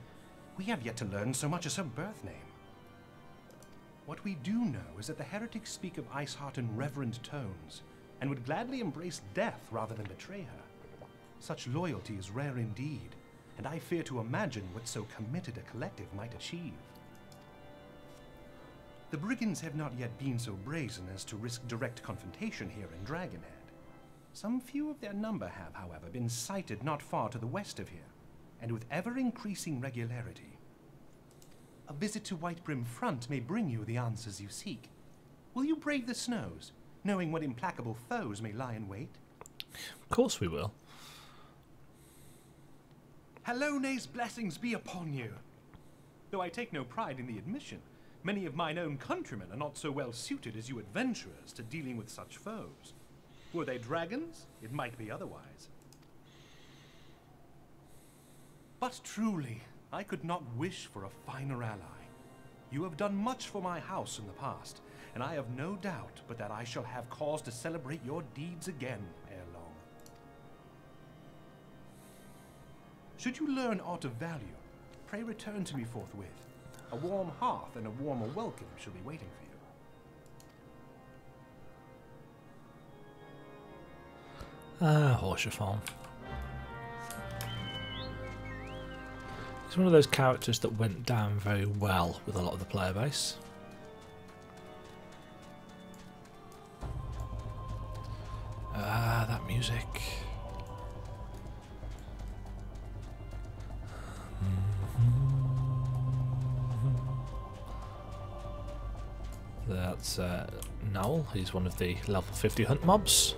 we have yet to learn so much as her birth name. What we do know is that the heretics speak of Iceheart in reverent tones, and would gladly embrace death rather than betray her. Such loyalty is rare indeed, and I fear to imagine what so committed a collective might achieve. The brigands have not yet been so brazen as to risk direct confrontation here in Dragonhead. Some few of their number have, however, been sighted not far to the west of here, and with ever-increasing regularity. A visit to Whitebrim Front may bring you the answers you seek. Will you brave the snows, knowing what implacable foes may lie in wait? Of course we will. Halone's blessings be upon you! Though I take no pride in the admission, many of mine own countrymen are not so well suited as you adventurers to dealing with such foes. Were they dragons, it might be otherwise. But truly, I could not wish for a finer ally. You have done much for my house in the past, and I have no doubt but that I shall have cause to celebrate your deeds again ere long. Should you learn aught of value, pray return to me forthwith. A warm hearth and a warmer welcome shall be waiting for you. Eorzea Farm. He's one of those characters that went down very well with a lot of the player base. That music. That's Noel. He's one of the level 50 hunt mobs.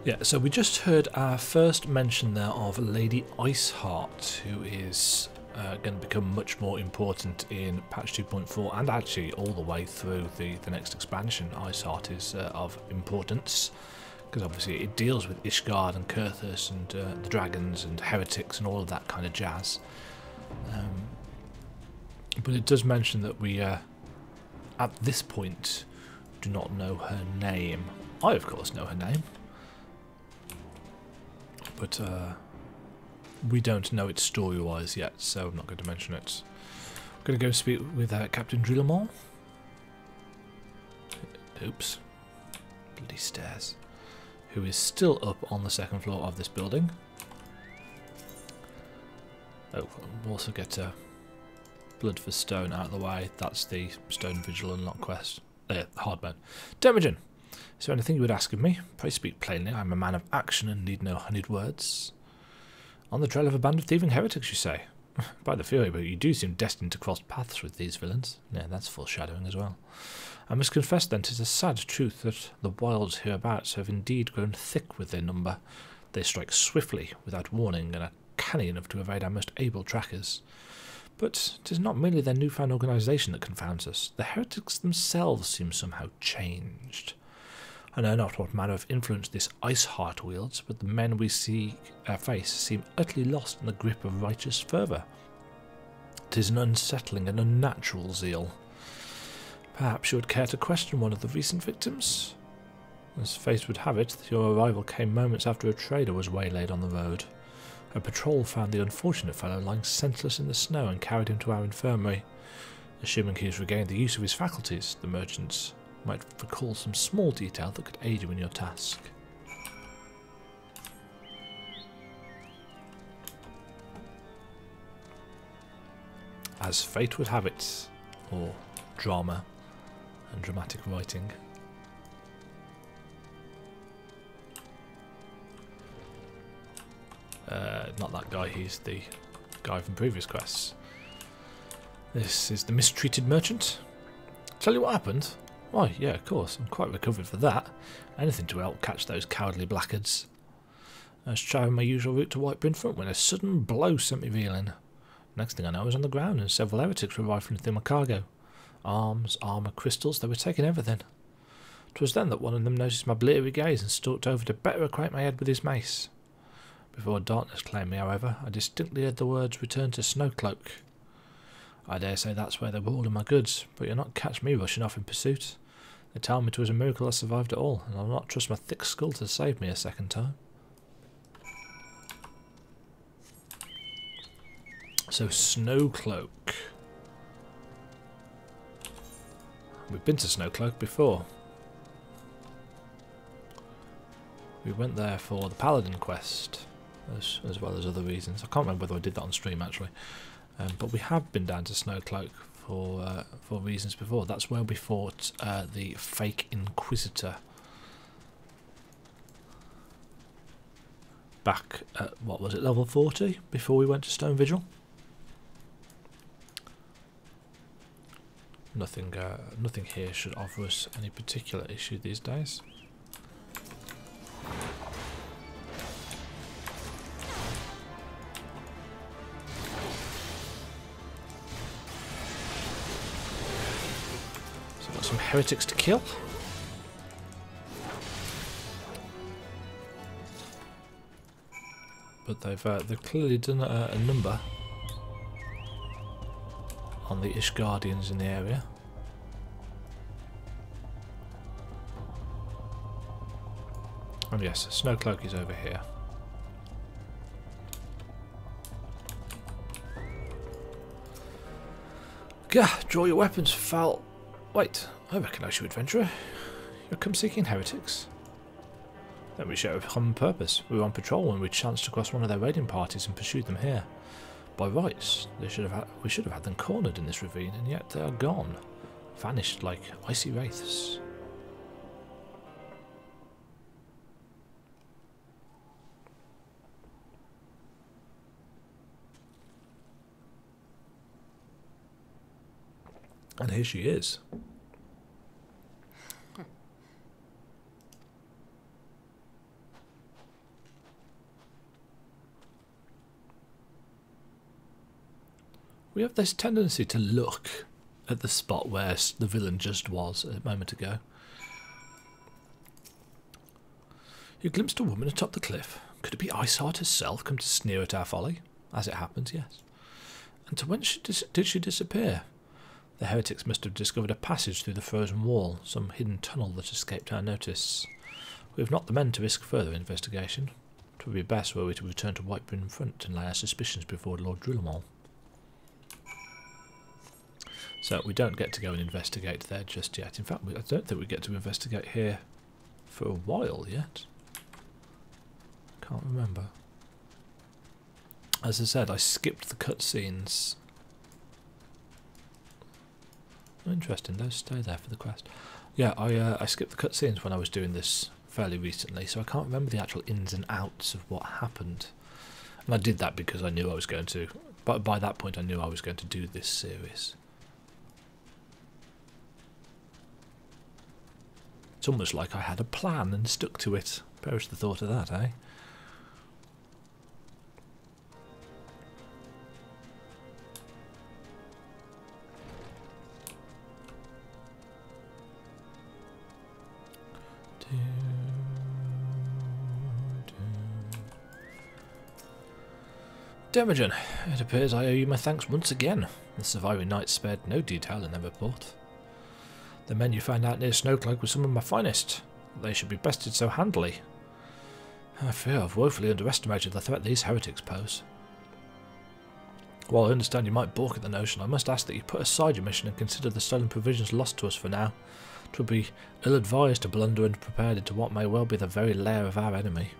Yeah, so we just heard our first mention there of Lady Iceheart, who is going to become much more important in patch 2.4 and actually all the way through the next expansion. Iceheart is of importance because obviously it deals with Ishgard and Kurthus and the dragons and heretics and all of that kind of jazz. But it does mention that we, at this point, do not know her name. I, of course, know her name. But we don't know it story-wise yet, so I'm not going to mention it. I'm going to go speak with Captain Drillamont. Oops. Bloody stairs. Who is still up on the second floor of this building. Oh, we'll also get Blood for Stone out of the way. That's the Stone Vigil Unlock quest. Hardbone. Demajen! Is there anything you would ask of me? Pray speak plainly. I am a man of action and need no honeyed words. On the trail of a band of thieving heretics, you say? By the fury, but you do seem destined to cross paths with these villains. Yeah, that's foreshadowing as well. I must confess then, 'tis a sad truth that the wilds hereabouts have indeed grown thick with their number. They strike swiftly, without warning, and are canny enough to evade our most able trackers. But 'tis not merely their newfound organisation that confounds us. The heretics themselves seem somehow changed. I know not what manner of influence this Iceheart wields, but the men we face seem utterly lost in the grip of righteous fervour. 'Tis an unsettling and unnatural zeal. Perhaps you would care to question one of the recent victims? As fate would have it, your arrival came moments after a trader was waylaid on the road. A patrol found the unfortunate fellow lying senseless in the snow and carried him to our infirmary. Assuming he has regained the use of his faculties, the merchants might recall some small detail that could aid you in your task. as fate would have it, or drama and dramatic writing. Not that guy, he's the guy from previous quests. This is the mistreated merchant. Tell you what happened? Why, yeah, of course, I'm quite recovered for that. Anything to help catch those cowardly blackguards. I was travelling my usual route to Whiteburn Front when a sudden blow sent me reeling. Next thing I know, I was on the ground and several heretics were rifling through my cargo. Arms, armour, crystals, they were taking everything. 'Twas then that one of them noticed my bleary gaze and stalked over to better acquaint my head with his mace. Before darkness claimed me, however, I distinctly heard the words, "Return to Snowcloak." I dare say that's where they were holding my goods, but you'll not catch me rushing off in pursuit. They tell me 'twas a miracle I survived it all, and I'll not trust my thick skull to save me a second time. So, Snowcloak. We've been to Snowcloak before. We went there for the Paladin quest, as well as other reasons. I can't remember whether I did that on stream actually, but we have been down to Snowcloak for reasons before. That's where we fought the fake Inquisitor back at, what was it, level 40 before we went to Stone Vigil. Nothing here should offer us any particular issue these days. So got some heretics to kill. But they've clearly done a number on the Ishgardians in the area. And yes, Snowcloak is over here. Gah, draw your weapons, foul. Wait, I recognise you, adventurer. You're come seeking heretics. Then we share a common purpose. We were on patrol when we chanced across one of their raiding parties and pursued them here. By rights, we should have had them cornered in this ravine, and yet they are gone, vanished like icy wraiths. And here she is. We have this tendency to look at the spot where the villain just was a moment ago. You glimpsed a woman atop the cliff. Could it be Iceheart herself come to sneer at our folly? As it happens, yes. And to whence did she disappear? The heretics must have discovered a passage through the frozen wall, some hidden tunnel that escaped our notice. We have not the men to risk further investigation. It would be best were we to return to Whiteburn Front and lay our suspicions before Lord Drillamall. So we don't get to go and investigate there just yet. In fact, I don't think we get to investigate here for a while yet. Can't remember. As I said, I skipped the cutscenes. Interesting, those stay there for the quest. Yeah, I skipped the cutscenes when I was doing this fairly recently, so I can't remember the actual ins and outs of what happened. And I did that because I knew I was going to, but by that point I knew I was going to do this series. It's almost like I had a plan and stuck to it. Perish the thought of that, eh? Demajen, it appears I owe you my thanks once again. The surviving knights spared no detail in their report. The men you found out near Snowcloak were some of my finest. They should be bested so handily. I fear I've woefully underestimated the threat these heretics pose. While I understand you might balk at the notion, I must ask that you put aside your mission and consider the stolen provisions lost to us for now. 'Twould be ill-advised to blunder unprepared into what may well be the very lair of our enemy.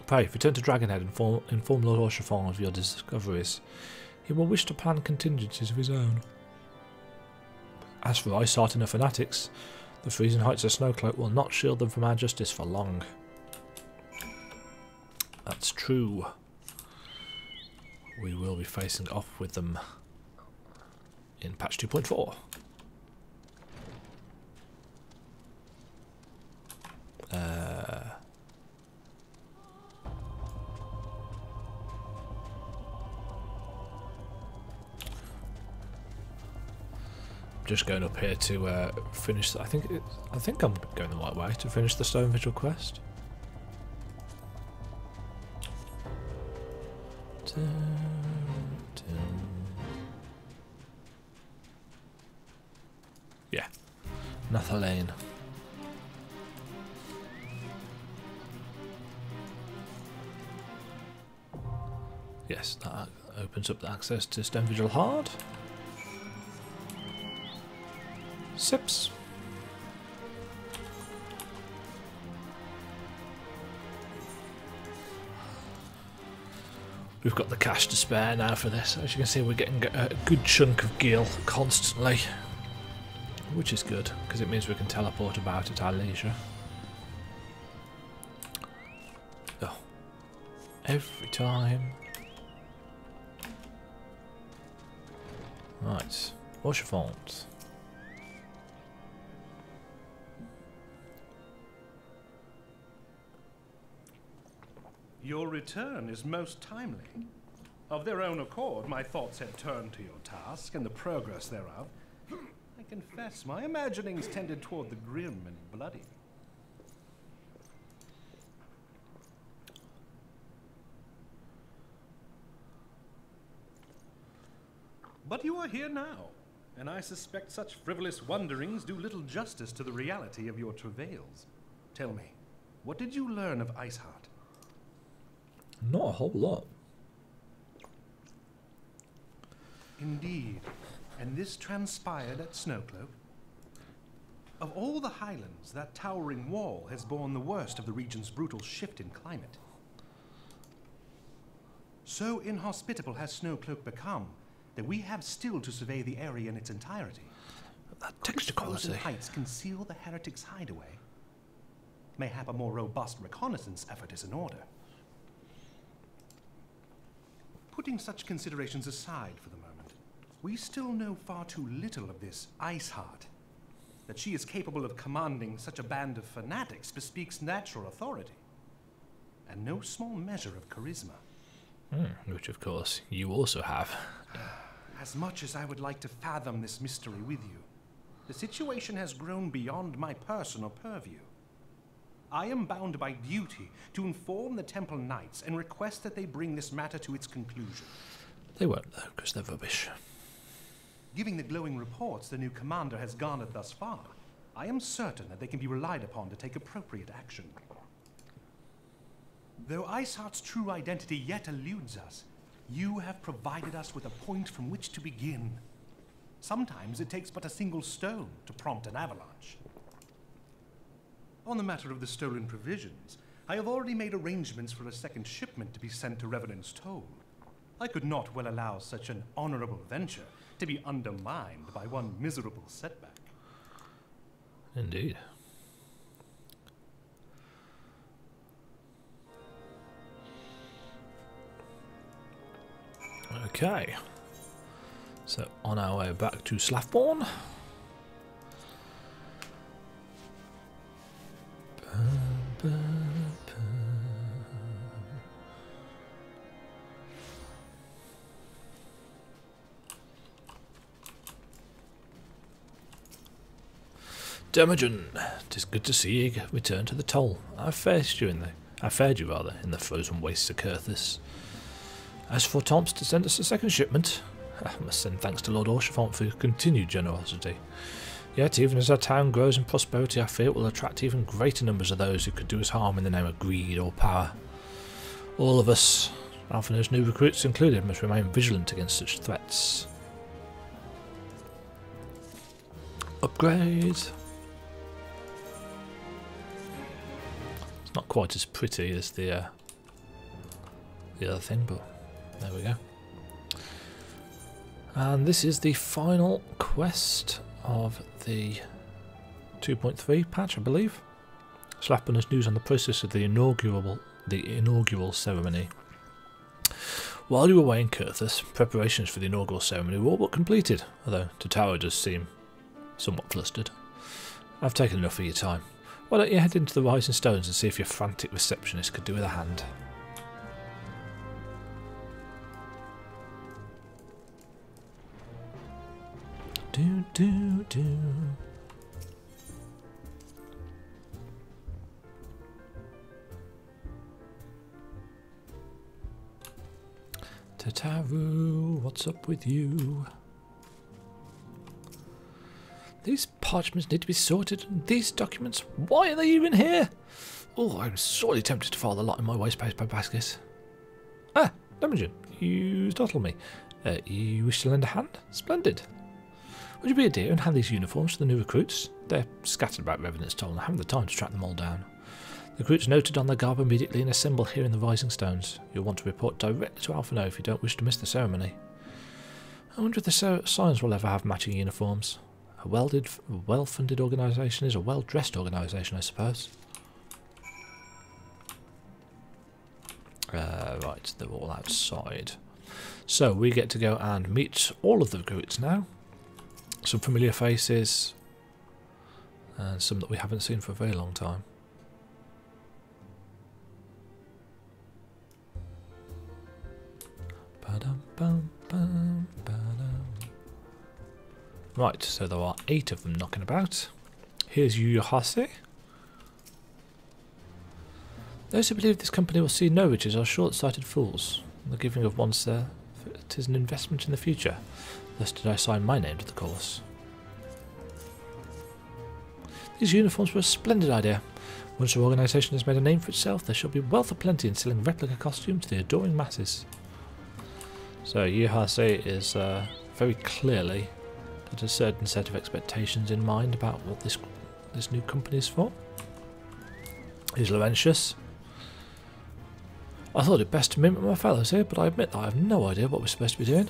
Pray, return to Dragonhead and inform Lord Orchefon of your discoveries. he will wish to plan contingencies of his own. As for Iceheart and the fanatics, the freezing heights of Snowcloak will not shield them from our justice for long. That's true. We will be facing off with them in patch 2.4. Just going up here to finish. I think I'm going the right way to finish the Stone Vigil quest. Yeah, Nathalane. Yes, that opens up the access to Stone Vigil Hard. Sips. We've got the cash to spare now for this. As you can see, we're getting a good chunk of gil constantly, which is good because it means we can teleport about at our leisure. Oh, every time. Right, what's your font? Your return is most timely. Of their own accord, my thoughts had turned to your task and the progress thereof. I confess, my imaginings tended toward the grim and bloody. But you are here now, and I suspect such frivolous wonderings do little justice to the reality of your travails. Tell me, what did you learn of Iceheart? Not a whole lot. Indeed. And this transpired at Snowcloak? Of all the highlands, that towering wall has borne the worst of the region's brutal shift in climate. So inhospitable has Snowcloak become that we have still to survey the area in its entirety. That texture quality. Heights conceal the heretics' hideaway. Mayhap a more robust reconnaissance effort is in order. Putting such considerations aside for the moment, we still know far too little of this Iceheart. That she is capable of commanding such a band of fanatics bespeaks natural authority, and no small measure of charisma. Which, of course, you also have. As much as I would like to fathom this mystery with you, the situation has grown beyond my personal purview. I am bound by duty to inform the Temple Knights and request that they bring this matter to its conclusion. They won't, though, because they're rubbish. Given the glowing reports the new commander has garnered thus far, I am certain that they can be relied upon to take appropriate action. Though Iceheart's true identity yet eludes us, you have provided us with a point from which to begin. Sometimes it takes but a single stone to prompt an avalanche. On the matter of the stolen provisions, I have already made arrangements for a second shipment to be sent to Revenant's Toll. I could not well allow such an honorable venture to be undermined by one miserable setback. Indeed. Okay. So, on our way back to Slathborn. Demajen, 'tis good to see ye return to the toll. I fared you in the frozen wastes of Curthis. As for Tom's to send us a second shipment, I must send thanks to Lord Orchifont for your continued generosity. Yet, even as our town grows in prosperity, I fear it will attract even greater numbers of those who could do us harm in the name of greed or power. All of us, Alphina's new recruits included, must remain vigilant against such threats. Upgrade. It's not quite as pretty as the other thing, but there we go. And this is the final quest of the 2.3 patch, I believe. Slap us news on the process of the inaugural ceremony. While you were away in Kurthus, preparations for the inaugural ceremony were all but completed, although Totaro does seem somewhat flustered. I've taken enough of your time. Why don't you head into the Rising Stones and see if your frantic receptionist could do with a hand? Do. Totaro, what's up with you? These parchments need to be sorted, and these documents, why are they even here? Oh, I'm sorely tempted to file the lot in my waste paper basket. Ah, Demajen, you startled me. You wish to lend a hand? Splendid. Would you be a dear and hand these uniforms to the new recruits? They're scattered about Revenant's Toll and I haven't the time to track them all down. The recruits noted on their garb immediately and assemble here in the Rising Stones. You'll want to report directly to Alpha if you don't wish to miss the ceremony. I wonder if the Scions will ever have matching uniforms. A well-funded organisation is a well-dressed organisation, I suppose. Right, they're all outside. So we get to go and meet all of the recruits now. Some familiar faces, and some that we haven't seen for a very long time. Right, so there are 8 of them knocking about. Here's Eorzea. Those who believe this company will see no riches are short-sighted fools. The giving of one's it is an investment in the future. Thus did I sign my name to the course. These uniforms were a splendid idea. Once your organisation has made a name for itself, there shall be wealth aplenty in selling replica costumes to the adoring masses. So Eorzea is very clearly got a certain set of expectations in mind about what this new company is for. Here's Laurentius. I thought it best to mimic my fellows here, but I admit that I have no idea what we're supposed to be doing.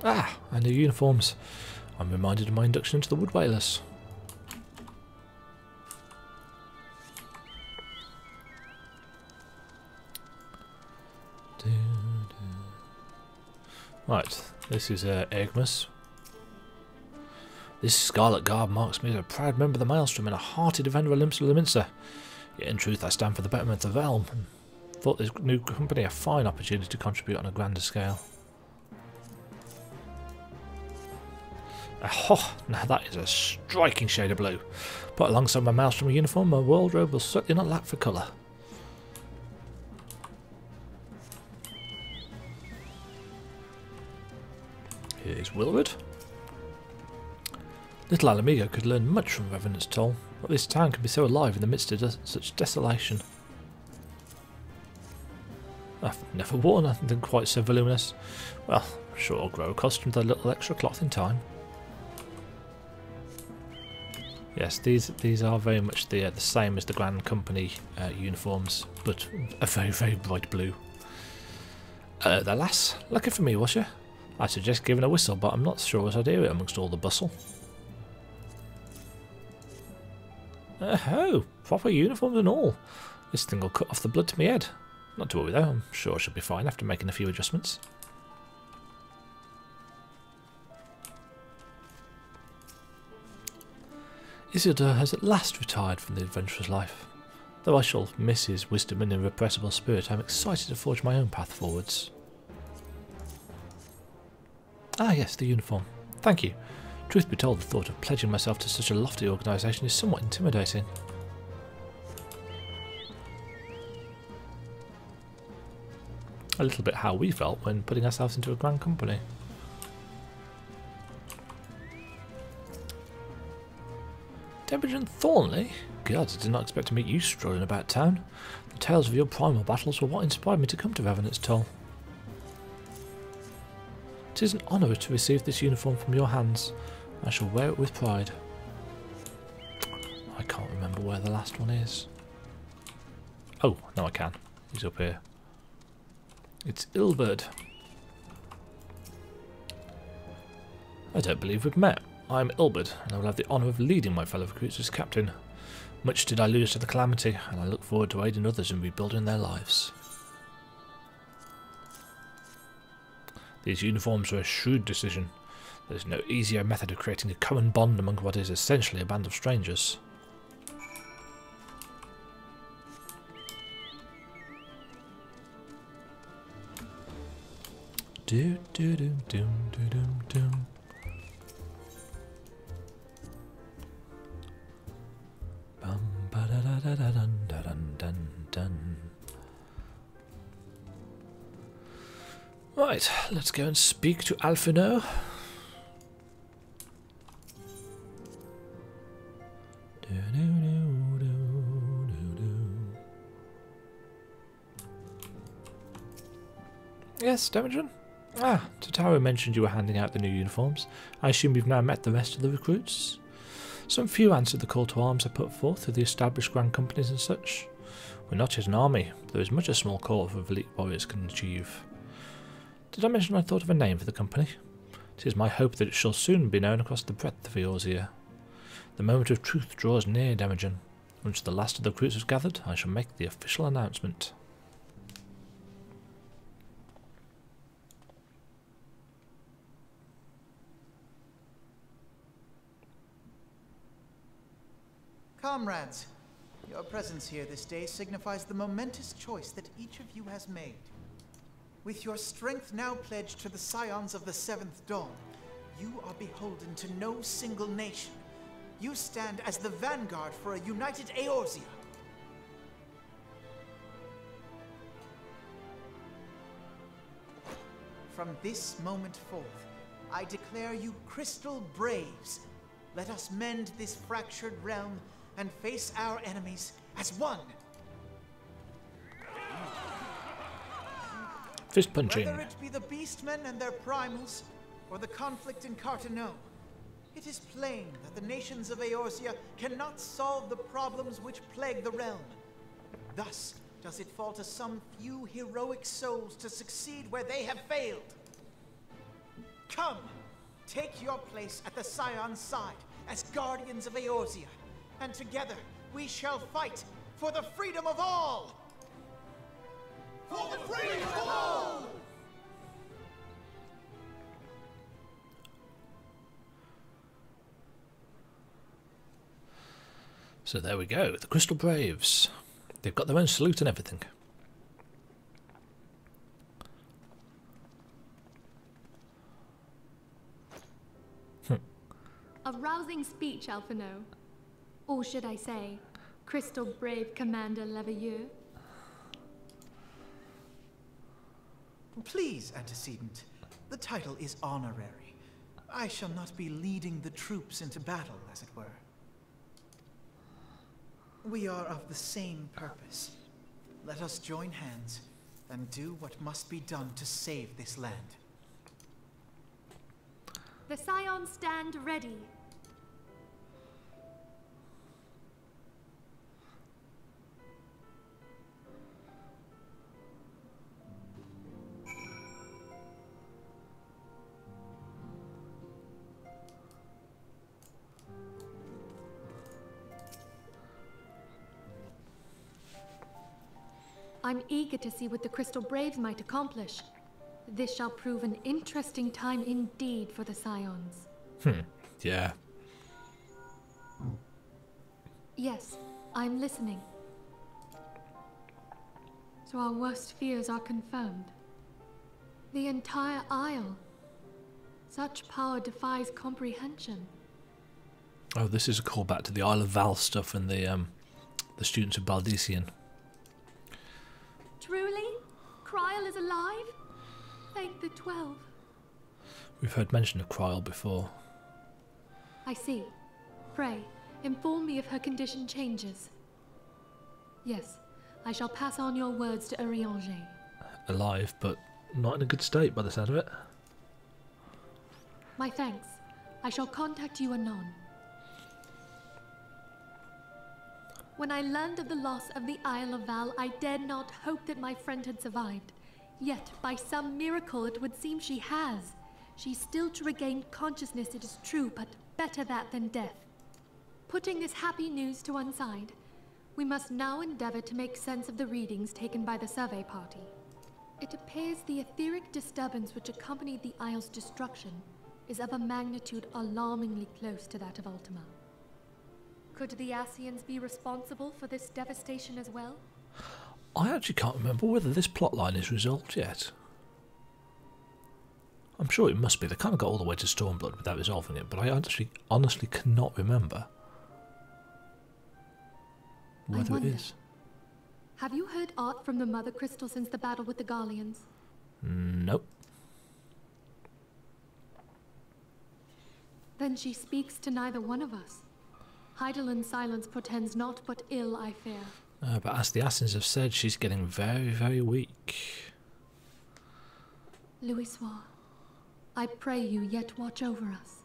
Ah, and new uniforms. I'm reminded of my induction into the Wood Whalers. Right, this is Egmus. This scarlet garb marks me as a proud member of the Maelstrom and a hearty defender of Limsa. Yet in truth I stand for the betterment of the realm, and thought this new company a fine opportunity to contribute on a grander scale. Oh, now that is a striking shade of blue. Put alongside my Maelstrom uniform, my world robe will certainly not lack for colour. Here's Wilred. Little Alamigo could learn much from Revenant's Toll, but this town can be so alive in the midst of such desolation. I've never worn anything quite so voluminous. Well, I'm sure I'll grow accustomed to a little extra cloth in time. Yes, these are very much the same as the Grand Company uniforms, but a very, very bright blue. The lass, lucky for me, was you? I suggest giving a whistle, but I'm not sure as I'd hear it amongst all the bustle. Oh, proper uniforms and all. This thing will cut off the blood to my head. Not to worry though, I'm sure I should be fine after making a few adjustments. Isildur has at last retired from the adventurous life. Though I shall miss his wisdom and irrepressible spirit, I'm excited to forge my own path forwards. Ah yes, the uniform. Thank you. Truth be told, the thought of pledging myself to such a lofty organisation is somewhat intimidating. A little bit how we felt when putting ourselves into a grand company. Demajen Thornley? God, I did not expect to meet you strolling about town. The tales of your primal battles were what inspired me to come to Revenant's Toll. It is an honour to receive this uniform from your hands. I shall wear it with pride. I can't remember where the last one is. Oh, no I can. He's up here. It's Ilberd. I don't believe we've met. I'm Ilberd, and I will have the honour of leading my fellow recruits as captain. Much did I lose to the calamity, and I look forward to aiding others in rebuilding their lives. These uniforms are a shrewd decision. There is no easier method of creating a common bond among what is essentially a band of strangers. Do do do do do do do. Bum ba da da da da dun da dun dun dun. Right, let's go and speak to Alphino. Yes, Demajen? Ah, Tataru mentioned you were handing out the new uniforms. I assume you've now met the rest of the recruits? Some few answered the call to arms I put forth through the established grand companies and such. We're not yet an army, there is much a small corps of elite warriors can achieve. Did I mention I thought of a name for the company? It is my hope that it shall soon be known across the breadth of Eorzea. The moment of truth draws near, Demajen. Once the last of the recruits is gathered, I shall make the official announcement. Comrades, your presence here this day signifies the momentous choice that each of you has made. With your strength now pledged to the scions of the Seventh Dawn, you are beholden to no single nation. You stand as the vanguard for a united Eorzea. From this moment forth, I declare you Crystal Braves. Let us mend this fractured realm and face our enemies as one. Fist punching. Whether it be the Beastmen and their primals, or the conflict in Carteneau, it is plain that the nations of Eorzea cannot solve the problems which plague the realm. Thus does it fall to some few heroic souls to succeed where they have failed. Come, take your place at the Scion's side as guardians of Eorzea, and together we shall fight for the freedom of all! For the freedom of all! So there we go, the Crystal Braves. They've got their own salute and everything. A rousing speech, Alphino. Or should I say, Crystal Brave Commander Leveilleur? Please, antecedent. The title is honorary. I shall not be leading the troops into battle, as it were. We are of the same purpose. Let us join hands and do what must be done to save this land. The Scions stand ready. I'm eager to see what the Crystal Braves might accomplish. This shall prove an interesting time indeed for the Scions. Yeah. Yes, I'm listening. So our worst fears are confirmed. The entire Isle. Such power defies comprehension. Oh, this is a callback to the Isle of Val stuff and the students of Baldician. Truly? Kryl is alive? Thank the 12. We've heard mention of Kryl before. I see. Pray, inform me if her condition changes. Yes, I shall pass on your words to Eorzea. Alive, but not in a good state by the sound of it. My thanks. I shall contact you anon. When I learned of the loss of the Isle of Val, I dared not hope that my friend had survived. Yet, by some miracle, it would seem she has. She's still to regain consciousness, it is true, but better that than death. Putting this happy news to one side, we must now endeavor to make sense of the readings taken by the survey party. It appears the etheric disturbance which accompanied the Isle's destruction is of a magnitude alarmingly close to that of Ultima. Could the Ascians be responsible for this devastation as well? I actually can't remember whether this plotline is resolved yet. I'm sure it must be. They kind of got all the way to Stormblood without resolving it, but I actually honestly cannot remember whether it is. Have you heard aught from the Mother Crystal since the battle with the Garleans? Nope. Then she speaks to neither one of us. Heidelin's silence portends naught but ill, I fear. But as the Assassins have said, she's getting very, very weak. Louisoix, I pray you yet watch over us.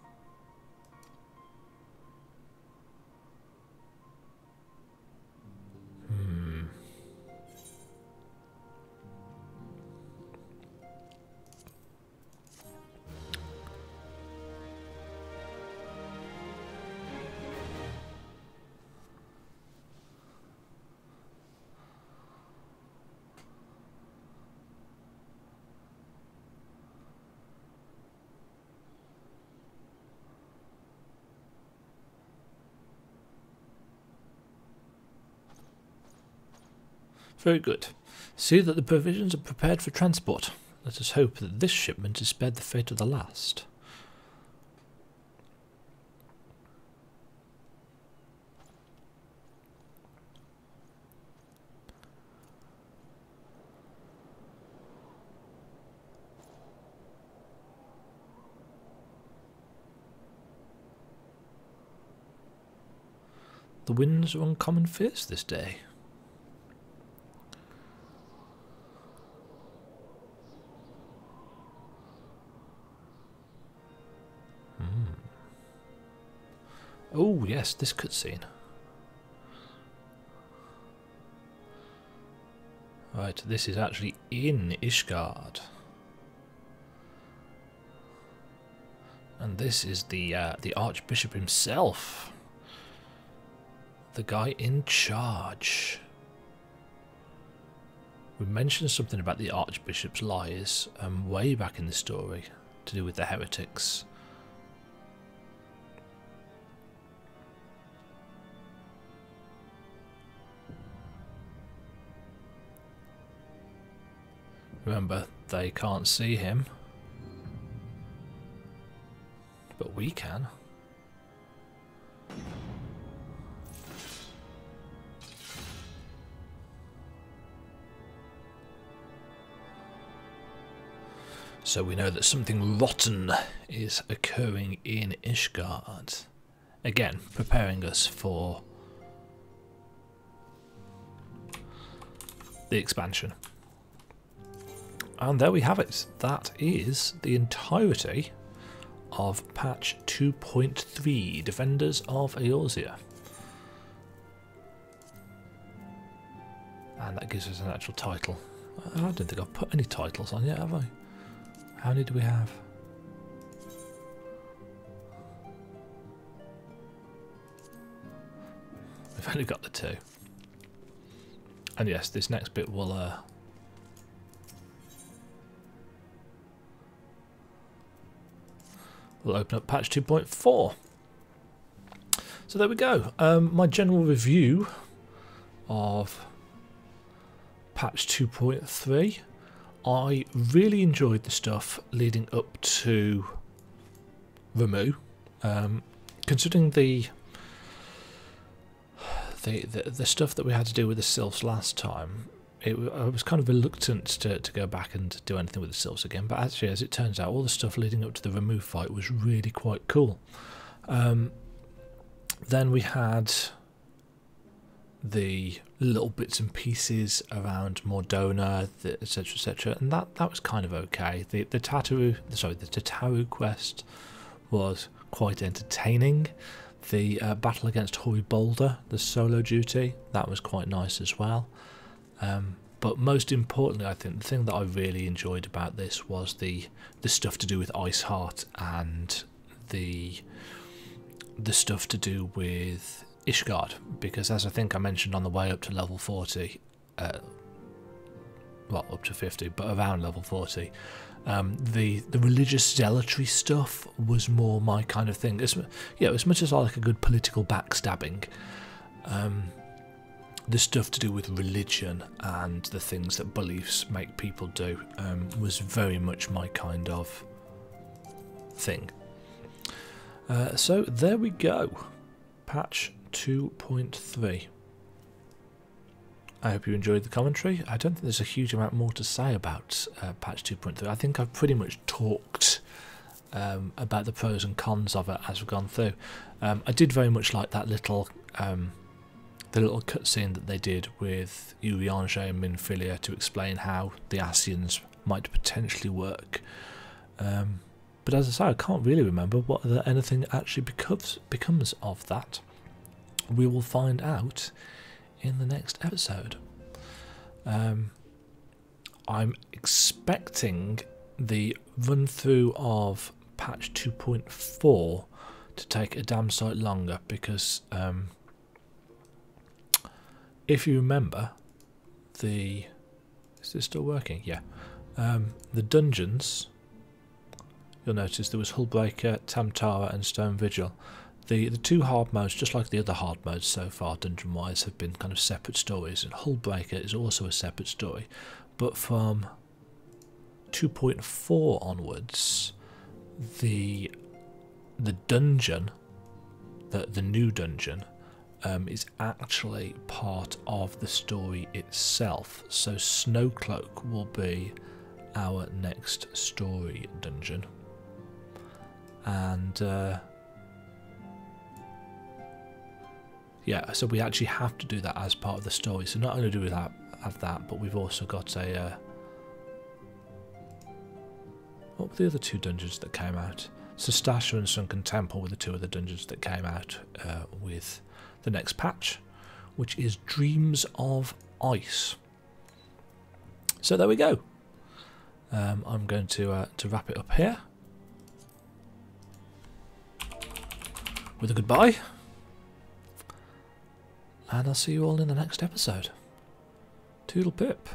Very good. See that the provisions are prepared for transport. Let us hope that this shipment is spared the fate of the last. The winds are uncommon fierce this day. Oh yes, this cutscene. Right, this is actually in Ishgard. And this is the Archbishop himself. The guy in charge. We mentioned something about the Archbishop's lies way back in the story to do with the heretics. Remember, they can't see him, but we can. So we know that something rotten is occurring in Ishgard. Again, preparing us for the expansion. And there we have it. That is the entirety of patch 2.3, Defenders of Eorzea. And that gives us an actual title. I don't think I've put any titles on yet, have I? How many do we have? We've only got the 2. And yes, this next bit will we'll open up patch 2.4. So there we go. My general review of patch 2.3. I really enjoyed the stuff leading up to Ramuh. Considering the stuff that we had to do with the Sylphs last time, I was kind of reluctant to go back and do anything with the Sylphs again, but actually, as it turns out, all the stuff leading up to the Ramuh fight was really quite cool. Then we had the little bits and pieces around Mordona, etc., etc., and that was kind of okay. The Tataru quest was quite entertaining. The battle against Hoary Boulder, the solo duty, that was quite nice as well. But most importantly, I think the thing that I really enjoyed about this was the stuff to do with Iceheart and the stuff to do with Ishgard, because as I think I mentioned on the way up to level 40, well, up to 50, but around level 40, the religious zealotry stuff was more my kind of thing. As much as I like a good political backstabbing, the stuff to do with religion and the things that beliefs make people do was very much my kind of thing. So there we go, patch 2.3. I hope you enjoyed the commentary. I don't think there's a huge amount more to say about patch 2.3. I think I've pretty much talked about the pros and cons of it as we've gone through. I did very much like that little cutscene that they did with Eorzea and Minfilia to explain how the Ascians might potentially work. But as I say, I can't really remember what anything actually becomes of that. We will find out in the next episode. I'm expecting the run through of patch 2.4 to take a damn sight longer, because if you remember, is this still working? Yeah. The dungeons, you'll notice there was Hullbreaker, Tamtara and Stone Vigil. The two hard modes, just like the other hard modes so far, dungeon-wise, have been kind of separate stories, and Hullbreaker is also a separate story. But from 2.4 onwards, the dungeon, the new dungeon, is actually part of the story itself. So Snowcloak will be our next story dungeon, and yeah, so we actually have to do that as part of the story. So not only do we have that, but we've also got a what were the other two dungeons that came out? Sestasha and Sunken Temple were the two other dungeons that came out with the next patch, which is Dreams of Ice. So there we go. I'm going to wrap it up here with a goodbye, and I'll see you all in the next episode. Toodle pip.